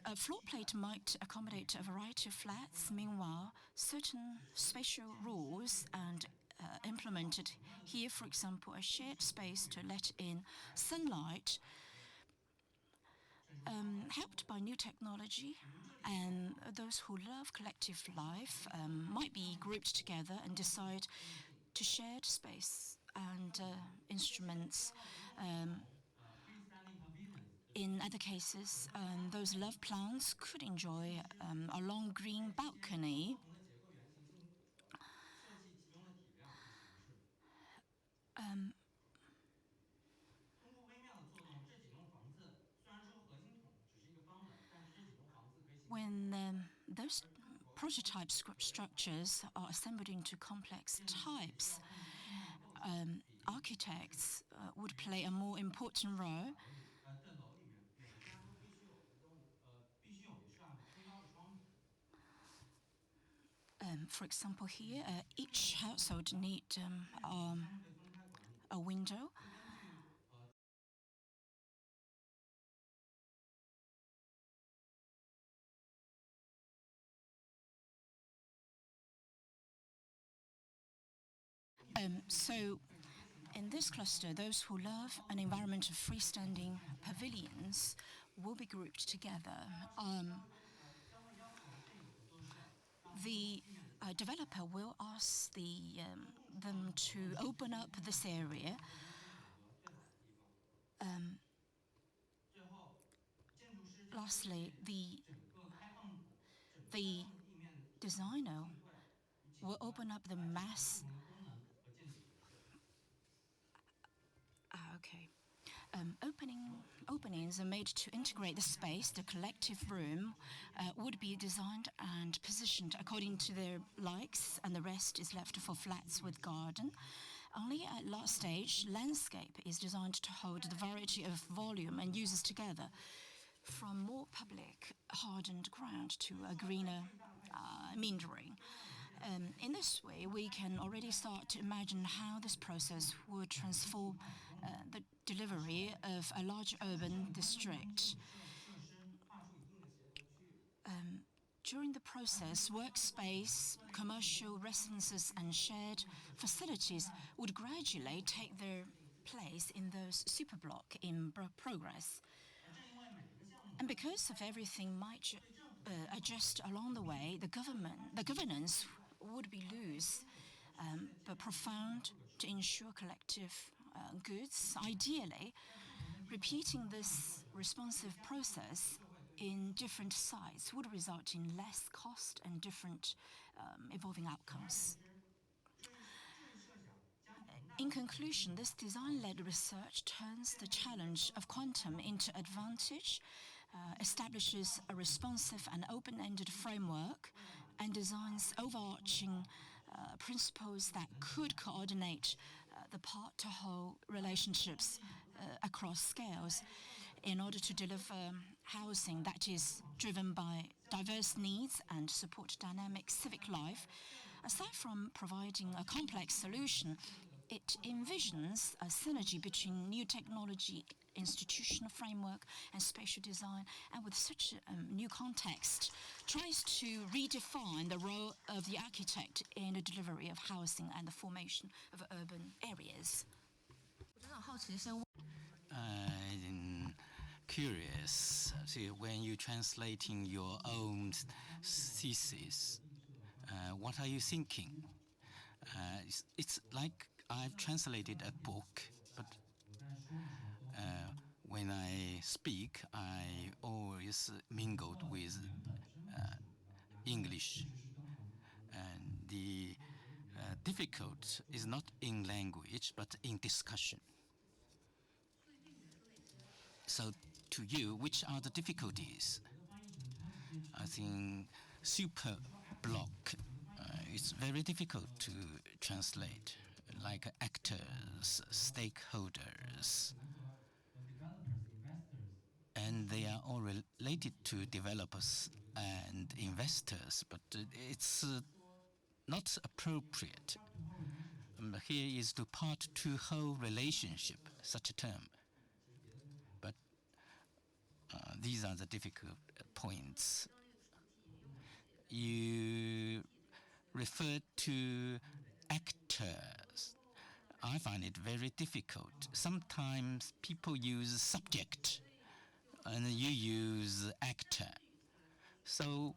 a floor plate might accommodate a variety of flats. Meanwhile, certain spatial rules and implemented here, for example, a shared space to let in sunlight, helped by new technology, and those who love collective life might be grouped together and decide to share space and instruments. In other cases, those love plants could enjoy a long green balcony. When those prototype structures are assembled into complex types, architects would play a more important role. For example, here, each household needs a window. So in this cluster, those who love an environment of freestanding pavilions will be grouped together. The developer will ask them to open up this area. Lastly, the designer will open up the mass. Openings are made to integrate the space. The collective room would be designed and positioned according to their likes, and the rest is left for flats with garden. Only at last stage, landscape is designed to hold the variety of volume and users together, from more public hardened ground to a greener meandering. In this way, we can already start to imagine how this process would transform the delivery of a large urban district. during the process, workspace, commercial residences and shared facilities would gradually take their place in those superblock in progress. And because of everything might adjust along the way, the governance would be loose, but profound to ensure collective goods. Ideally, repeating this responsive process in different sites would result in less cost and different evolving outcomes. In conclusion, this design-led research turns the challenge of quantum into advantage, establishes a responsive and open-ended framework, and designs overarching principles that could coordinate the part-to-whole relationships across scales in order to deliver housing that is driven by diverse needs and support dynamic civic life. Aside from providing a complex solution, it envisions a synergy between new technology, institutional framework, and spatial design, and with such a new context, tries to redefine the role of the architect in the delivery of housing and the formation of urban areas. I'm curious, when you're translating your own thesis, what are you thinking? It's like I've translated a book, but when I speak, I always mingled with English. And the difficult is not in language, but in discussion. So to you, which are the difficulties? I think super block is very difficult to translate, like actors, stakeholders, and they are all related to developers and investors, but it's not appropriate. Here is the part-to-whole relationship, such a term. But these are the difficult points. You referred to actors. I find it very difficult. Sometimes people use subject, and you use actor. So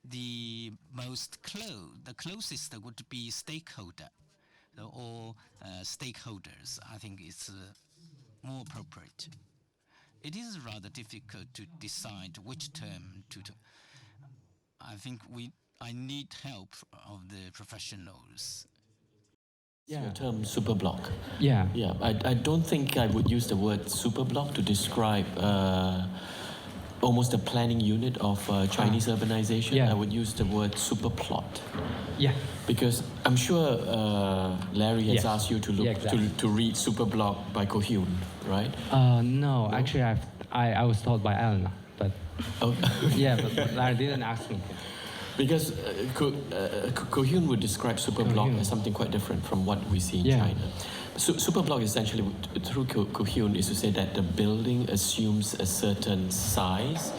the closest would be stakeholder or stakeholders. I think it's more appropriate. It is rather difficult to decide which term to. I think I need help of the professionals. Yeah. The term superblock. Yeah. Yeah. I don't think I would use the word superblock to describe almost a planning unit of Chinese urbanization. Yeah. I would use the word superplot. Yeah. Because I'm sure Larry has asked you to look to read Superblock by Cohyun, right? No, actually I was told by Elena, but yeah, but Larry didn't ask me. Because Cohyun would describe Superblock as something quite different from what we see in China. Superblock essentially, through Cohyun, is to say that the building assumes a certain size,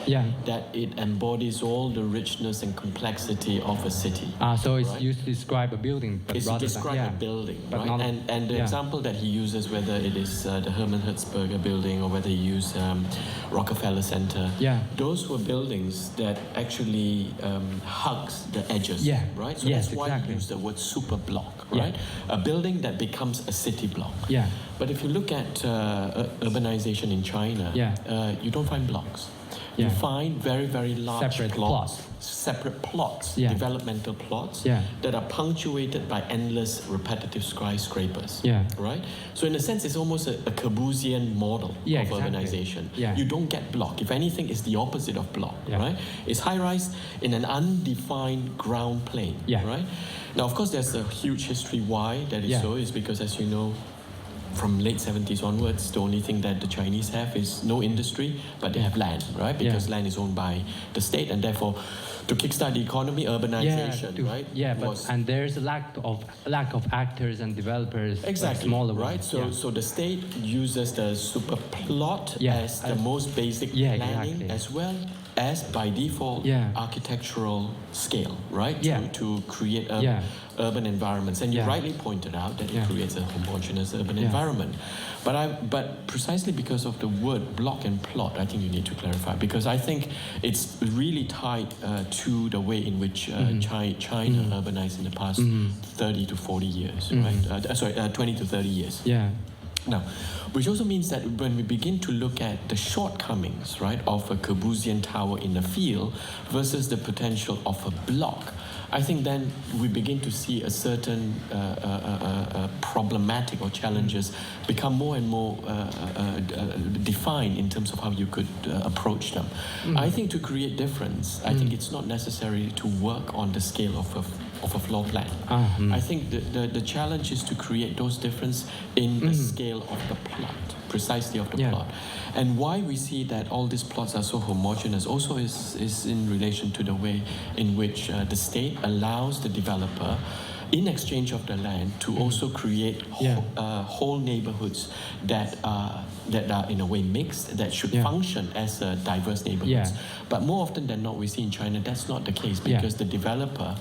that it embodies all the richness and complexity of a city. So it's used to describe a building, but it's to describe a building, but right? Not, and the example that he uses, whether it is the Hermann Hertzberger building or whether he uses Rockefeller Center, those were buildings that actually hugs the edges, right? So that's why he used the word superblock, right? A building that becomes a city block. Yeah. But if you look at urbanization in China, you don't find blocks. You find very, very large separate plots, developmental plots that are punctuated by endless repetitive skyscrapers. Right? So in a sense, it's almost a Corbusian model of urbanization. You don't get block. If anything, it's the opposite of block. Right? It's high-rise in an undefined ground plane. Right? Now, of course, there's a huge history why that is so. Is because, as you know, from late 70s onwards, the only thing that the Chinese have is no industry, but they have land, right? Because land is owned by the state, and therefore, to kickstart the economy, urbanization, right? Yeah, and there's a lack of actors and developers. Exactly. Smaller right. ones. So the state uses the super plot as the most basic planning as well as by default architectural scale, right? To create urban environments. And you rightly pointed out that it creates a homogeneous urban environment. But precisely because of the word block and plot, I think you need to clarify, because I think it's really tied to the way in which China urbanized in the past 30 to 40 years, right? 20 to 30 years. Yeah. Now, which also means that when we begin to look at the shortcomings, right, of a Corbusian tower in a field versus the potential of a block, I think then we begin to see a certain problematic or challenges become more and more defined in terms of how you could approach them. I think to create difference, I think it's not necessary to work on the scale of a floor plan. I think the challenge is to create those differences in the scale of the plot, precisely of the plot. And why we see that all these plots are so homogeneous also is in relation to the way in which the state allows the developer, in exchange of the land, to also create whole neighborhoods that are in a way mixed, that should function as diverse neighborhoods. But more often than not, we see in China that's not the case, because the developer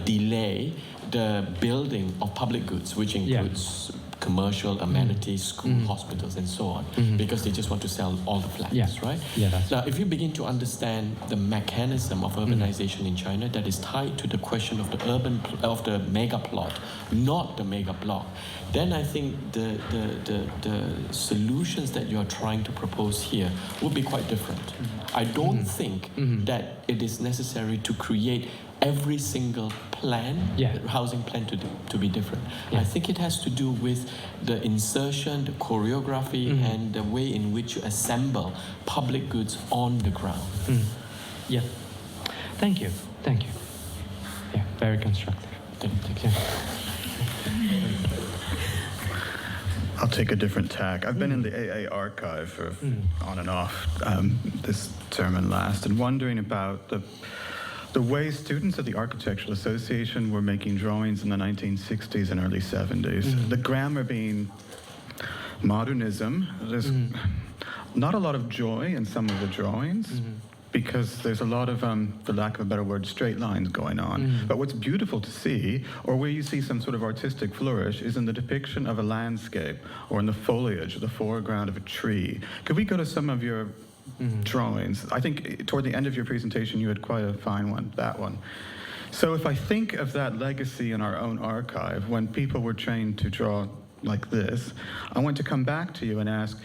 delay the building of public goods, which includes commercial amenities, school, hospitals, and so on, because they just want to sell all the flats, right? Now, if you begin to understand the mechanism of urbanization in China that is tied to the question of the mega plot, not the mega block, then I think the solutions that you are trying to propose here would be quite different. I don't think that it is necessary to create every single plan, housing plan to be different. I think it has to do with the insertion, the choreography, and the way in which you assemble public goods on the ground. Yeah. Thank you. Thank you. Yeah, very constructive. Thank you. I'll take a different tack. I've been in the AA archive for on and off this term and last, and wondering about the way students at the Architectural Association were making drawings in the 1960s and early 70s. The grammar being modernism. There's not a lot of joy in some of the drawings, because there's a lot of, for lack of a better word, straight lines going on. But what's beautiful to see, or where you see some sort of artistic flourish, is in the depiction of a landscape, or in the foliage, or the foreground of a tree. Could we go to some of your drawings? I think toward the end of your presentation you had quite a fine one, that one. So if I think of that legacy in our own archive, when people were trained to draw like this, I want to come back to you and ask,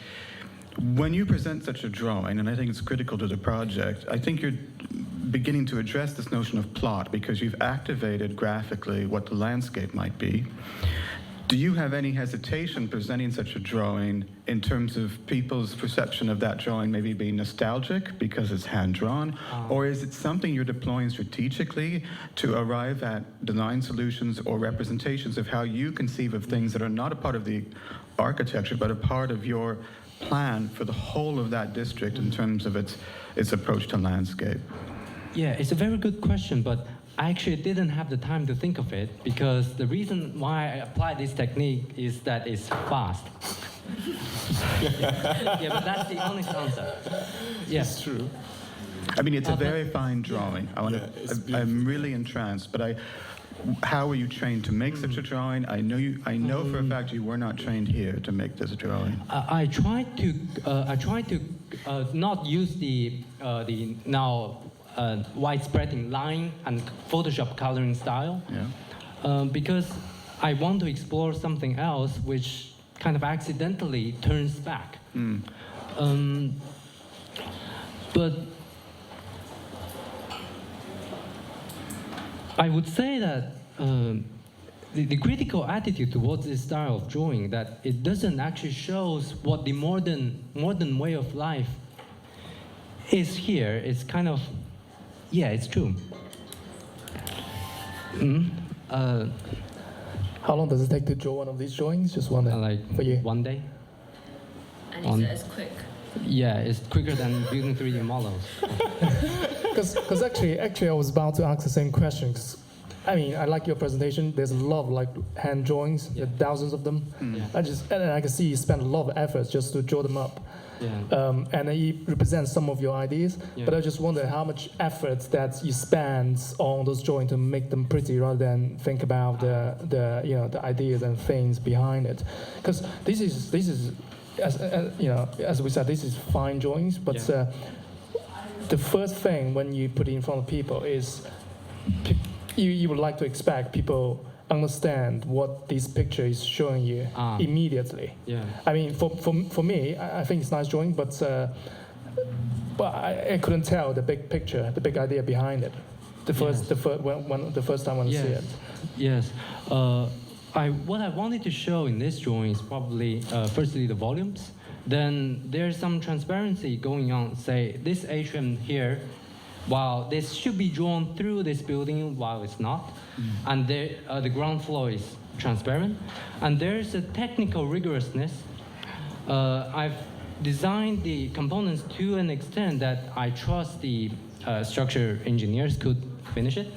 when you present such a drawing, and I think it's critical to the project, I think you're beginning to address this notion of plot, because you've activated graphically what the landscape might be. Do you have any hesitation presenting such a drawing in terms of people's perception of that drawing maybe being nostalgic because it's hand-drawn? Or is it something you're deploying strategically to arrive at design solutions or representations of how you conceive of things that are not a part of the architecture, but a part of your plan for the whole of that district in terms of its approach to landscape? Yeah, it's a very good question, but I actually didn't have the time to think of it, because the reason why I apply this technique is that it's fast. Yeah, but that's the honest answer. Yeah. It's true. I mean, it's a very fine drawing. I'm really entranced, but how were you trained to make such a drawing? I know for a fact you were not trained here to make this drawing. I tried to not use the now widespreading line and Photoshop coloring style, because I want to explore something else which kind of accidentally turns back. But I would say that the critical attitude towards this style of drawing, that it doesn't actually shows what the modern way of life is here. It's kind of, yeah, it's true. How long does it take to draw one of these drawings? Just one day? For you? 1 day. And it's quick. Yeah, it's quicker than building 3D models. Because actually I was about to ask the same question. 'Cause, I mean, I like your presentation. There's a lot of hand drawings, thousands of them. I can see you spend a lot of effort just to draw them up. and it represents some of your ideas. But I just wonder how much effort that you spend on those drawings to make them pretty, rather than think about the ideas and things behind it. Because this is as we said, this is fine drawings, but the first thing when you put it in front of people is you would like to expect people understand what this picture is showing you immediately. I mean, for me, I think it's nice drawing, but I couldn't tell the big picture, the big idea behind it. The first time when I see it. Yes. What I wanted to show in this drawing is probably firstly the volumes. Then there's some transparency going on. Say this atrium here, while this should be drawn through this building, while it's not, and the ground floor is transparent, and there's a technical rigorousness. I've designed the components to an extent that I trust the structure engineers could finish it,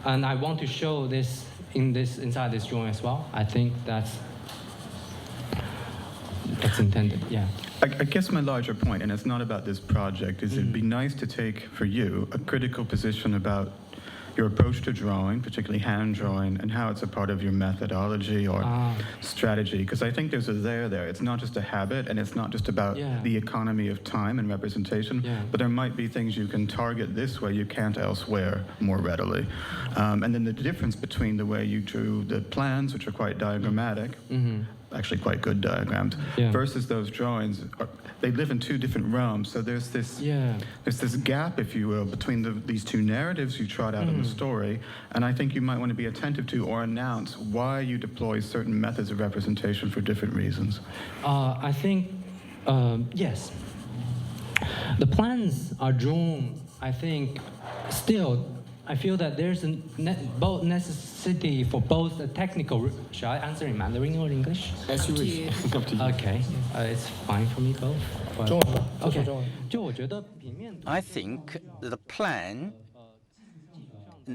and I want to show this inside this drawing as well. I think that's intended. I guess my larger point, and it's not about this project, is it'd be nice to take, for you, a critical position about your approach to drawing, particularly hand drawing, and how it's a part of your methodology or strategy. Because I think there's a there. It's not just a habit, and it's not just about the economy of time and representation, but there might be things you can target this way you can't elsewhere more readily. And then the difference between the way you drew the plans, which are quite diagrammatic, actually quite good diagrams, versus those drawings. They live in two different realms, so there's this gap, if you will, between these two narratives you trot out in the story, and I think you might want to be attentive to or announce why you deploy certain methods of representation for different reasons. I think, yes. The plans are drawn, I think, still, I feel that there's both necessity for both the technical. Shall I answer in Mandarin or English? As you wish. Up to you. Okay, it's fine for me both. Okay. I think the plan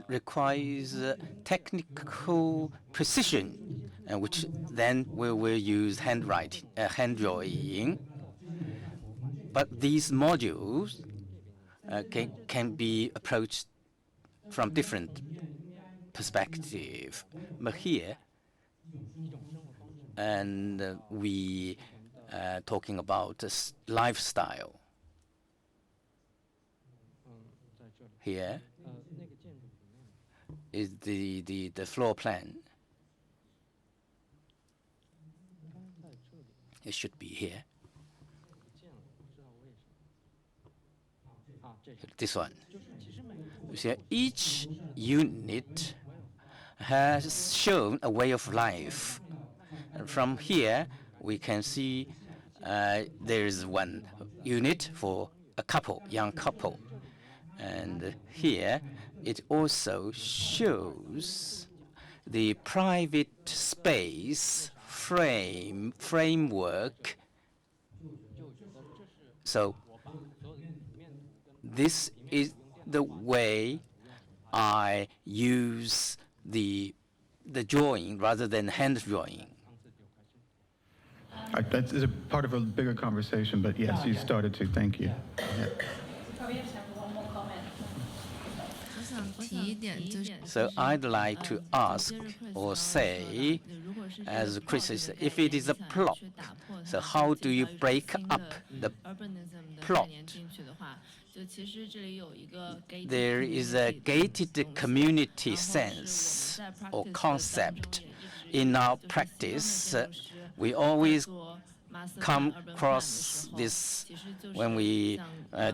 requires technical precision, which then we will use hand drawing. But these modules can be approached from different perspective. But here, and we talking about lifestyle. Here is the floor plan. It should be here. This one. So each unit has shown a way of life. And from here, we can see there is one unit for a couple, young couple. And here, it also shows the private space framework. So this is the way I use the drawing rather than hand drawing. That is a part of a bigger conversation, but yes, you started to. Thank you. Probably have time for one more comment. So I'd like to ask or say, as Chris said, if it is a plot, so how do you break up the plot? There is a gated community sense or concept. In our practice, we always come across this when we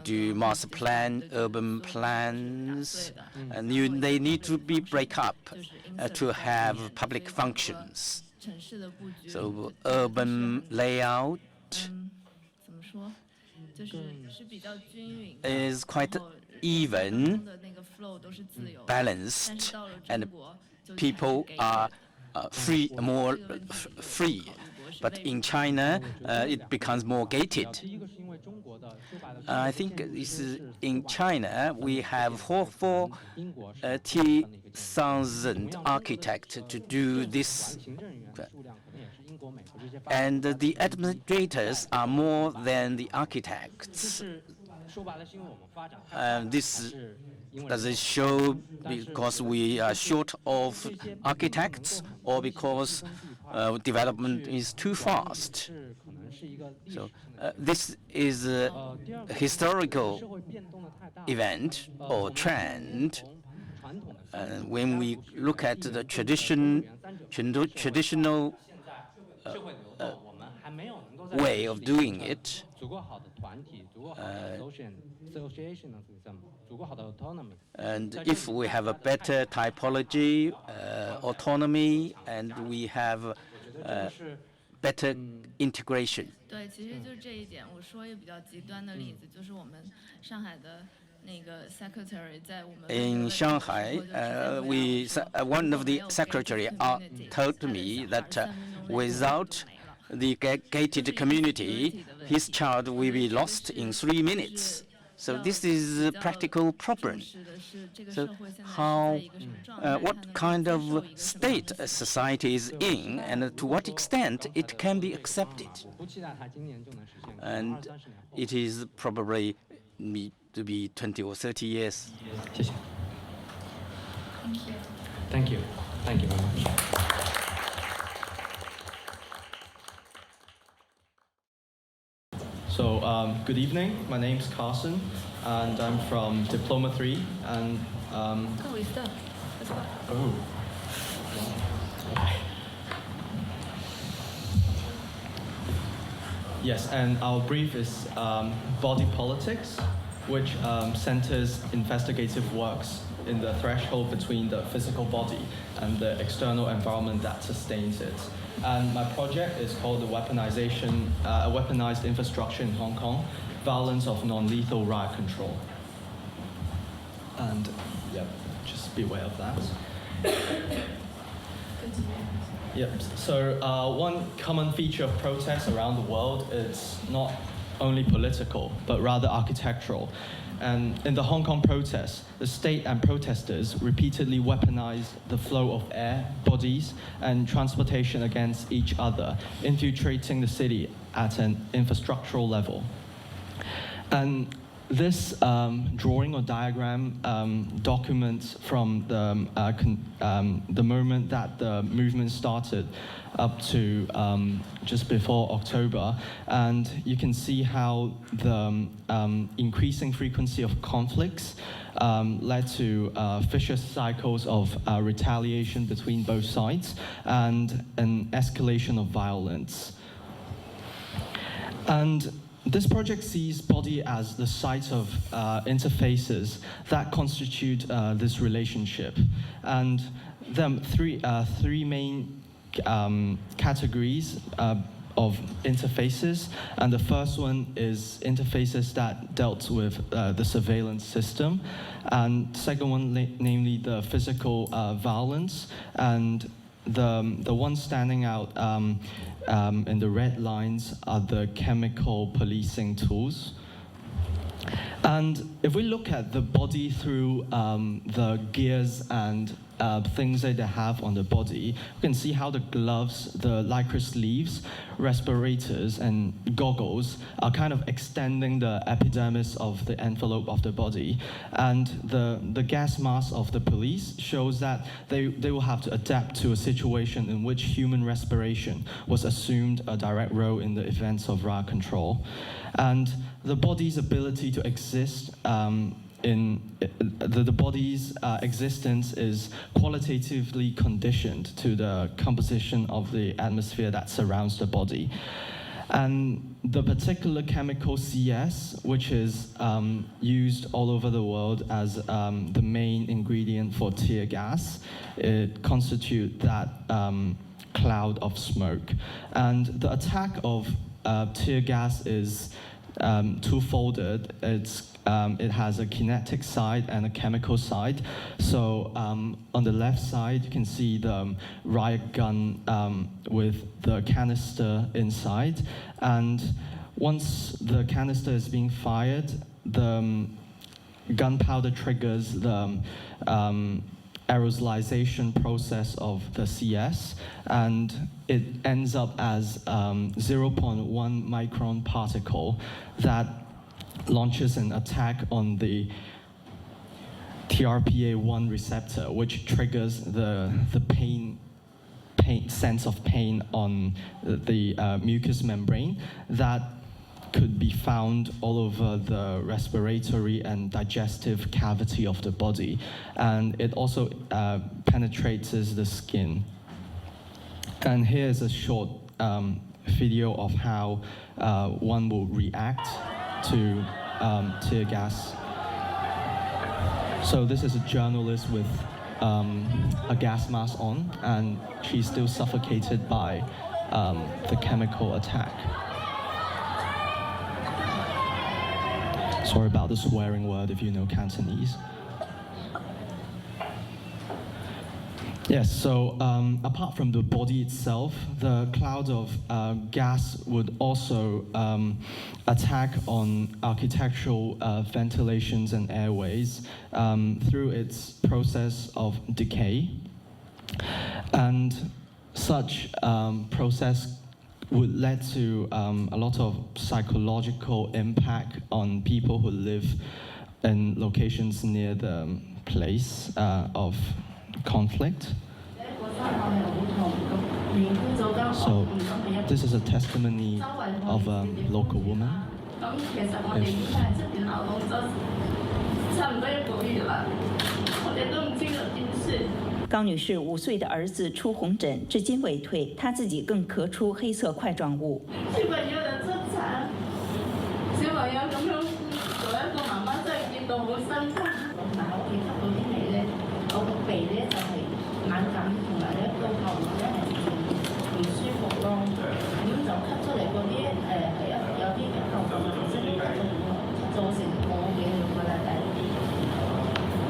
do master plan, urban plans, and they need to be break up to have public functions. So urban layout is quite even, balanced, and people are more free. but in China, it becomes more gated. I think this is in China, we have 40,000 architects to do this. And the administrators are more than the architects. This does it show because we are short of architects or because development is too fast? So this is a historical event or trend. When we look at the traditional way of doing it, and if we have a better typology, autonomy, and we have better integration. 对，其实就这一点，我说一个比较极端的例子，就是我们上海的那个 secretary 在我们 In Shanghai, one of the secretary told me that without the gated community, his child will be lost in 3 minutes. So this is a practical problem. So what kind of state a society is in, and to what extent it can be accepted? And it is probably need to be 20 or 30 years. Thank you. Thank you. Thank you very much. So, good evening. My name's Carson, and I'm from Diploma 3. And oh, we stop. Oh. Okay. Yes, and our brief is body politics, which centers investigative works in the threshold between the physical body and the external environment that sustains it. And my project is called the Weaponized Infrastructure in Hong Kong, Violence of Non-Lethal Riot Control. And yeah, just be aware of that. Yep. So one common feature of protests around the world is not only political, but rather architectural. And in the Hong Kong protests, the state and protesters repeatedly weaponized the flow of air, bodies, and transportation against each other, infiltrating the city at an infrastructural level. And this drawing or diagram documents from the moment that the movement started up to just before October, and you can see how the increasing frequency of conflicts led to vicious cycles of retaliation between both sides and an escalation of violence. And this project sees body as the site of interfaces that constitute this relationship. And there are three main categories of interfaces. And the first one is interfaces that dealt with the surveillance system. And second one, namely the physical violence. And the one standing out in the red lines are the chemical policing tools. And if we look at the body through the gears and things that they have on the body, you can see how the gloves, the lycra sleeves, respirators, and goggles are kind of extending the epidermis of the envelope of the body. And the gas mask of the police shows that they will have to adapt to a situation in which human respiration was assumed a direct role in the events of riot control. And the body's ability to exist the body's existence is qualitatively conditioned to the composition of the atmosphere that surrounds the body. And the particular chemical CS, which is used all over the world as the main ingredient for tear gas, it constitutes that cloud of smoke. And the attack of tear gas is two-folded. It has a kinetic side and a chemical side. So on the left side, you can see the riot gun with the canister inside. And once the canister is being fired, the gunpowder triggers the aerosolization process of the CS, and it ends up as 0.1 micron particle that launches an attack on the TRPA1 receptor, which triggers the pain sense of pain on the mucous membrane that could be found all over the respiratory and digestive cavity of the body. And it also penetrates the skin. And here's a short video of how one will react to tear gas. So this is a journalist with a gas mask on, and she's still suffocated by the chemical attack. Sorry about the swearing word if you know Cantonese. Yes, so apart from the body itself, the cloud of gas would also attack on architectural ventilations and airways through its process of decay. And such process would lead to a lot of psychological impact on people who live in locations near the place of conflict. So this is a testimony of a local woman. 高女士5岁的儿子出红疹，至今未退，她自己更咳出黑色块状物。小朋友的真慘，小朋友咁樣做一個媽媽真係見到好辛苦。但係我哋吸到啲味咧，我個鼻咧就係敏感，同埋咧到後來咧係唔舒服咯。咁就吸出嚟嗰啲係有啲後續嘅其實造成我嘅個禮拜。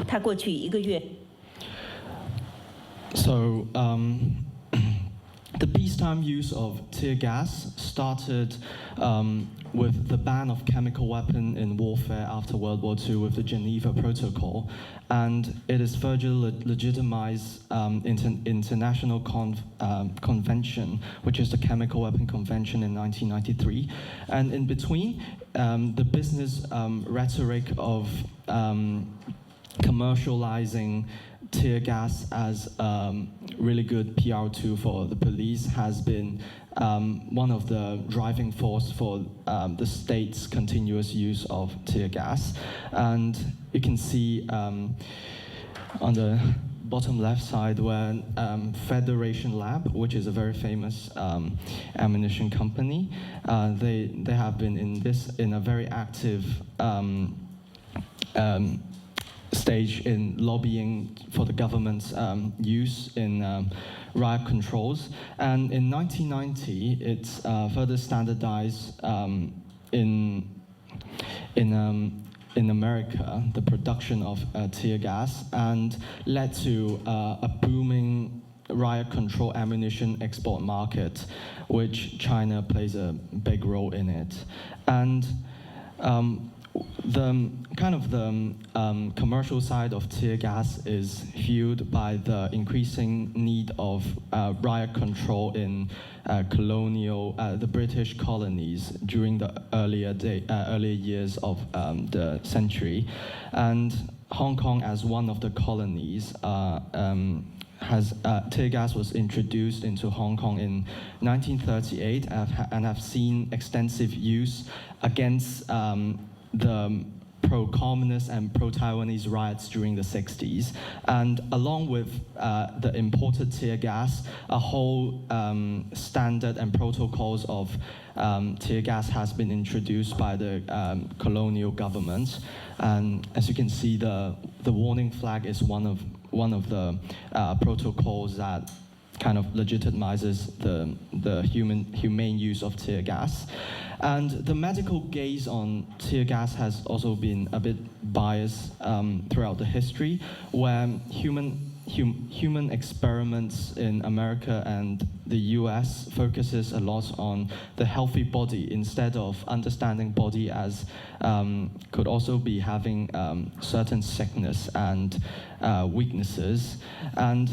他過去1個月。 So the peacetime use of tear gas started with the ban of chemical weapon in warfare after World War II with the Geneva Protocol, and it is further legitimized international convention, which is the Chemical Weapon Convention in 1993. And in between, the business rhetoric of commercializing tear gas as really good PR tool for the police has been one of the driving force for the state's continuous use of tear gas. And you can see on the bottom left side where Federation Lab, which is a very famous ammunition company, they have been in a very active stage in lobbying for the government's use in riot controls. And in 1990, it's further standardized in America, the production of tear gas, and led to a booming riot control ammunition export market, which China plays a big role in it. And the commercial side of tear gas is fueled by the increasing need of riot control in the British colonies during the earlier years of the century. And Hong Kong, as one of the colonies, tear gas was introduced into Hong Kong in 1938 and have seen extensive use against the pro-communist and pro-Taiwanese riots during the 60s. And along with the imported tear gas, a whole standard and protocols of tear gas has been introduced by the colonial government. And as you can see, the warning flag is one of the protocols that kind of legitimizes the humane use of tear gas. And the medical gaze on tear gas has also been a bit biased throughout the history, where human experiments in America and the US focuses a lot on the healthy body instead of understanding body as could also be having certain sickness and weaknesses. And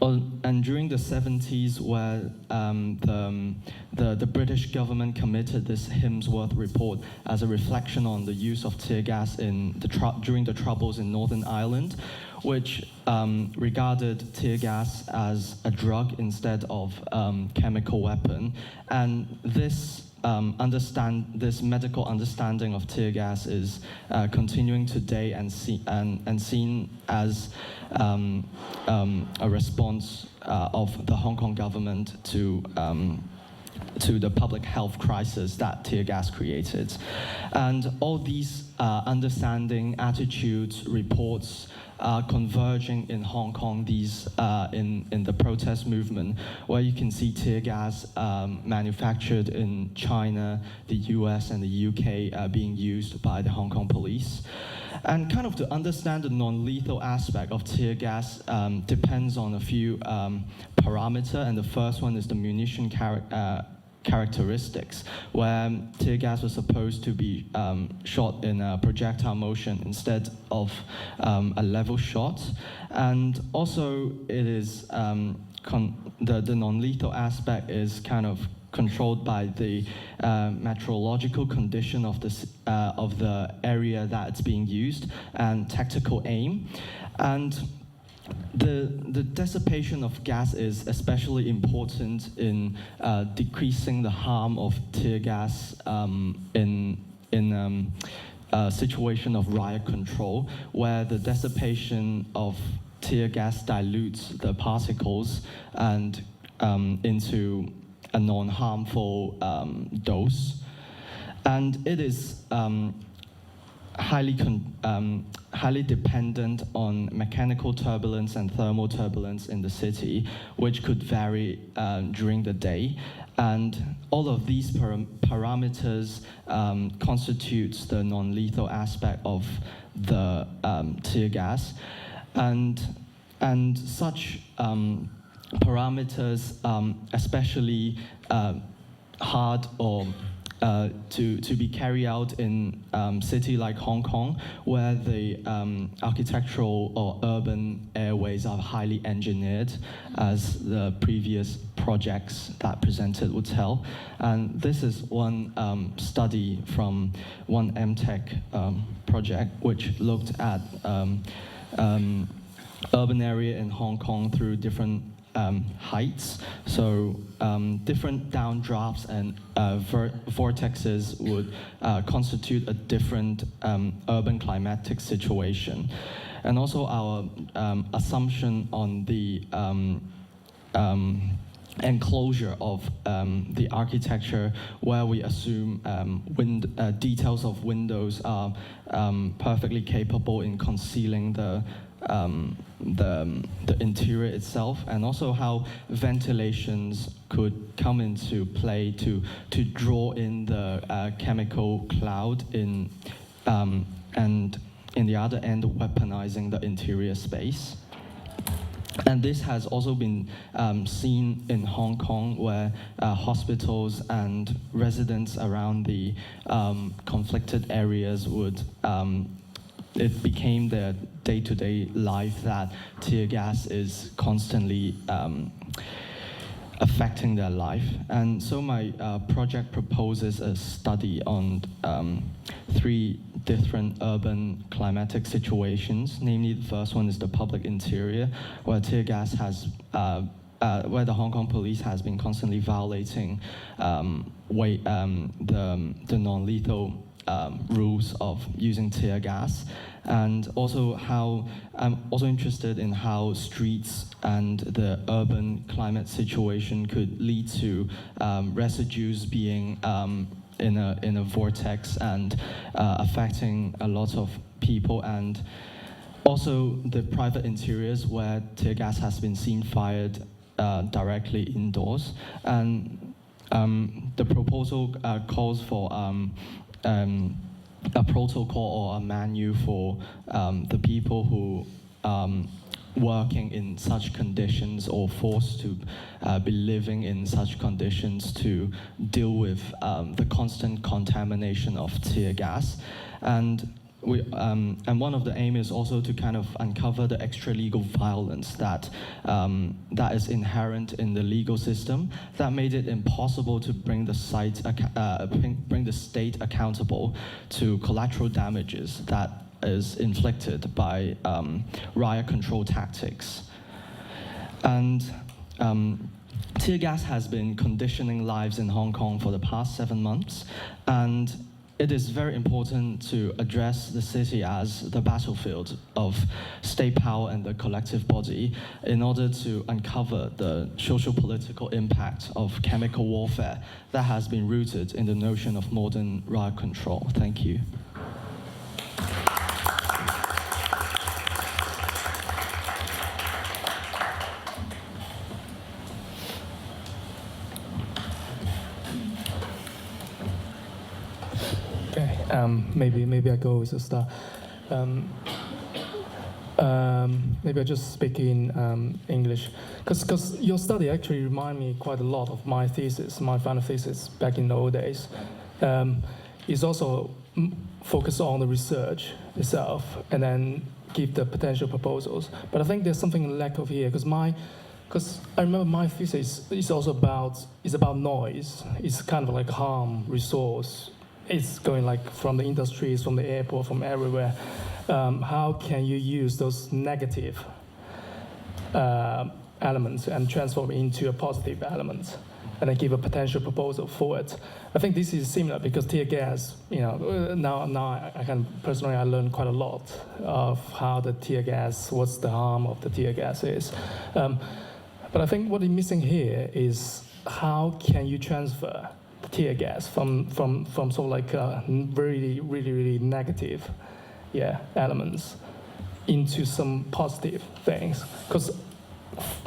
during the 70s, where the British government committed this Hemsworth report as a reflection on the use of tear gas during the Troubles in Northern Ireland, which regarded tear gas as a drug instead of chemical weapon. And this medical understanding of tear gas is continuing today and seen as a response of the Hong Kong government to the public health crisis that tear gas created. And all these understanding, attitudes, reports are converging in Hong Kong, in the protest movement, where you can see tear gas manufactured in China, the US, and the UK being used by the Hong Kong police. And kind of to understand the non-lethal aspect of tear gas depends on a few parameters, and the first one is the munition characteristics, where tear gas was supposed to be shot in a projectile motion instead of a level shot. And also it is the non-lethal aspect is kind of controlled by the meteorological condition of the area that it's being used and tactical aim. And the dissipation of gas is especially important in decreasing the harm of tear gas in a situation of riot control, where the dissipation of tear gas dilutes the particles and into a non-harmful dose. And it is highly dependent on mechanical turbulence and thermal turbulence in the city, which could vary during the day. And all of these parameters constitutes the non-lethal aspect of the tear gas. And such parameters, especially hard or to be carried out in city like Hong Kong, where the architectural or urban airways are highly engineered, as the previous projects that presented would tell. And this is one study from one MTech project, which looked at urban area in Hong Kong through different heights. So different downdrafts and vortexes would constitute a different urban climatic situation. And also our assumption on the enclosure of the architecture, where we assume details of windows are perfectly capable in concealing the interior itself, and also how ventilations could come into play to draw in the chemical cloud in, and in the other end weaponizing the interior space. And this has also been seen in Hong Kong, where hospitals and residents around the conflicted areas would it became their day-to-day life that tear gas is constantly affecting their life. And so my project proposes a study on 3 different urban climatic situations. Namely, the first one is the public interior, where tear gas has where the Hong Kong police has been constantly violating the non-lethal rules of using tear gas. And also how I'm also interested in how streets and the urban climate situation could lead to residues being in a vortex and affecting a lot of people, and also the private interiors where tear gas has been seen fired directly indoors. And the proposal calls for a protocol or a manual for the people who working in such conditions or forced to be living in such conditions to deal with the constant contamination of tear gas. And one of the aim is also to kind of uncover the extra-legal violence that is inherent in the legal system that made it impossible to bring the state accountable to collateral damages that is inflicted by riot control tactics. And tear gas has been conditioning lives in Hong Kong for the past 7 months, and it is very important to address the city as the battlefield of state power and the collective body in order to uncover the social-political impact of chemical warfare that has been rooted in the notion of modern riot control. Thank you. Maybe I go with the start. Maybe I just speak in English, because your study actually remind me quite a lot of my thesis, my final thesis back in the old days. It's also focused on the research itself and then give the potential proposals. But I think there's something lack of here, because I remember my thesis is also about noise. It's kind of like harm, resource. It's going like from the industries, from the airport, from everywhere. How can you use those negative elements and transform into a positive element, and then give a potential proposal for it? I think this is similar because tear gas, now I can personally I learned quite a lot of how the tear gas, what's the harm of the tear gas is. But I think what is missing here is how can you transfer tear gas from sort of like really, really, really negative elements into some positive things. Because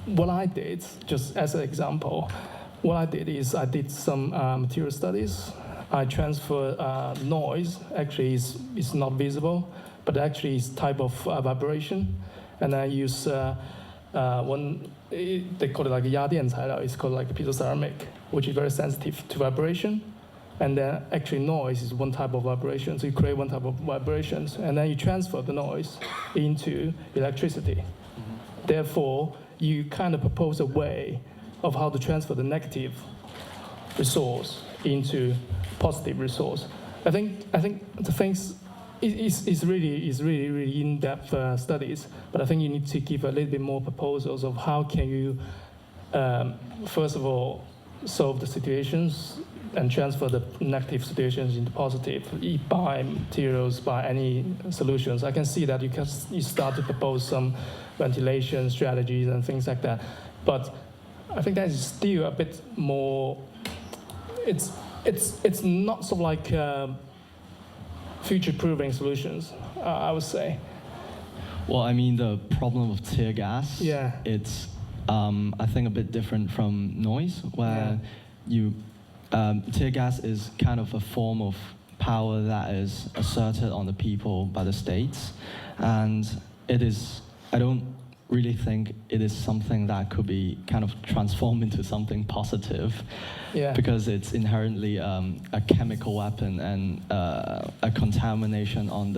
what I did, just as an example, what I did is I did some material studies. I transfer noise, actually is not visible, but actually is type of vibration. And I use they call it like 压电材料, it's called like a piece of ceramic, which is very sensitive to vibration. And then actually noise is one type of vibration, so you create one type of vibrations, and then you transfer the noise into electricity. Mm-hmm. Therefore, you kind of propose a way of how to transfer the negative resource into positive resource. I think the things is really in-depth studies, but I think you need to give a little bit more proposals of how can you, first of all, solve the situations and transfer the negative situations into positive by materials, by any solutions. I can see that you start to propose some ventilation strategies and things like that, but I think that is still a bit more. It's not sort of like future-proofing solutions, I would say. Well, I mean, the problem of tear gas, it's, I think, a bit different from noise, where tear gas is kind of a form of power that is asserted on the people by the states, and I don't really think it is something that could be kind of transformed into something positive, because it's inherently a chemical weapon and a contamination on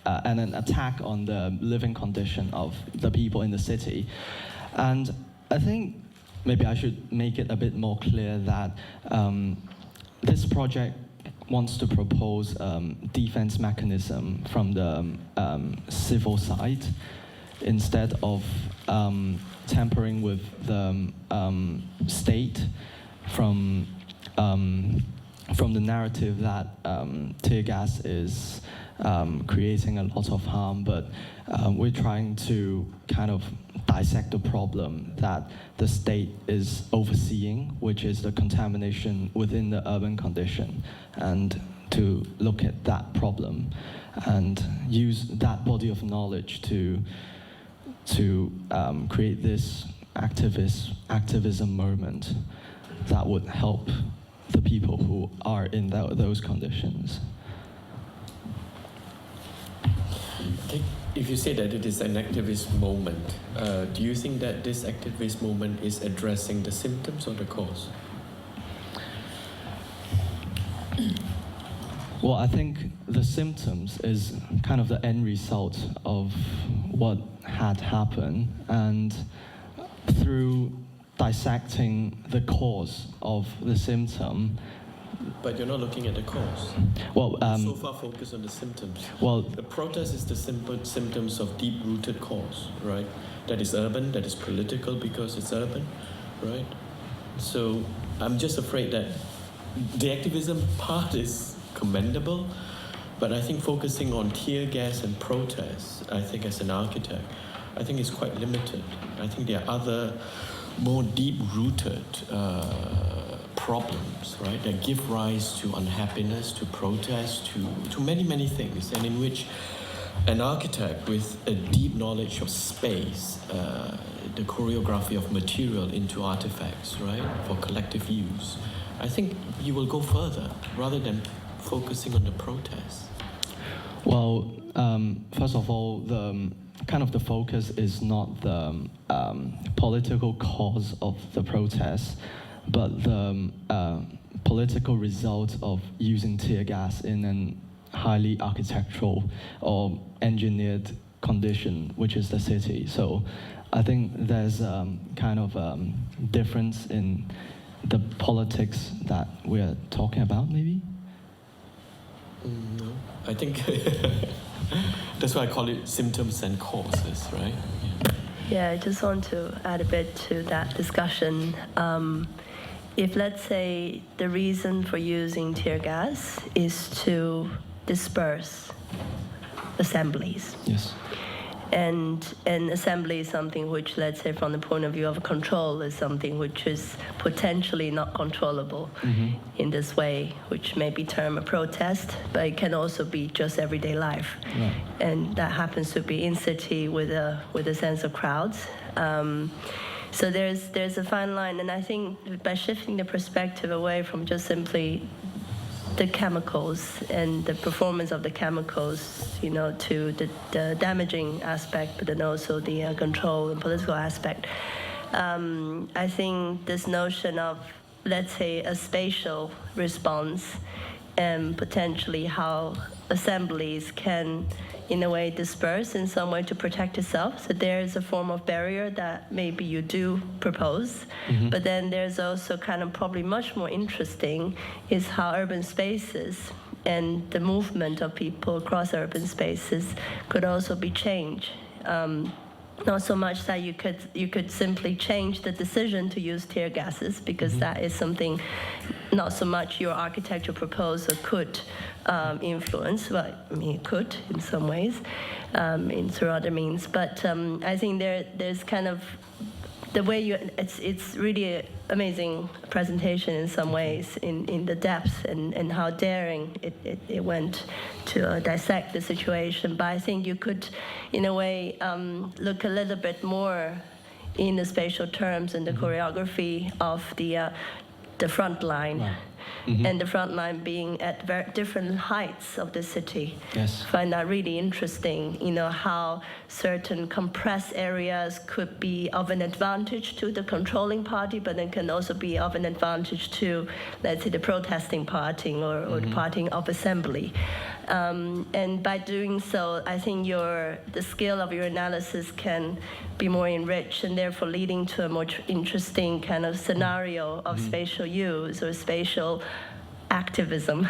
and an attack on the living condition of the people in the city. And I think maybe I should make it a bit more clear that this project wants to propose defense mechanism from the civil side, instead of tampering with the state from the narrative that tear gas is creating a lot of harm, but we're trying to kind of dissect the problem that the state is overseeing, which is the contamination within the urban condition, and to look at that problem and use that body of knowledge to create this activism movement that would help the people who are in those conditions. Okay. If you say that it is an activist moment, do you think that this activist moment is addressing the symptoms or the cause? Well, I think the symptoms is kind of the end result of what had happened, and through dissecting the cause of the symptom. But you're not looking at the cause. Well, so far focused on the symptoms. Well, the protest is the symptoms of deep-rooted cause, right? That is urban, that is political because it's urban, right? So I'm just afraid that the activism part is commendable, but I think focusing on tear gas and protests, I think as an architect, I think is quite limited. I think there are other more deep-rooted problems, right, that give rise to unhappiness, to protest, to many, many things, and in which an architect with a deep knowledge of space, the choreography of material into artifacts, right, for collective use, I think you will go further rather than focusing on the protests. Well, first of all, the focus is not the political cause of the protest, but the political result of using tear gas in a highly architectural or engineered condition, which is the city. So I think there's kind of difference in the politics that we're talking about, maybe? No, I think that's why I call it symptoms and causes, right? Yeah, I just want to add a bit to that discussion. If, let's say, the reason for using tear gas is to disperse assemblies. Yes. And an assembly is something which, let's say, from the point of view of control, is something which is potentially not controllable in this way, which may be termed a protest, but it can also be just everyday life. Right. And that happens to be in city with a sense of crowds. So there's a fine line, and I think by shifting the perspective away from just simply the chemicals and the performance of the chemicals, to the damaging aspect, but then also the control and political aspect. I think this notion of, let's say, a spatial response and potentially how assemblies can, in a way, disperse in some way to protect itself. So there's a form of barrier that maybe you do propose. But then there's also kind of probably much more interesting is how urban spaces and the movement of people across urban spaces could also be changed. Not so much that you could simply change the decision to use tear gases, because that is something not so much your architecture proposal could influence, but I mean it could in some ways, through other means. But I think there's kind of the way it's really an amazing presentation in some ways, in the depth and how daring it went to dissect the situation. But I think you could, in a way, look a little bit more in the spatial terms and the choreography of the front line. Right. And the front line being at very different heights of the city. Yes. I find that really interesting, how certain compressed areas could be of an advantage to the controlling party, but then can also be of an advantage to, let's say, the protesting party or the party of assembly. And by doing so, I think the scale of your analysis can be more enriched, and therefore leading to a more interesting kind of scenario of spatial use or spatial activism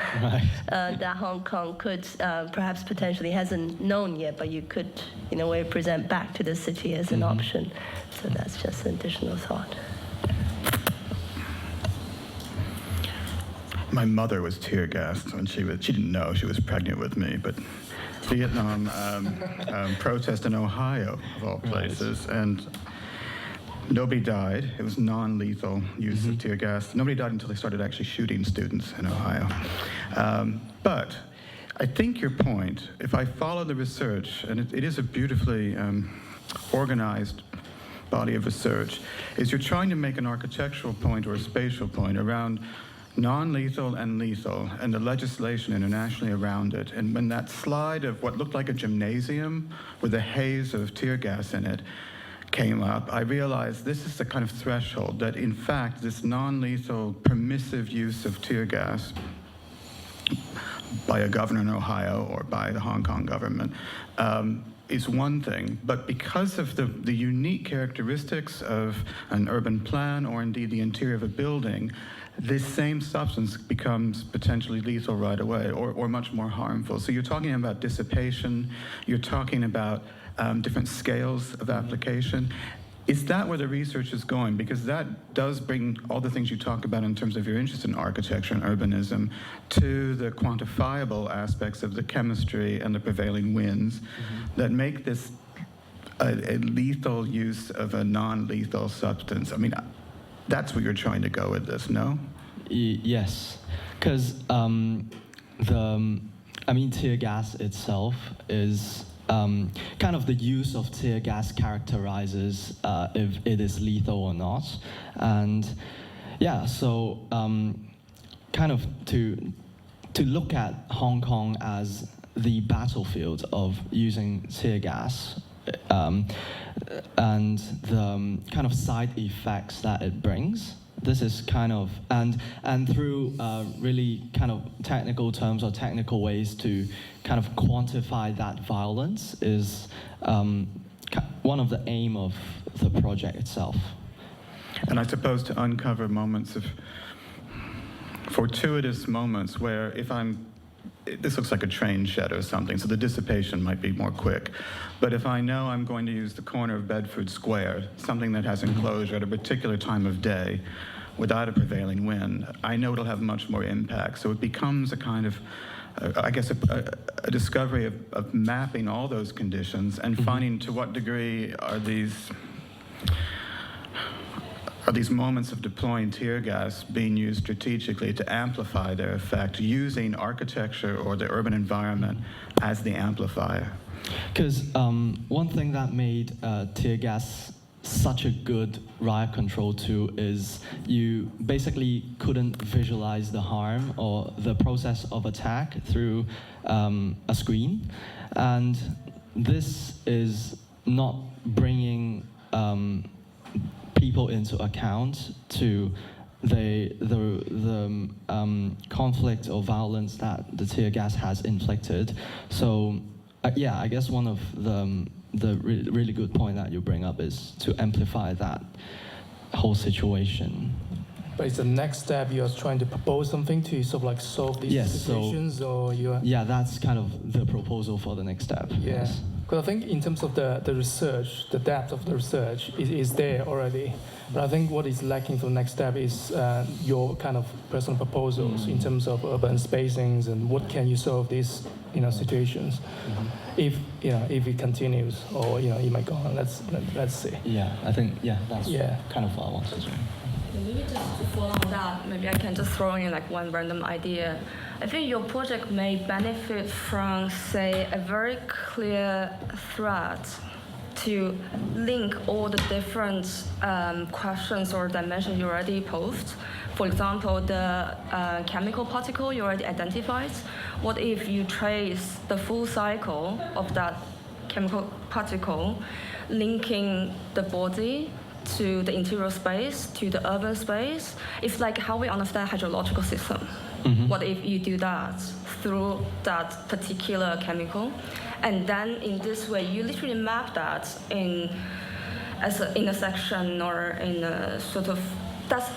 that Hong Kong could perhaps potentially hasn't known yet, but you could, in a way, present back to the city as an option. So that's just an additional thought. My mother was tear gassed when she didn't know she was pregnant with me, but Vietnam protest in Ohio, of all places, and nobody died. It was non-lethal use of tear gas. Nobody died until they started actually shooting students in Ohio. But I think your point, if I follow the research, and it is a beautifully organized body of research, is you're trying to make an architectural point or a spatial point around non-lethal and lethal, and the legislation internationally around it. And when that slide of what looked like a gymnasium with a haze of tear gas in it came up, I realized this is the kind of threshold that, in fact, this non-lethal, permissive use of tear gas by a governor in Ohio or by the Hong Kong government is one thing, but because of the unique characteristics of an urban plan or indeed the interior of a building, this same substance becomes potentially lethal right away or much more harmful. So you're talking about dissipation, you're talking about different scales of application. Is that where the research is going? Because that does bring all the things you talk about in terms of your interest in architecture and urbanism to the quantifiable aspects of the chemistry and the prevailing winds that make this a lethal use of a non-lethal substance. I mean, that's where you're trying to go with this, no? Yes, because tear gas itself is kind of the use of tear gas characterizes if it is lethal or not. And yeah, so kind of to look at Hong Kong as the battlefield of using tear gas and the kind of side effects that it brings. This is kind of, and through really kind of technical terms or technical ways to kind of quantify that violence is one of the aim of the project itself. And I suppose to uncover moments of fortuitous moments where this looks like a train shed or something, so the dissipation might be more quick. But if I know I'm going to use the corner of Bedford Square, something that has enclosure at a particular time of day, without a prevailing wind, I know it'll have much more impact. So it becomes a kind of, I guess, a discovery of mapping all those conditions and finding to what degree are these moments of deploying tear gas being used strategically to amplify their effect, using architecture or the urban environment as the amplifier? Because one thing that made tear gas such a good riot control tool is you basically couldn't visualize the harm or the process of attack through a screen. And this is not bringing people into account to the conflict or violence that the tear gas has inflicted. So yeah, I guess one of the really good point that you bring up is to amplify that whole situation. But it's the next step, you're trying to propose something to sort of like solve these situations, or you're... Yeah, that's kind of the proposal for the next step. Yeah. Yes. Because I think in terms of the research, the depth of the research is there already. But I think what is lacking for the next step is your kind of personal proposals in terms of urban spacings and what can you solve these situations. If it continues or it might go on. Let's see. Yeah, I think that's kind of what I want to do. Maybe just to follow on that, maybe I can just throw in like one random idea. I think your project may benefit from, say, a very clear thread to link all the different questions or dimensions you already posed. For example, the chemical particle you already identified. What if you trace the full cycle of that chemical particle, linking the body to the interior space, to the urban space? It's like how we understand hydrological system. What if you do that through that particular chemical? And then in this way, you literally map that in a section or in a sort of, that's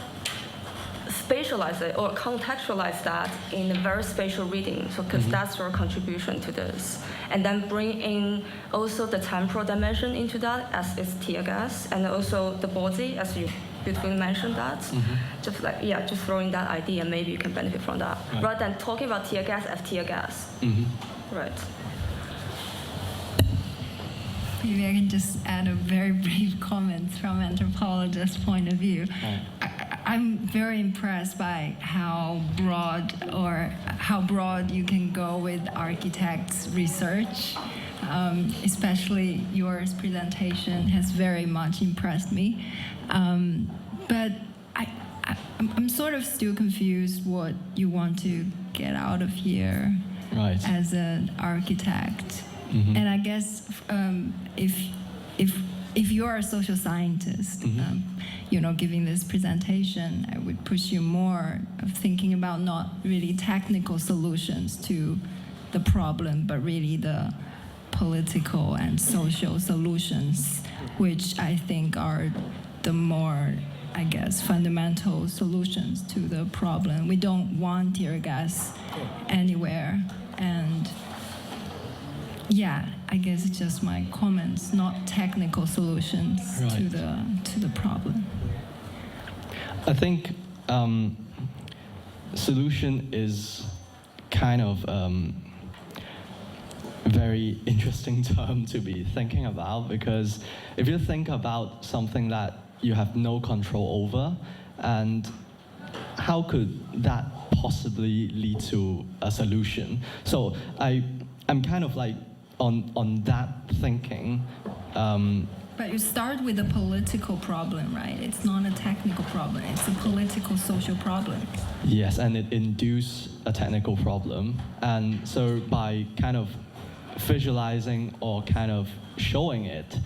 spatialize it or contextualize that in a very spatial reading. So because that's your contribution to this. And then bring in also the temporal dimension into that as is tear gas, and also the body, as you beautifully mentioned that. Just throwing that idea, maybe you can benefit from that. Right. Rather than talking about tear gas as tear gas. Right. Maybe I can just add a very brief comment from an anthropologist's point of view. I'm very impressed by how broad you can go with architects' research. Especially yours presentation has very much impressed me. But I'm sort of still confused what you want to get out of here as an architect. And I guess if you are a social scientist, giving this presentation, I would push you more of thinking about not really technical solutions to the problem, but really the political and social solutions, which I think are the more, I guess, fundamental solutions to the problem. We don't want tear gas anywhere, and yeah, I guess it's just my comments, not technical solutions to the problem. I think solution is kind of very interesting term to be thinking about, because if you think about something that you have no control over, and how could that possibly lead to a solution? So I'm kind of like on that thinking. But you start with a political problem, right? It's not a technical problem. It's a political, social problem. Yes, and it induces a technical problem. And so by kind of visualizing or kind of showing it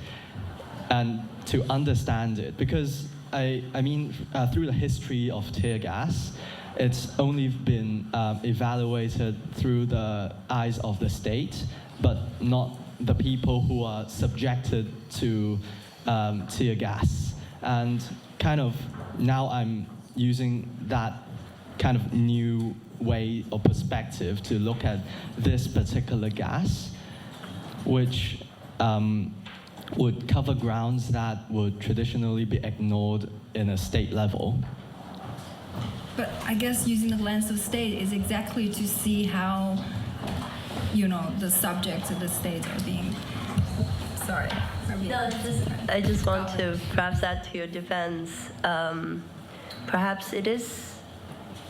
and to understand it, because I mean, through the history of tear gas, it's only been evaluated through the eyes of the state, but not the people who are subjected to tear gas. And kind of now I'm using that kind of new way or perspective to look at this particular gas, which would cover grounds that would traditionally be ignored in a state level. But I guess using the lens of state is exactly to see how, the subjects of the state are being. Sorry. No, I just want to perhaps add to your defense. Perhaps it is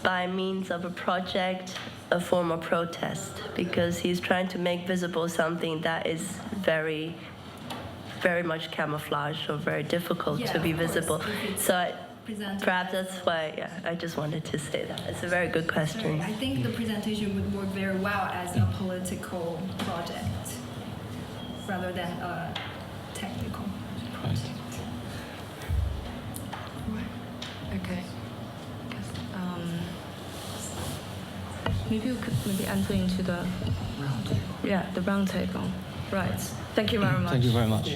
by means of a project, a form of protest, because he's trying to make visible something that is very, very much camouflaged or very difficult to be visible. So perhaps that's why, I just wanted to say that. It's a very good question. I think the presentation would work very well as a political project rather than a technical project. Okay. Maybe we could enter into the round table. Yeah, the round table. Right. Thank you very much. Thank you very much.